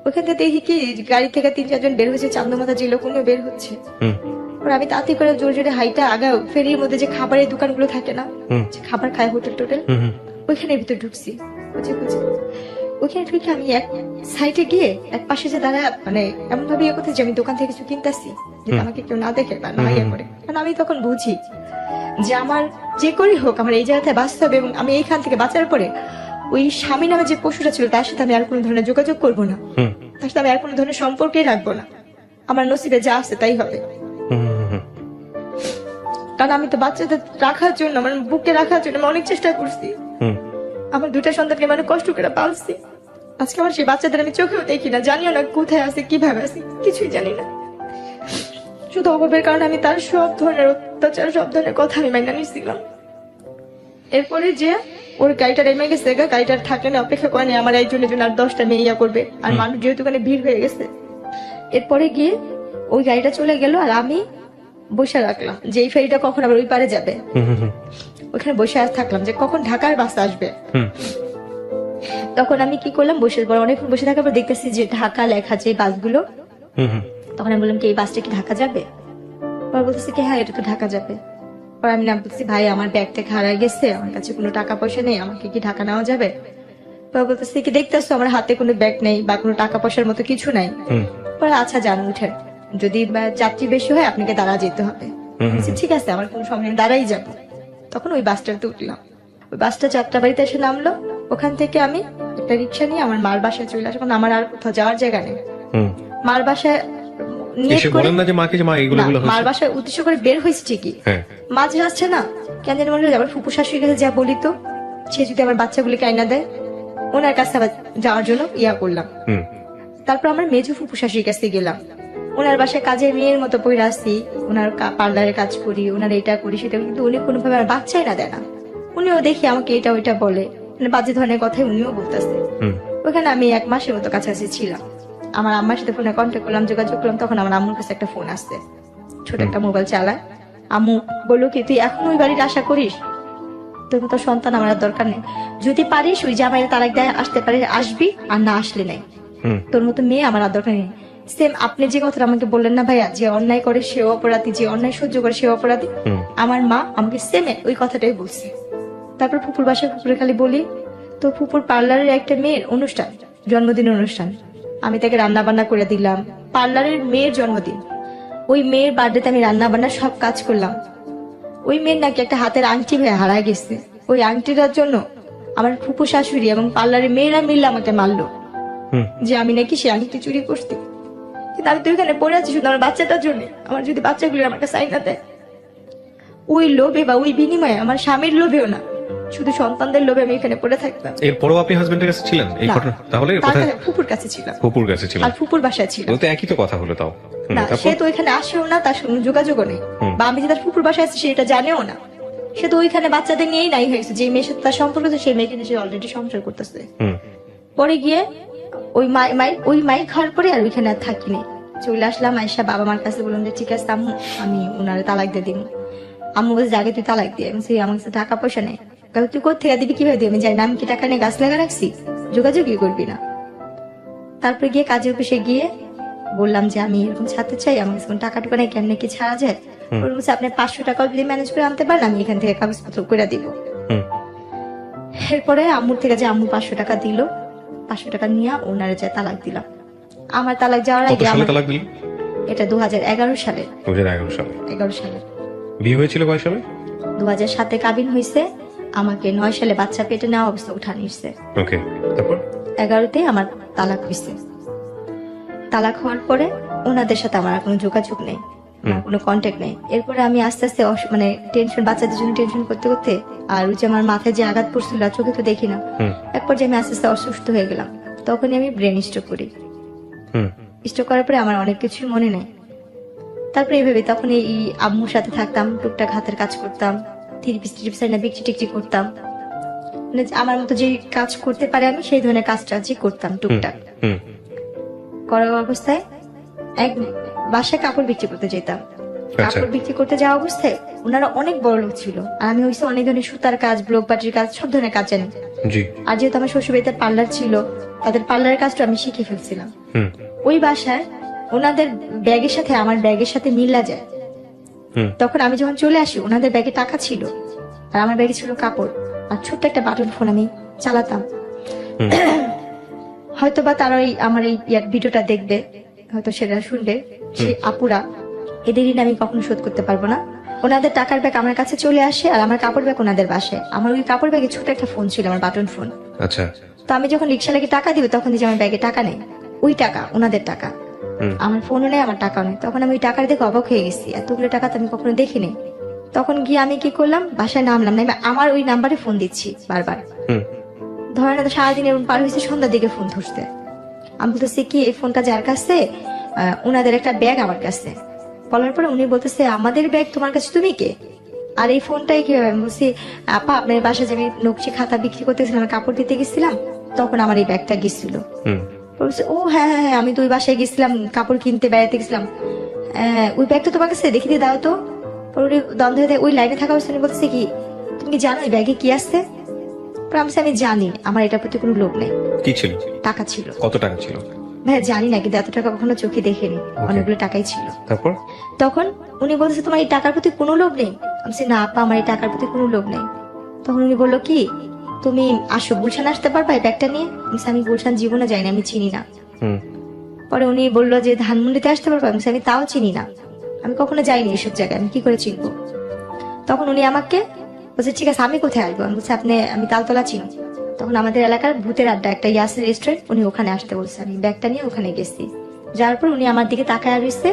ওখান থেকে দেখি কি গাড়ি থেকে 3-4 জন বের হয়েছে, চান্দমাথা যে লোকগুলো বের হচ্ছে। আমি তাড়াতাড়ি করে জোরে জোরে হাইটা আগাও, ফেরির মধ্যে যে খাবারের দোকানগুলো থাকে না, যে খাবার খায় হোটেল টোটেল, ওইখানে ভিতরে ঢুকছি খুঁজে খুঁজে। ওইখানে ঢুকে আমি এক সাইডে গিয়ে এক পাশে যে দাঁড়া, মানে এমন ভাবে ইয়ে করতে যে আমি দোকান থেকে কিছু কিনতেছি, যাতে আমাকে কেউ না দেখে বা না ইয়ে করে। কারণ আমি তখন বুঝি যে আমার যে করেই হোক আমার এই জায়গাতে বাঁচতে হবে, এবং আমি এইখান থেকে বাঁচার পরে ওই স্বামী নামে যে পশুটা ছিল তার সাথে আমি আর কোনো ধরনের যোগাযোগ করবো না, তার সাথে আমি আর কোনো ধরনের সম্পর্কেই রাখবো না, আমার নসিবে যা আছে তাই হবে। কারণ আমি তো বাচ্চাদের রাখার জন্য, আমার বুকে রাখার জন্য আমি অনেক চেষ্টা করছি, আমার 2টা সন্তানকে মানে কষ্ট করে পালছি। আজকে আমার সেই বাচ্চাদের আমি চোখেও দেখি না, জানিও না কোথায় আছে, কিভাবে আছে, কিছুই জানি না। শুধু অভাবের কারণে আমি তার সব ধরনের অত্যাচার, সব ধরনের কথা আমি মাইনা নিয়েছিলাম। এরপরে যে ওর গাড়িটা নেমে গেছে, গাড়িটার থাকে না, অপেক্ষা করে নেই আমার একজনের জন্য আর 10টা মেয়ে ইয়া করবে, আর মানুষ যেহেতু ওখানে ভিড় হয়ে গেছে। এরপরে গিয়ে ওই গাড়িটা চলে গেল, আর আমি বসে রাখলাম যে এই ফেরিটা কখন আবার ওই পারে যাবে। ওখানে বসে থাকলাম যে কখন ঢাকার বাস আসবে। তখন আমি কি করলাম, বসে পর অনেকক্ষণ বসে থাকার পর দেখতেছি যে ঢাকা লেখা যে বাসগুলো, তখন আমি বললাম কি এই বাসটা কি ঢাকা যাবে? পর বলতেছে কি হ্যাঁ এটা তো ঢাকা যাবে। পর আমি নাম বলতেছি ভাই আমার ব্যাগটা হারাই গেছে, আমার কাছে কোনো টাকা পয়সা নেই, আমাকে কি ঢাকা নেওয়া যাবে? পরে বলতেছে কি দেখতেছো আমার হাতে কোনো ব্যাগ নেই বা কোনো টাকা পয়সার মতো কিছু নাই। পরে আচ্ছা যান উঠেন, যদি যাত্রী বেশি হয় আপনাকে দাঁড়া যেতে হবে। বলছি, ঠিক আছে আমার কোনো সময় নেই, দাঁড়াই যাবো। তখন ওই বাসটাতে উঠলাম, ওই বাসটা যাত্রাবাড়িতে এসে নামলো। ওখান থেকে আমি একটা রিক্সা নিয়ে আমার মার বাসায় চলে আসলাম, আমার আর কোথাও যাওয়ার জায়গা নেই। মার বাসায় নিয়ে
এসে বলেন না যে মাকে যে মা এগুলো
মার বাসায় উদ্দেশ্য করে বের হয়েছে ঠিকই,
হ্যাঁ
মা যে আসছে না কেন জানি মনে হলো আমার ফুপু শাশুড়ির কাছে যা বলি তো সে যদি আমার বাচ্চাগুলিকে আইনা দেয়, ওনার কাছে আবার যাওয়ার জন্য ইয়া করলাম। তারপর আমার মেজু ফুপু শাশুড়ির কাছে গেলাম, ওনার বাসায় কাজের মেয়ের মতো পড়ে আসছি, ওনার পার্লারে কাজ করি, ওনার এটা করি সেটা, কিন্তু উনি কোনোভাবে আমার বাচ্চাই না দেয় না। উনিও দেখি আমাকে এটা ওইটা বলে, মানে বাজে ধরনের কথাই উনিও বলতেছে। ওখানে আমি 1 মাসের মতো কাছাকাছি ছিলাম। আমার আম্মার সাথে ফোনে কন্ট্যাক্ট করলাম, যোগাযোগ করলাম। তখন আমার আম্মুর কাছে একটা ফোন আসছে, ছোট একটা মোবাইল চালায়। আম্মু বললো কি তুই এখন ওই বাড়ির আশা করিস, তোর মতো সন্তান আমার আর দরকার নেই, যদি পারিস ওই জামাইয়ের তালাক দেয় আসতে পারিস আসবি, আর না আসলে নাই, তোর মতো মেয়ে আমার আর দরকার নেই। সেম আপনি যে কথাটা আমাকে বললেন না ভাইয়া, যে অন্যায় করে সেও অপরাধী, যে অন্যায় সহ্য করে সেও অপরাধী, আমার মা আমাকে সেম ওই কথাটাই বলছে। তারপর ফুপুর বাসায় ফুপুরে খালি বলি, তো ফুপুর পার্লারের একটা মেয়ের অনুষ্ঠান, জন্মদিনের অনুষ্ঠান, আমি তাকে রান্না বান্না করে দিলাম। পার্লারের মেয়ের জন্মদিন, ওই মেয়ের বার্থডেতে আমি রান্না বান্না সব কাজ করলাম। ওই মেয়ের নাকি একটা হাতের আংটি ভাই হারায় গেছে, ওই আংটিটার জন্য আমার ফুপু শাশুড়ি এবং পার্লারের মেয়েরা মিললে আমাকে মারলো, যে আমি নাকি সে আংটি চুরি করছি। কিন্তু আমি তো এখানে পড়ে আছি শুধু আমার বাচ্চাটার জন্য, আমার যদি বাচ্চাগুলি আমার কাছে আইনা দেয়, ওই লোভে বা ওই বিনিময়ে, আমার স্বামীর লোভেও না, শুধু সন্তানদের লোভে আমি এখানে পড়ে থাকতাম।
এরপরও আপনি হাজবেন্ডের কাছে ছিলেন এই
না।
ঘটনা? তাহলে
তার
কোথায়?
কাছে ফুপুর কাছে ছিলাম,
ফুপুর কাছে ছিলেন,
আর ফুপুর বাসায় ছিলাম।
তো একই তো কথা হলো তাও।
না
তারপর?
সে তো ওইখানে আসেও না, তার সঙ্গে যোগাযোগও নেই, বা আমি যে তার ফুপুর বাসায় আছি সেটা জানেও না। সে তো ওইখানে বাচ্চাদের নিয়েই নাই হয়েছে, যে মেয়ের সাথে তার সম্পর্ক আছে সেই মেয়েকে নিয়ে সে অলরেডি সংসার করতেছে। পরে গিয়ে ওই মাই খাওয়ার পরে আর ওইখানে আর থাকিনি, চলে আসলাম। আয়সা বাবা মার কাছে বললাম যে ঠিক আছে আম্মু আমি ওনারে তালাক দিয়ে দিব। আম্মু বলছে আগে তুই তালাক দিয়ে, আমার কাছে টাকা পয়সা নেই। তুই কোথেকে দিবি, কিভাবে দিবি? আমি জানি না, আমি কি টাকা নিয়ে গাছ লাগা রাখছি, যোগাযোগই করবি না। তারপরে গিয়ে কাজের অফিসে গিয়ে বললাম যে আমি এরকম ছাড়তে চাই, আমার কাছে টাকা টুকা নেই, কেমনে কি ছাড়া যায়? বলছে আপনি 500 টাকাও যদি ম্যানেজ করে আনতে পারেন আমি এখান থেকে কাগজপত্র করে দিব। এরপরে আম্মুর থেকে যে আম্মু 500 টাকা দিল, 500 টাকা নিয়ে ওনারে যে তালাক দিলাম। আমার তালাক যাওয়ার আগে এটা 2011 সালে। 11 সালে
বিয়ে হয়েছিল কয় সালে?
2007 কাবিন হয়েছে, আমাকে 9 সালে বাচ্চা পেটে নেওয়া অবস্থা উঠা নিচ্ছে।
ওকে, তারপর
11তে আমার তালাক হয়েছে। তালাক হওয়ার পরে ওনাদের সাথে আমার কোনো যোগাযোগ নেই, কোনো কন্ট্যাক্ট নেই। এরপরে আমি আস্তে আস্তে মানে টেনশন, বাচ্চাদের জন্য টেনশন করতে করতে, আর ওই যে আমার মাথায় যে আঘাত পড়ছিল চোখে তো দেখি না, এক পর্যায়ে আমি আস্তে আস্তে অসুস্থ হয়ে গেলাম। তখনই আমি ব্রেন স্ট্রোক করি। স্ট্রোক করার পরে আমার অনেক কিছু মনে নেই। তারপরে এইভাবে তখন এই আম্মুর সাথে থাকতাম, টুকটাক হাতের কাজ করতাম, বিক্রি টিকটি করতাম, মানে আমার মতো যে কাজ করতে পারে আমি সেই ধরনের কাজটা যে করতাম টুকটাক। করার অবস্থায় এক বাসায় কাপড় বিক্রি করতে যেতাম। কাপড় বিক্রি করতে যাওয়া অবস্থায় ওনারা অনেক বড় লোক ছিল, আর আমি হইছে অনেক ধরনের সুতার কাজ, ব্লক বাটির কাজ, সব ধরনের কাজ জানি। আর যেহেতু আমার শ্বশুরবাড়িতে পার্লার ছিল, তাদের পার্লারের কাজটা আমি শিখে ফেলছিলাম। ওই বাসায় ওনাদের ব্যাগের সাথে আমার ব্যাগের সাথে মিলা যায়। তখন আমি যখন চলে আসি ওনাদের ব্যাগে টাকা ছিল, আর আমার ব্যাগে ছিল কাপড় আর ছোট্ট একটা বাটন ফোন আমি চালাতাম। হয়তো বা তারা আমার এই ভিডিওটা দেখবে, হয়তো সেটা শুনবে, সেই আপুরা এদের ঋণ আমি কখনো শোধ করতে পারবো না। ওনাদের টাকার ব্যাগ আমার কাছে চলে আসে, আর আমার কাপড় ব্যাগ ওনাদের বাসায়। আমার ওই কাপড় ব্যাগে ছোট একটা ফোন ছিল, আমার বাটন ফোন। আচ্ছা, তো আমি যখন রিক্সা লাগে টাকা দিব তখন দেখি আমার ব্যাগে টাকা নেই, ওই টাকা ওনাদের টাকা, আমার ফোনও নেই, আমার টাকাও নেই। তখন আমি ওই টাকার দেখে অবাক হয়ে গেছি, এতগুলো টাকা তো আমি কখনো দেখিনি। তখন গিয়ে আমি কি করলাম, বাসায় নামলাম না, আমার ওই নাম্বারে ফোন দিচ্ছি বারবার। ধরেন সারাদিন এরকম পার হয়েছে, সন্ধ্যার দিকে ফোন ধরছে। আমি বলতেছি কি এই ফোনটা যার কাছে, ওনাদের একটা ব্যাগ আমার কাছে। বলার পরে উনি বলতেছে আমাদের ব্যাগ তোমার কাছে, তুমি কে? আর এই ফোনটাই কি? বলছি আপা আপনার বাসায় যে আমি নকশি খাতা বিক্রি করতেছিলাম, কাপড় দিতে গেছিলাম, তখন আমার এই ব্যাগটা গেছিল। বলছে ও হ্যাঁ হ্যাঁ হ্যাঁ, আমি তো ওই বাসায় গেছিলাম, কাপড় কিনতে বেড়াতে গেছিলাম, ওই ব্যাগটা তোমার কাছে, দেখি দিয়ে দাও তো। দ্বন্দ্ব হয়ে ওই লাইনে থাকা অবস্থা বলতেছে কি তুমি কি জানো এই ব্যাগে কি আসছে? আমি জানি, আমার এটার প্রতি কোনো লোভ নেই। কি ছিল? টাকা ছিল। কত টাকা ছিল ভাই জানি না, কিন্তু এত টাকা কখনো চোখে দেখিনি, অনেকগুলো টাকাই ছিল। তারপর তখন উনি বলতেছে তোমার এই টাকার প্রতি কোনো লোভ নেই? আমি না আপা আমার এই টাকার প্রতি কোনো লোভ নেই। তখন উনি বললো কি তুমি আসো গুলশান আসতে পারবা এই ব্যাগটা নিয়ে? আমি গুলশান জীবনে যাইনি, আমি চিনি না।
হুম।
পরে উনি বললো যে ধানমন্ডিতে আসতে পারবা? আমি তাও চিনি না, আমি কখনো যাইনি এসব জায়গায়, আমি কি করে চিনবো? তখন উনি আমাকে বলছে ঠিক আছে আমি কোথায় আসবো? আমি বলছি আমি তালতলা চিনি। তখন আমাদের এলাকার ভূতের আড্ডা একটা ইয়াসির রেস্টুরেন্ট, উনি ওখানে আসতে বলছে। আমি ব্যাগটা নিয়ে ওখানে গেছি, যার পর উনি আমার দিকে তাকায় রয়েছে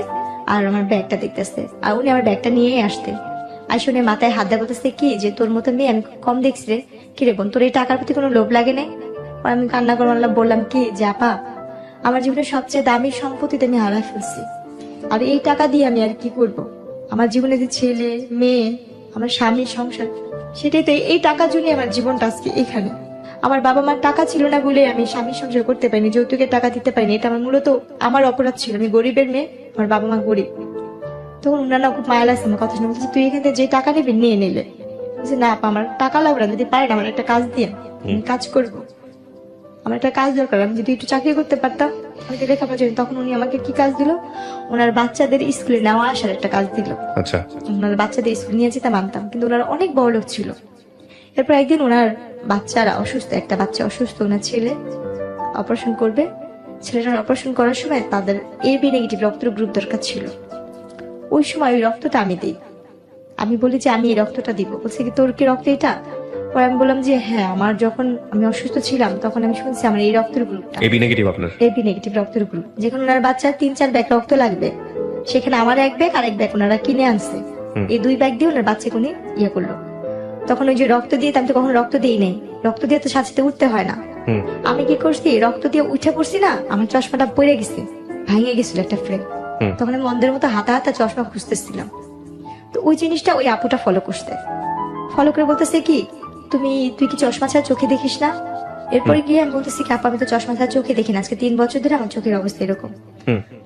আর আমার ব্যাগটা দেখতেছে, আর উনি আমার ব্যাগটা নিয়েই আসতে আইসে উনি মাথায় হাত দেয়, বলতেছে কি যে তোর মতো মেয়ে আমি কম দেখছি রে, কি রে বোন তোর এই টাকার প্রতি কোনো লোভ লাগে নাই? আমি কান্না করে বললাম কি যে আপা আমার জীবনের সবচেয়ে দামি সম্পত্তিতে আমি হারাই ফেলছি, আর এই টাকা দিয়ে আমি আর কি করব? আমার জীবনে যে ছেলে মেয়ে আমার স্বামীর সংসার, সেটাই তো এই টাকার জন্য আমার জীবনটা আজকে এখানে। আমার বাবা মার টাকা ছিল না বলে আমি স্বামীর সংসার করতে পারিনি, যৌতুকের টাকা দিতে পারিনি, এটা আমার মূলত আমার অপরাধ ছিল। আমি গরিবের মেয়ে, আমার বাবা মা গরিব। তখন উনারা খুব মায়া লাগছে আমার কথা শুনে, বলছে তুই এখান থেকে যে টাকা নিবি নিয়ে নিলে। বলছে না আপা আমার টাকা লাগবে না, যদি পারেন আমার একটা কাজ দিয়ে আমি কাজ করবো, আমার একটা কাজ দরকার, আমি যদি একটু চাকরি করতে পারতাম আমি তো লেখাপড়া জানি। তখন উনি আমাকে কি কাজ দিল, ওনার বাচ্চাদের স্কুলে নেওয়া আসার একটা কাজ দিল।
আচ্ছা।
ওনার বাচ্চাদের স্কুল নিয়ে যেতে মানতাম, কিন্তু ওনার অনেক বড় লোক ছিল। এরপর একদিন ওনার বাচ্চারা অসুস্থ, একটা বাচ্চা অসুস্থ, ওনার ছেলে অপারেশন করবে। ছেলেটার অপারেশন করার সময় তাদের AB নেগেটিভ রক্তের গ্রুপ দরকার ছিল। ওই সময় ওই রক্তটা আমি দিই। আমি বলি যে আমি এই রক্তটা দিব। বলছে কি তোর কি রক্ত এটা? পরে আমি বললাম যে হ্যাঁ, আমার যখন আমি অসুস্থ ছিলাম তখন আমি শুনছি আমার এই রক্তের গ্রুপটা
AB নেগেটিভ আপনার?
AB নেগেটিভ রক্তের গ্রুপ। যেখানে ওনার বাচ্চার 3-4 ব্যাগ রক্ত লাগবে, সেখানে আমার 1 ব্যাগ আর 1 ব্যাগ ওনারা কিনে আনছে। এই 2 ব্যাগ দিয়ে ওনার বাচ্চাকে উনি ইয়ে করলো। তখন ওই যে রক্ত দিয়ে আমি তো কখনো রক্ত দিই নাই, রক্ত দিয়ে তো সাথে উঠতে হয় না। আমি কি করছি, রক্ত দিয়ে উঠে পড়ছি না, আমার চশমাটা পড়ে গেছে, ভাঙে গেছিল একটা ফ্রেম। তখন আমি অন্ধের মতো হাতা হাতা চশমা খুঁজতেছিলাম। তো ওই জিনিসটা ওই আপুটা ফলো করে বলতেছে কি তুই কি চশমা ছাড়া চোখে দেখিস না? এরপরে গিয়ে আমি বলতেছি কি আপা আমি তো চশমা ছাড়া চোখে দেখি না, আজকে 3 বছর ধরে আমার চোখের অবস্থা এরকম।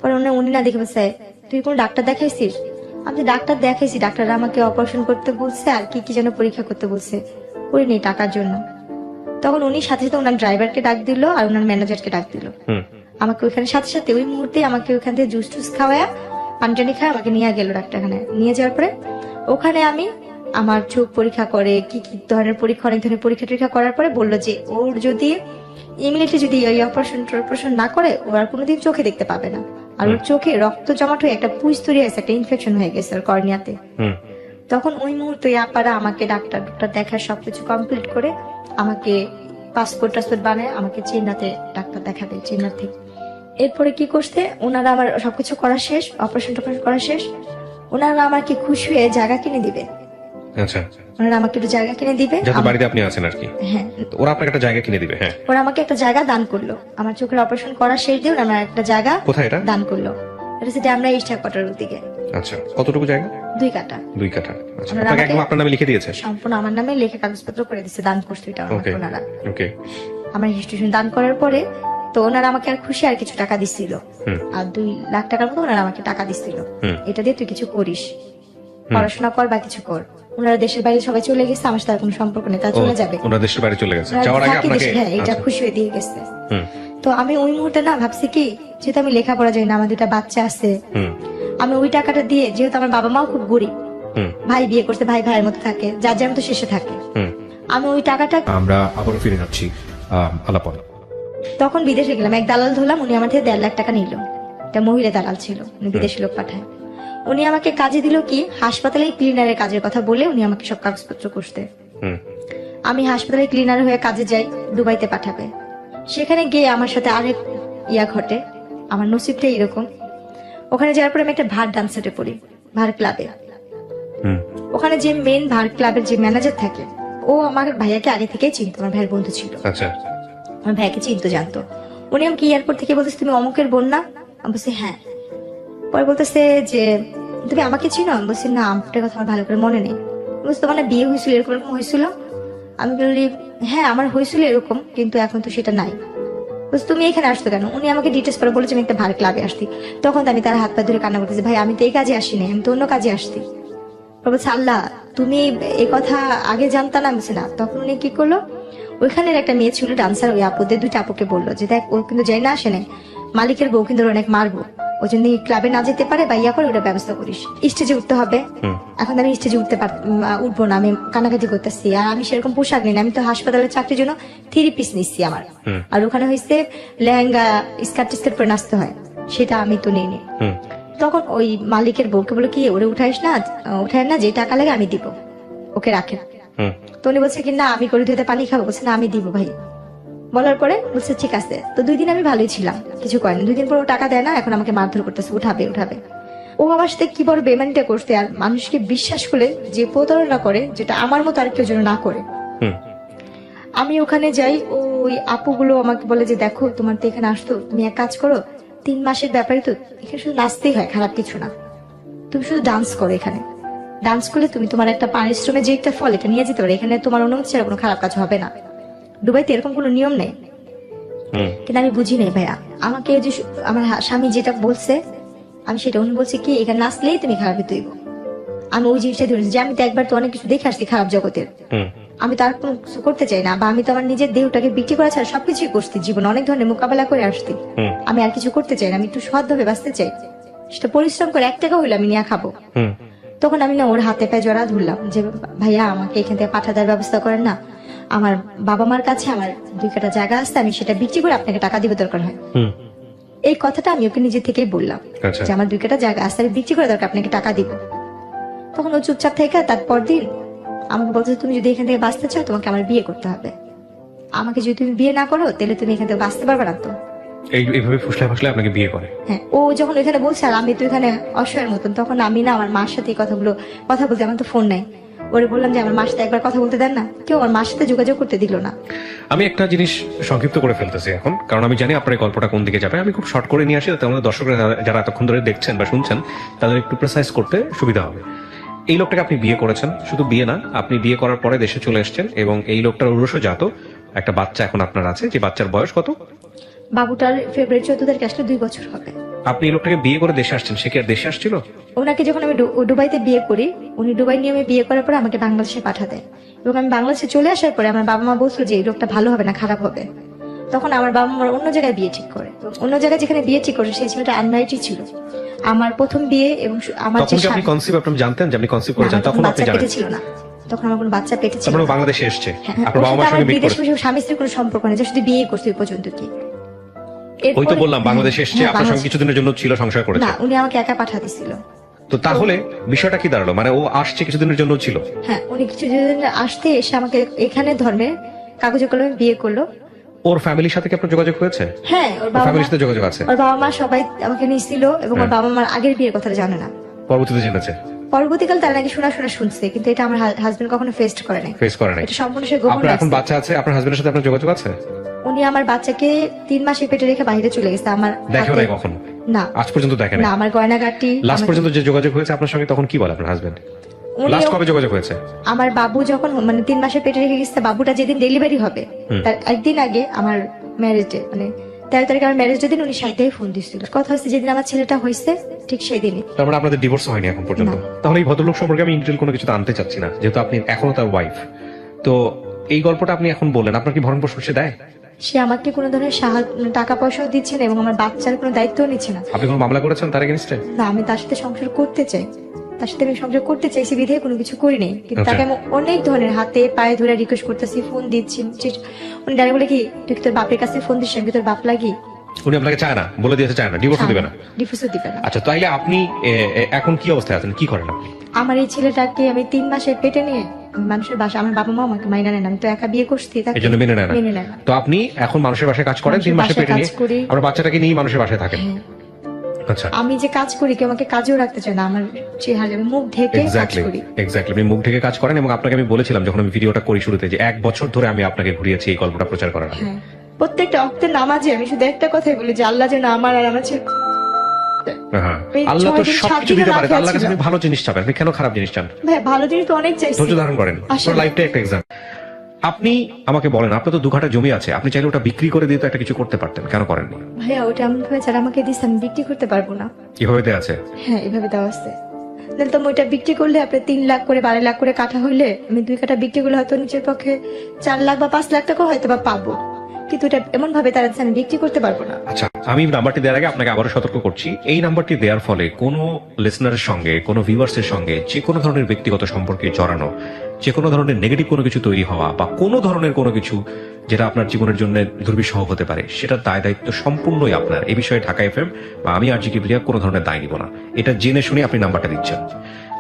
পরে উনি না দেখে বলছে তুই কোন ডাক্তার দেখাইছিস? আমি ডাক্তার দেখাইছি, ডাক্তাররা আমাকে অপারেশন করতে বলছে আর কি যেন পরীক্ষা করতে বলছে, করিনি টাকার জন্য। তখন উনি সাথে সাথে ওনার ড্রাইভারকে ডাক দিল আর ওনার ম্যানেজারকে ডাক দিল। আমাকে ওইখানে সাথে সাথে ওই মুহূর্তে আমাকে ওইখান থেকে জুস টুস খাওয়ায়া পানি খায় আমাকে নিয়ে গেল ডাক্তারখানায়। নিয়ে যাওয়ার পরে ওখানে আমি আমার চোখ পরীক্ষা করে কি কি ধরনের পরীক্ষা, অনেক ধরনের পরীক্ষা টরীক্ষা করার পরে বললো যে ওর যদি ইমিডিয়েটলি যদি ওই অপারেশন না করে ও আর কোনোদিন চোখে দেখতে পাবে না। আর ওর চোখে রক্ত জমাট হয়ে একটা পুঁজ তৈরি হয়েছে, একটা ইনফেকশন হয়ে গেছে ওর কর্নিয়াতে। তখন ওই মুহূর্তে আপারা আমাকে ডাক্তার দেখা সবকিছু কমপ্লিট করে আমাকে পাসপোর্ট বানায় আমাকে চেন্নাইতে ডাক্তার দেখাবে, চেন্নাই থেকে। এরপরে কি করছে ওনারা আমার সবকিছু করা শেষ, অপারেশন করা শেষ, ওনারা আমাকে খুশি হয়ে জায়গা কিনে দিবে।
আচ্ছা,
ওনারা আমাকে একটু জায়গা কিনে দিবে,
যাতে বাড়িতে আপনি আছেন আর কি।
হ্যাঁ,
ওরা আপনাকে একটা জায়গা কিনে দিবে। হ্যাঁ,
ওরা আমাকে একটা জায়গা দান করলো। আমার চোখের অপারেশন করা শেষ দিয়ে ওরা একটা জায়গা
কোথায় এটা
দান করলো, এটা সেটা আমরা ইস্টার কোয়ার্টারের দিকে।
আচ্ছা, কতটুকু জায়গা?
2 কাঠা।
2 কাঠা। আচ্ছা, আপনাকে একদম আপনার নামে লিখে দিয়েছে?
সম্পূর্ণ আমার নামে লেখা কাগজপত্র করে দিয়েছে, দান করছে এটা ওনারা।
ওকে।
আমার রেজিস্ট্রেশন দান করার পরে তো ওনারা আমাকে আর খুশি আর কিছু টাকা দিছিল, আর 2 লাখ টাকার মতো ওনারা আমাকে টাকা দিছিল, এটা দিয়ে তুই কিছু করিস, পড়াশোনা কর বা কিছু কর। ওনারা দেশের বাইরে সবাই চলে গেছে, আমার সাথে কোনো সম্পর্ক নেই, তারা চলে যাবে।
ওনারা দেশের বাইরে চলে গেছে, যাওয়ার আগে আপনাকে
হ্যাঁ এটা খুশি হয়ে দিয়ে গেছে। তো আমি ওই মুহূর্তে না ভাবছি কি যেহেতু আমি লেখাপড়া জানি না, আমার 2টা বাচ্চা আছে, আমি ওই টাকাটা দিয়ে, যেহেতু আমার বাবা মাও খুব গরিব, ভাই বিয়ে করছে, ভাইয়ের মতো থাকে, যার যার মতো শেষে থাকে, আমি ওই টাকাটা
আমরা আবার ফিরে যাচ্ছি আলাপন।
তখন বিদেশে গেলাম, এক দালাল ধরলাম, উনি আমার থেকে 1.5 লাখ টাকা নিল। একটা মহিলা দালাল ছিল, উনি বিদেশি লোক পাঠায়। উনি আমাকে কাজে দিল কি হাসপাতালে ক্লিনারের কাজের কথা বলে উনি আমাকে সব কাগজপত্র করতে। আমি হাসপাতালে ক্লিনার হয়ে কাজে যাই, দুবাইতে পাঠাবে। সেখানে গিয়ে আমার সাথে আরেক ঘটে, আমার নসিবটা এরকম। ওখানে যাওয়ার পরে আমি একটা ভার ডান্সারে পড়ি, ভার ক্লাবে। ওখানে যে মেন ভার ক্লাবের যে ম্যানেজার থাকে ও আমার ভাইয়াকে আগে থেকেই চিনতো, আমার ভাইয়ের বন্ধু ছিল।
আচ্ছা,
আমার ভাইকে চিনতো, জানতো। উনি আমাকে এয়ারপোর্ট থেকে বলতেছে তুমি অমুকের বোন না? আমি বলছি হ্যাঁ। পরে বলতেছে যে তুমি আমাকে চিনো? আমি বলছি না, আমার কথা আমার ভালো করে মনে নেই। বলছি তোমার না বিয়ে হয়েছিল, এরকম হয়েছিল? আমি বলি হ্যাঁ আমার হয়েছিল এরকম, কিন্তু এখন তো সেটা নাই। বলছি তুমি এখানে আসতো কেন? উনি আমাকে ডিটেলস করে বলেছে আমি একটা ভার ক্লাবে আসছি। তখন আমি তার হাত পা ধরে কান্না করতেছি, ভাই আমি তো এই কাজে আসিনি, আমি তো অন্য কাজে আসছি। বলছে আল্লাহ তুমি এই কথা আগে জানতা না? বলছে না। তখন উনি কি করলো, ওইখানের একটা মেয়ে ছিল ডান্সার, ওই আপুদের 2টা আপুকে বললো যে দেখ ও কিন্তু যাই না আসে নাই, মালিকের বউ কিন্তু অনেক মারবো, ও যদি ক্লাবে না যেতে পারে বা ইয়া করে ওটা ব্যবস্থা করিস। স্টেজে উঠতে হবে, এখন আমি স্টেজে উঠবো না, আমি কানাকাটি করতেছি। আর আমি সেরকম পোশাক নিই না, আমি তো হাসপাতালে চাকরির জন্য 3 পিস নিচ্ছি আমার। আর ওখানে হয়েছে লেহেঙ্গা স্কার্ট টিস্কার্ট পরে নাচতে হয়, সেটা আমি তো নিইনি। তখন ওই মালিকের বউকে বলে কি ওরে উঠায় না, যে টাকা লাগে আমি দিব, ওকে রাখেন। তো উনি বলছে কি না আমি করে দিতে পানি খাবো, বলছে না আমি দিব ভাই। বলার পরে বলছে ঠিক আছে। তো 2 দিন আমি ভালোই ছিলাম, কিছু করেনি। 2 দিন পর ও টাকা দেয় না, এখন আমাকে মারধর করতেছে, উঠাবে। ও আমার সাথে কি বড় বেমানিটা করছে। আর মানুষকে বিশ্বাস করে যে প্রতারণা করে, যেটা আমার মতো আর কেউ যেন না করে। আমি ওখানে যাই, ওই আপুগুলো আমাকে বলে যে দেখো তোমার তো এখানে আসতো, তুমি এক কাজ করো, 3 মাসের ব্যাপারই তো, এখানে শুধু নাচতেই হয়, খারাপ কিছু না, তুমি শুধু ডান্স করো। এখানে ডান্স করলে তুমি তোমার একটা পারিশ্রমের যে একটা ফল এটা নিয়ে যেতে পারো, এখানে তোমার অনুমতি ছাড়া কোনো খারাপ কাজ হবে না। দুবাইতে এরকম কোনো নিয়ম নেই। কিন্তু আমি বুঝি নাই ভাইয়া, আমাকে যে আমার স্বামী যেটা বলছে আমি সেটা, উনি বলছে কি এখানে নাচলেই তুমি খারাপ হইব। আমি ওই জিনিসটা ধরেছি যে আমি তো একবার তো অনেক কিছু দেখে আসছি খারাপ জগতের, আমি তো আর কোনো কিছু করতে চাই না। বা আমি তো আমার নিজের দেহটাকে বিক্রি করা ছাড়া সবকিছুই করছি, জীবনে অনেক ধরনের মোকাবেলা করে আসছি। আমি আর কিছু করতে চাই না, আমি একটু সৎভাবে বাঁচতে চাই, সেটা পরিশ্রম করে 1 টাকা হইলে আমি নিয়ে খাবো। তখন আমি না ওর হাতে পায়ে জড়া ধরলাম যে ভাইয়া আমাকে এখান থেকে পাঠা দেওয়ার ব্যবস্থা করেন না, আমার বাবা মার কাছে আমার 2 কাঠা জায়গা আছে, আমি সেটা বিক্রি করে আপনাকে টাকা দিবে দরকার হয়। এই কথাটা আমি ওকে নিজে থেকেই বললাম যে আমার 2 কাঠা জায়গা আছে, আমি বিক্রি করে দরকার আপনাকে টাকা দিব। তখন ও চুপচাপ থেকে তারপর দিন আমাকে বলছে তুমি যদি এখান থেকে বাঁচতে চাও তোমাকে আমার বিয়ে করতে হবে, আমাকে যদি তুমি বিয়ে না করো তাহলে তুমি এখান থেকে বাঁচতে পারবে না। তো
এইভাবে ফুসলে ফুসলে আপনাকে বিয়ে করে।
হ্যাঁ, ও যখন ওইখানে বলছে আর আমি তো এখানে অসহায়ের মতন, তখন আমি না আমার মার সাথে এই কথাগুলো কথা বলতে, আমার তো ফোন নাই, ওরে বললাম যে আমার মার সাথে একবার কথা বলতে দেন না, কেউ আমার মার সাথে যোগাযোগ করতে দিল না।
আমি একটা জিনিস সংক্ষিপ্ত করে ফেলতেছি এখন, কারণ আমি জানি আপনার এই গল্পটা কোন দিকে যাবে। আমি খুব শর্ট করে নিয়ে আসি, যাতে আমাদের দর্শকরা যারা এতক্ষণ ধরে দেখছেন বা শুনছেন তাদের একটু প্রেসাইজ করতে সুবিধা হবে। এই লোকটাকে আপনি বিয়ে করেছেন, শুধু বিয়ে না, আপনি বিয়ে করার পরে দেশে চলে এসেছেন এবং এই লোকটার ঔরসজাত একটা বাচ্চা এখন আপনার আছে, যে বাচ্চার বয়স কত?
বাবুটার ফেব্রুয়ারি 14 তারিখে আসলে 2 বছর হবে।
আপনি এই লোকটাকে বিয়ে করে দেশে আসছেন, সে কি আর দেশে আসছিল?
ওনাকে যখন আমি দুবাইতে বিয়ে করি, উনি দুবাই নিয়মে বিয়ে করার পরে আমাকে বাংলাদেশে পাঠা দেয়, এবং আমি বাংলাদেশে চলে আসার পরে আমার বাবা মা বলছিল যে এই লোকটা ভালো হবে না, খারাপ হবে। তখন আমার বাবা মা অন্য জায়গায় বিয়ে ঠিক করে, অন্য জায়গায় যেখানে বিয়ে ঠিক করে সেই ছেলেটা আনম্যারিডই ছিল। আমার প্রথম বিয়ে এবং আমার
তখন কি আপনি কনসিভ আপনি জানতেন যে আপনি কনসিভ করেছেন? তখন আপনি জানেন
ছিল না, তখন আমার কোনো বাচ্চা পেটে ছিল
না। বাংলাদেশে এসেছে,
হ্যাঁ,
আপনার বাবা মার সঙ্গে বিয়ে
বিদেশ বসে স্বামী স্ত্রীর কোনো সম্পর্ক নেই, শুধু বিয়ে করছে ওই পর্যন্ত। কি
ওই তো বললাম বাংলাদেশে এসেছে, আপনার সঙ্গে কিছুদিনের জন্য ছিল, সংসার করেছে
না, উনি আমাকে একা পাঠা দিছিল।
তো তাহলে বিষয়টা কি দাঁড়ালো? মানে ও আসছে কিছুদিনের জন্য ছিল?
হ্যাঁ, উনি কিছুদিন আসতে এসে আমাকে এখানে ধর্মের কাগজে কলমে বিয়ে করলো।
ওর ফ্যামিলির সাথে কি আপনার যোগাযোগ হয়েছে?
হ্যাঁ, ওর বাবা
ফ্যামিলির সাথে যোগাযোগ আছে।
ওর বাবা মা সবাই আমাকে নিয়েছিল, এবং ওর বাবা মার আগের বিয়ের কথাটা জানে না,
পরবর্তীতে জেনেছে।
পরবর্তীকাল তারা নাকি শোনা শুনছে, কিন্তু এটা আমার হাজবেন্ড কখনো ফেস করে নাই। এটা সম্পূর্ণ সে গোপন
আপনার এখন
রাখছে।
বাচ্চা আছে, আপনার হাজবেন্ডের সাথে আপনার যোগাযোগ আছে?
উনি আমার বাচ্চাকে 3 মাসে পেটে রেখে বাইরে চলে গেছে। আমার
দেখো নাই কখনো?
না,
আজ পর্যন্ত দেখেন
না। আমার গয়নাগাটি
লাস্ট পর্যন্ত যে যোগাযোগ হয়েছে আপনার সঙ্গে, তখন কি বলে আপনার হাজবেন্ড? লাস্ট কবে যোগাযোগ হয়েছে?
আমার বাবু যখন মানে 3 মাসে পেটে রেখে গেছে, বাবুটা যেদিন ডেলিভারি হবে তার একদিন আগে আমার ম্যারেজে, মানে 13 তারিখে আমার ম্যারেজের দিন উনি সাইডেই ফোন দিছিল। কথা হচ্ছে যেদিন আমার ছেলেটা হয়েছে ঠিক সেই দিনই।
তার মানে আপনাদের ডিভোর্স হয়নি এখন পর্যন্ত? তাহলে এই ভদ্রলোক সম্পর্কে আমি ইন্ডিটেল কোনো কিছু আনতে চাচ্ছি না, যেহেতু আপনি এখনো তার ওয়াইফ। তো এই গল্পটা আপনি এখন বললেন, আপনার কি ভরণ পোষণ সে দেয়?
সে আমাকে কোনো ধরনের টাকা পয়সাও দিচ্ছে না, এবং আমার বাচ্চার কোনো দায়িত্বও নিচ্ছে না।
আপনি কোনো মামলা করেছেন তার এগেইনস্টে?
না, আমি তার সাথে সংসার করতে চাই, তার সাথে আমি সংসার করতে চাইছি বিধে কোনো কিছু করি নাই। কিন্তু তাকে আমি অনেক ধরনের হাতে পায়ে ধরে রিকোয়েস্ট করতেছি, ফোন দিচ্ছি। উনি ডাইরেক্ট বলে কি তুই কি তোর বাপের কাছে ফোন দিস, আমি তোর বাপ লাগি?
উনি আপনাকে চায় না, বলে দিয়েছে চায় না, ডিভোর্সও দিবে না?
ডিভোর্সও দিবে না।
আচ্ছা, তাইলে আপনি এখন কি অবস্থায় আছেন, কি করেন আপনি?
আমার এই ছেলেটাকে আমি 3 মাসে পেটে নিয়ে মানুষের বাসা, আমার বাবা মা আমাকে মাইনা নেন, আমি তো একা বিয়ে করছি,
এই জন্য মেনে নেয় না। তো আপনি এখন মানুষের বাসায় কাজ করেন, 3 মাসে পেটে নিয়ে আমার বাচ্চাটাকে নিয়ে মানুষের বাসায় থাকেন? আচ্ছা,
আমি যে কাজ করি কেউ আমাকে কাজেও রাখতে চায় না, আমার চেহারা আমি মুখ ঢেকে কাজ করি।
এক্স্যাক্টলি, আপনি মুখ ঢেকে কাজ করেন। এবং আপনাকে আমি বলেছিলাম যখন আমি ভিডিওটা করি শুরুতে, যে 1 বছর ধরে আমি আপনাকে ঘুরিয়েছি এই গল্পটা প্রচার করার আগে।
প্রত্যেকটা অক্তের নামাজে আমি শুধু একটা কথাই বলি যে আল্লাহ যেন আমার আর আমার ছেলে,
আল্লাহ তো সবকিছু দিতে পারে, আল্লাহর কাছে আপনি ভালো জিনিস চাবেন, আপনি কেন খারাপ জিনিস চান?
ভাই, ভালো জিনিস তো অনেক চাইছি।
ধৈর্য ধারণ করেন, আপনার লাইফটা একটা এক্সাম। আপনি আমাকে বলেন, আপনার তো 2 কাঠা জমি আছে, আপনি চাইলে ওটা বিক্রি করে দিয়ে তো একটা কিছু করতে পারতেন, কেন করেননি?
ভাইয়া, ওটা এমন ভাবে যারা আমাকে দিচ্ছে আমি বিক্রি করতে পারবো না।
কিভাবে দেয়া আছে?
হ্যাঁ, এভাবে দেওয়া আছে। তাহলে তো ওইটা বিক্রি করলে আপনি 3 লাখ করে 12 লাখ করে কাঠা হইলে, আমি 2 কাঠা বিক্রি করলে হয়তো নিচের পক্ষে 4 লাখ বা 5 লাখ টাকা হয়তো বা পাবো। কিন্তু এটা এমন ভাবে তারা আমি বিক্রি করতে পারবো না।
আচ্ছা, আমি নাম্বারটি দেওয়ার আগে আপনাকে আবারও সতর্ক করছি, এই নাম্বারটি দেওয়ার ফলে কোনো লিসনারের সঙ্গে, কোনো ভিউয়ার্সের সঙ্গে যে কোনো ধরনের ব্যক্তিগত সম্পর্কে জড়ানো, যে কোনো ধরনের নেগেটিভ কোনো কিছু তৈরি হওয়া বা কোনো ধরনের কোনো কিছু যেটা আপনার জীবনের জন্য দুর্বিষহ হতে পারে, সেটার দায় দায়িত্ব সম্পূর্ণই আপনার। এই বিষয়ে ঢাকা এফএম বা আমি আর জি কিবরিয়া কোনো ধরনের দায় নিব না। এটা জেনে শুনে আপনি নাম্বারটা দিচ্ছেন।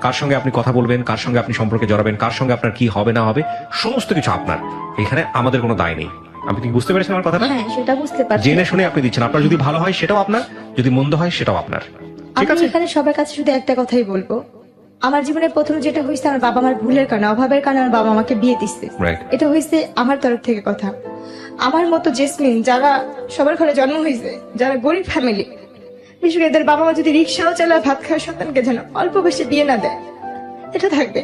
কার সঙ্গে আপনি কথা বলবেন, কার সঙ্গে আপনি সম্পর্কে জড়াবেন, কার সঙ্গে আপনার কি হবে না হবে, সমস্ত কিছু আপনার। এখানে আমাদের কোনো দায় নেই। আপনি কি বুঝতে পেরেছেন আমার কথাটা?
হ্যাঁ, সেটা বুঝতে পারছি।
জেনে শুনে আপনি দিচ্ছেন। আপনার যদি ভালো হয় সেটাও আপনার, যদি মন্দ হয় সেটাও আপনার। ঠিক
আমি
আছে?
এখানে সবার কাছে শুধু একটা কথাই বলবো, আমার জীবনে প্রথম যেটা হয়েছে, আমার বাবা আমার ভুলের কারণে, অভাবের কারণে আমার বাবা আমাকে বিয়ে দিচ্ছে।
Right.
এটা হয়েছে আমার তরফ থেকে কথা। আমার মতো জেসমিন যারা সবার ঘরে জন্ম হয়েছে, যারা গরিব ফ্যামিলি, বিশেষ করে এদের বাবা মা যদি রিক্সাও চালায়, ভাত খাওয়া সন্তানকে যেন অল্প বয়সে বিয়ে না দেয়, এটা থাকবে।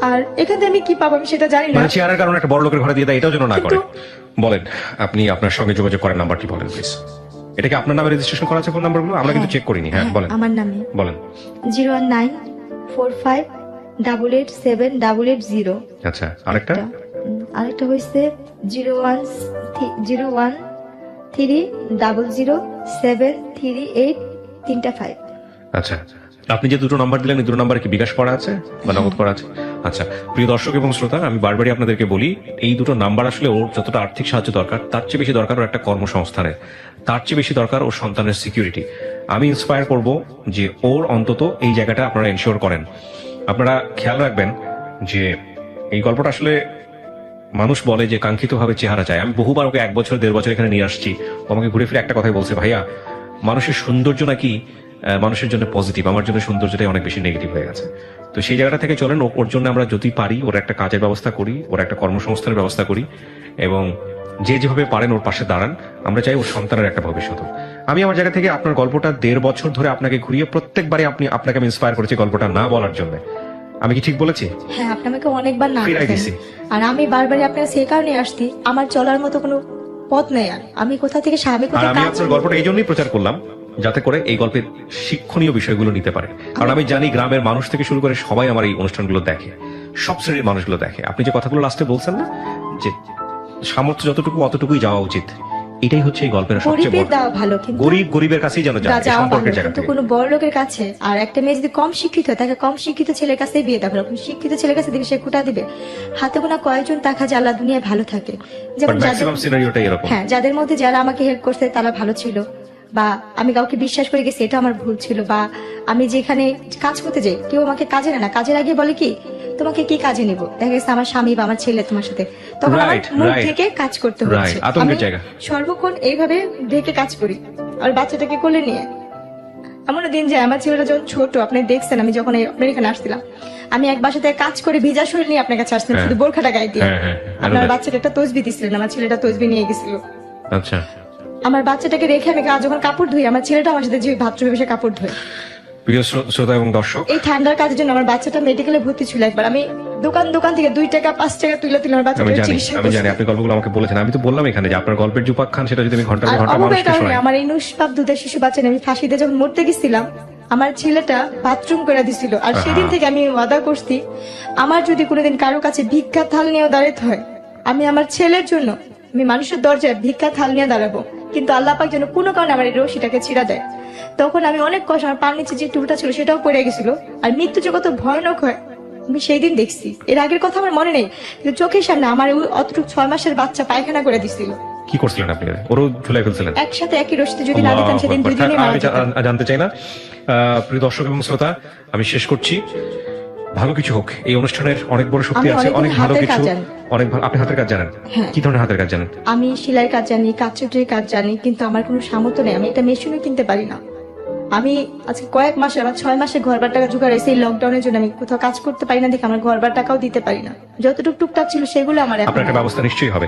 আর এখানে আমি কি পাবো আমি সেটা জানি না।
মানে চেয়ারের কারণে একটা বড় লোকের ঘরে দিয়ে দেয়, এটাও যেন না করে।
কিন্তু-
বলেন, আপনি আপনার সঙ্গে যোগাযোগ করেন নাম্বারটি বলেন প্লিজ। এটা কি আপনার নামে রেজিস্ট্রেশন করা আছে ফোন নাম্বারগুলো? আমরা কিন্তু চেক করিনি। হ্যাঁ বলেন,
আমার নামে
বলেন।
01945887880।
আচ্ছা, আরেকটা?
আরেকটা হয়েছে 013000738
আচ্ছা, আপনি যে দুটো নাম্বার দিলেন, এই দুটো নাম্বারে কি বিকাশ করা আছে বা নগদ করা আছে? আচ্ছা, প্রিয় দর্শক এবং শ্রোতা, আমি বারবারই আপনাদেরকে বলি, এই দুটো নাম্বার আসলে ওর যতটা আর্থিক সাহায্য দরকার, তার চেয়ে বেশি দরকার ওর একটা কর্মসংস্থানের, তার চেয়ে বেশি দরকার ওর সন্তানের সিকিউরিটি। আমি ইন্সপায়ার করব যে ওর অন্তত এই জায়গাটা আপনারা এনশিওর করেন। আপনারা খেয়াল রাখবেন যে এই গল্পটা আসলে মানুষ বলে যে কাঙ্ক্ষিত ভাবে চেহারা চায়। আমি বহুবার ওকে 1 বছর 1.5 বছর এখানে নিয়ে আসছি, ও আমাকে ঘুরে ফিরে একটা কথাই বলছে, ভাইয়া মানুষের সৌন্দর্য নাকি মানুষের জন্য পজিটিভ, আমার জন্য সৌন্দর্যটাই অনেক বেশি নেগেটিভ হয়ে গেছে। তো সেই জায়গাটা থেকে চলেন, ওর জন্য আমরা যদি পারি ওর একটা কাজের ব্যবস্থা করি, ওর একটা কর্মসংস্থানের ব্যবস্থা করি, এবং যে যেভাবে পারেন ওর পাশে দাঁড়ান। আমরা চাই ওর সন্তানের একটা ভবিষ্যৎ হোক। আমি আমার জায়গা থেকে আপনার গল্পটা 1.5 বছর ধরে আপনাকে ঘুরিয়ে প্রত্যেকবারে আপনাকে আমি ইন্সপায়ার করেছি গল্পটা না বলার জন্য। আমি কি ঠিক বলেছি?
হ্যাঁ, আপনি আমাকে অনেকবার না
ফিরাই
বলেছেন।
দিছি।
আর আমি বারবারই আপনার সেই কারণে আসছি, আমার চলার মতো কোনো পথ নেই। আর আমি কোথা থেকে স্বাভাবিক
আর
কোথায়
আমি
কাজ
আপনার গল্পটা এই জন্যই প্রচার করলাম, যাতে করে এই গল্পের শিক্ষণীয় বিষয়গুলো নিতে পারে। কারণ আমি জানি গ্রামের মানুষ থেকে শুরু করে সবাই আমার এই অনুষ্ঠানগুলো দেখে, সব শ্রেণীর মানুষগুলো দেখে। আপনি যে কথাগুলো লাস্টে বলছেন না, যে সামর্থ্য যতটুকু অতটুকুই যাওয়া উচিত, এটাই হচ্ছে এই গল্পের সবচেয়ে
গরিবের
বড়।
দেওয়া ভালো, কিন্তু
গরিবের কাছেই যেন যায়, এই
যাওয়া
সম্পর্কের
ভালো,
জায়গা
কিন্তু
থেকে।
কোনো বড় লোকের কাছে। আর একটা মেয়ে যদি কম শিক্ষিত হয়, তাকে কম শিক্ষিত ছেলের কাছেই বিয়ে দেওয়া ভালো। শিক্ষিত ছেলের কাছে দিবে, সে খুঁটা দিবে। হাতে গোনা কয়েকজন টাকা যে আল্লাহ দুনিয়ায় ভালো থাকে, যেমন যাদের,
ম্যাক্সিমাম সিনারিওটা এরকম।
হ্যাঁ, যাদের মধ্যে যারা আমাকে হেল্প করছে তারা ভালো ছিল, বা আমি কাউকে বিশ্বাস করে গেছি এটা আমার ভুল ছিল, বা আমি যেখানে কাজ করতে যাই কেউ আমাকে কাজে নেয় না, কাজের আগে বলে কি তোমাকে কি কাজে নিব, দেখা গেছে আমার স্বামী বা আমার ছেলে তোমার সাথে, তখন আমার
Right,
মুখ
right.
থেকে কাজ করতে হচ্ছে।
Right, আতঙ্কের
আমি
জায়গা।
সর্বক্ষণ এইভাবে ঢেকে কাজ করি, আর বাচ্চাটাকে কোলে নিয়ে। এমন দিন যায়, আমার ছেলেটা যখন ছোট, আপনি দেখছেন আমি যখন আপনার এখানে আসছিলাম, আমি এক বাসাতে কাজ করে ভিজা শরীর নিয়ে আপনার কাছে আসছিলাম,
হ্যাঁ।
শুধু বোরখাটা গায়ে দিয়ে।
হ্যাঁ, হ্যাঁ,
আপনার
হ্যাঁ।
বাচ্চাটা একটা তসবি দিছিলেন, আমার ছেলেটা তসবি নিয়ে গেছিল।
আচ্ছা,
আমার বাচ্চাটাকে রেখে আমি যখন কাপড় ধুই, আমার ছেলেটা আমার সাথে যে বাথরুমে বসে কাপড় ধুই।
প্রিয় শ্রোতা এবং দর্শক,
এই ঠান্ডার কাজের জন্য আমার বাচ্চাটা মেডিকেলে ভর্তি ছিল একবার। আমি দোকান থেকে 2 টাকা 5 টাকা তুলে আমার
আমি
বাচ্চাটাকে
জানি,
চিকিৎসা
আমি
করছি।
জানি আপনি গল্পগুলো আমাকে বলেছেন। আমি তো বললাম এখানে যে আপনার গল্পের যে উপাখ্যান, সেটা যদি আমি ঘন্টার
আর
পর ঘন্টা
অভাবের
মানুষকে
কারণে
শোনাই।
আমার এই নুসপাপ দুধের শিশু বাচ্চা নিয়ে আমি ফাঁসিতে যখন মরতে গেছিলাম, আমার ছেলেটা বাথরুম করে দিছিল। আর সেদিন থেকে আমি ওয়াদা করছি, আমার যদি কোনোদিন কারো কাছে ভিক্ষা থাল নিয়েও দাঁড়াতে হয়, আমি আমার ছেলের জন্য আমি মানুষের দরজায় ভিক্ষা থাল নিয়ে দাঁড়াবো। কিন্তু আল্লাহ পাক যেন কোনো কারণে আমার এই রশিটাকে ছিঁড়া দেয়। তখন আমি অনেক কষ্ট, আমার পার নিচে যে টুলটা ছিল সেটাও পড়ে গেছিল। আর মৃত্যু যে কত ভয়ানক হয় আমি সেই দিন দেখছি। এর আগের কথা আমার মনে নেই, কিন্তু চোখের সামনে আমার ওই অতটুকু 6 মাসের বাচ্চা পায়খানা করে দিছিল।
কি করছিলেন আপনি? ওরও ঝুলাই ফেলছিলেন?
একসাথে একই রশিতে যদি না দিতাম, সেদিন
আল্লাহু আকবার।
দুজনেই মারা
আমি
যেতাম।
জানতে চাই না। প্রিয় দর্শক এবং শ্রোতা, আমি শেষ করছি। ভালো কিছু হোক, এই অনুষ্ঠানের অনেক বড় শক্তি
আমি
আছে,
অনেক
অনেক ভালো
হাতের
কিছু,
কাজ জানি।
অনেক ভালো। আপনি হাতের কাজ জানেন?
হ্যাঁ।
কি ধরনের হাতের কাজ জানেন?
আমি সেলাই কাজ জানি, কাঠচুটির কাজ জানি, কিন্তু আমার কোনো সামর্থ্য নেই। আমি একটা মেশিনও কিনতে পারি না। আমি আজকে কয়েক মাসে, আমার 6 মাসে ঘরবার টাকা জোগাড় হয়েছে। এই লকডাউনের জন্য আমি কোথাও কাজ করতে পারি না দেখে আমার ঘরবার টাকাও দিতে পারি না। যতটুক টুকটাক ছিল সেগুলো আমার এখন
আপনার একটা ব্যবস্থা নিশ্চয়ই হবে।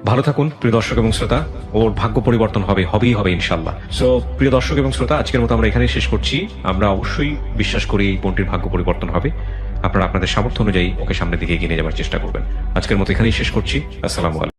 ভালো থাকুন প্রিয় দর্শক এবং শ্রোতা। ওর ভাগ্য পরিবর্তন হবেই হবে ইনশাল্লাহ। সো প্রিয় দর্শক এবং শ্রোতা, আজকের মতো আমরা এখানেই শেষ করছি। আমরা অবশ্যই বিশ্বাস করি এই বোনটির ভাগ্য পরিবর্তন হবে। আপনারা আপনাদের সামর্থ্য অনুযায়ী ওকে সামনের দিকে এগিয়ে নিয়ে যাওয়ার চেষ্টা করবেন। আজকের মতো এখানেই শেষ করছি। আসসালামু আলাইকুম।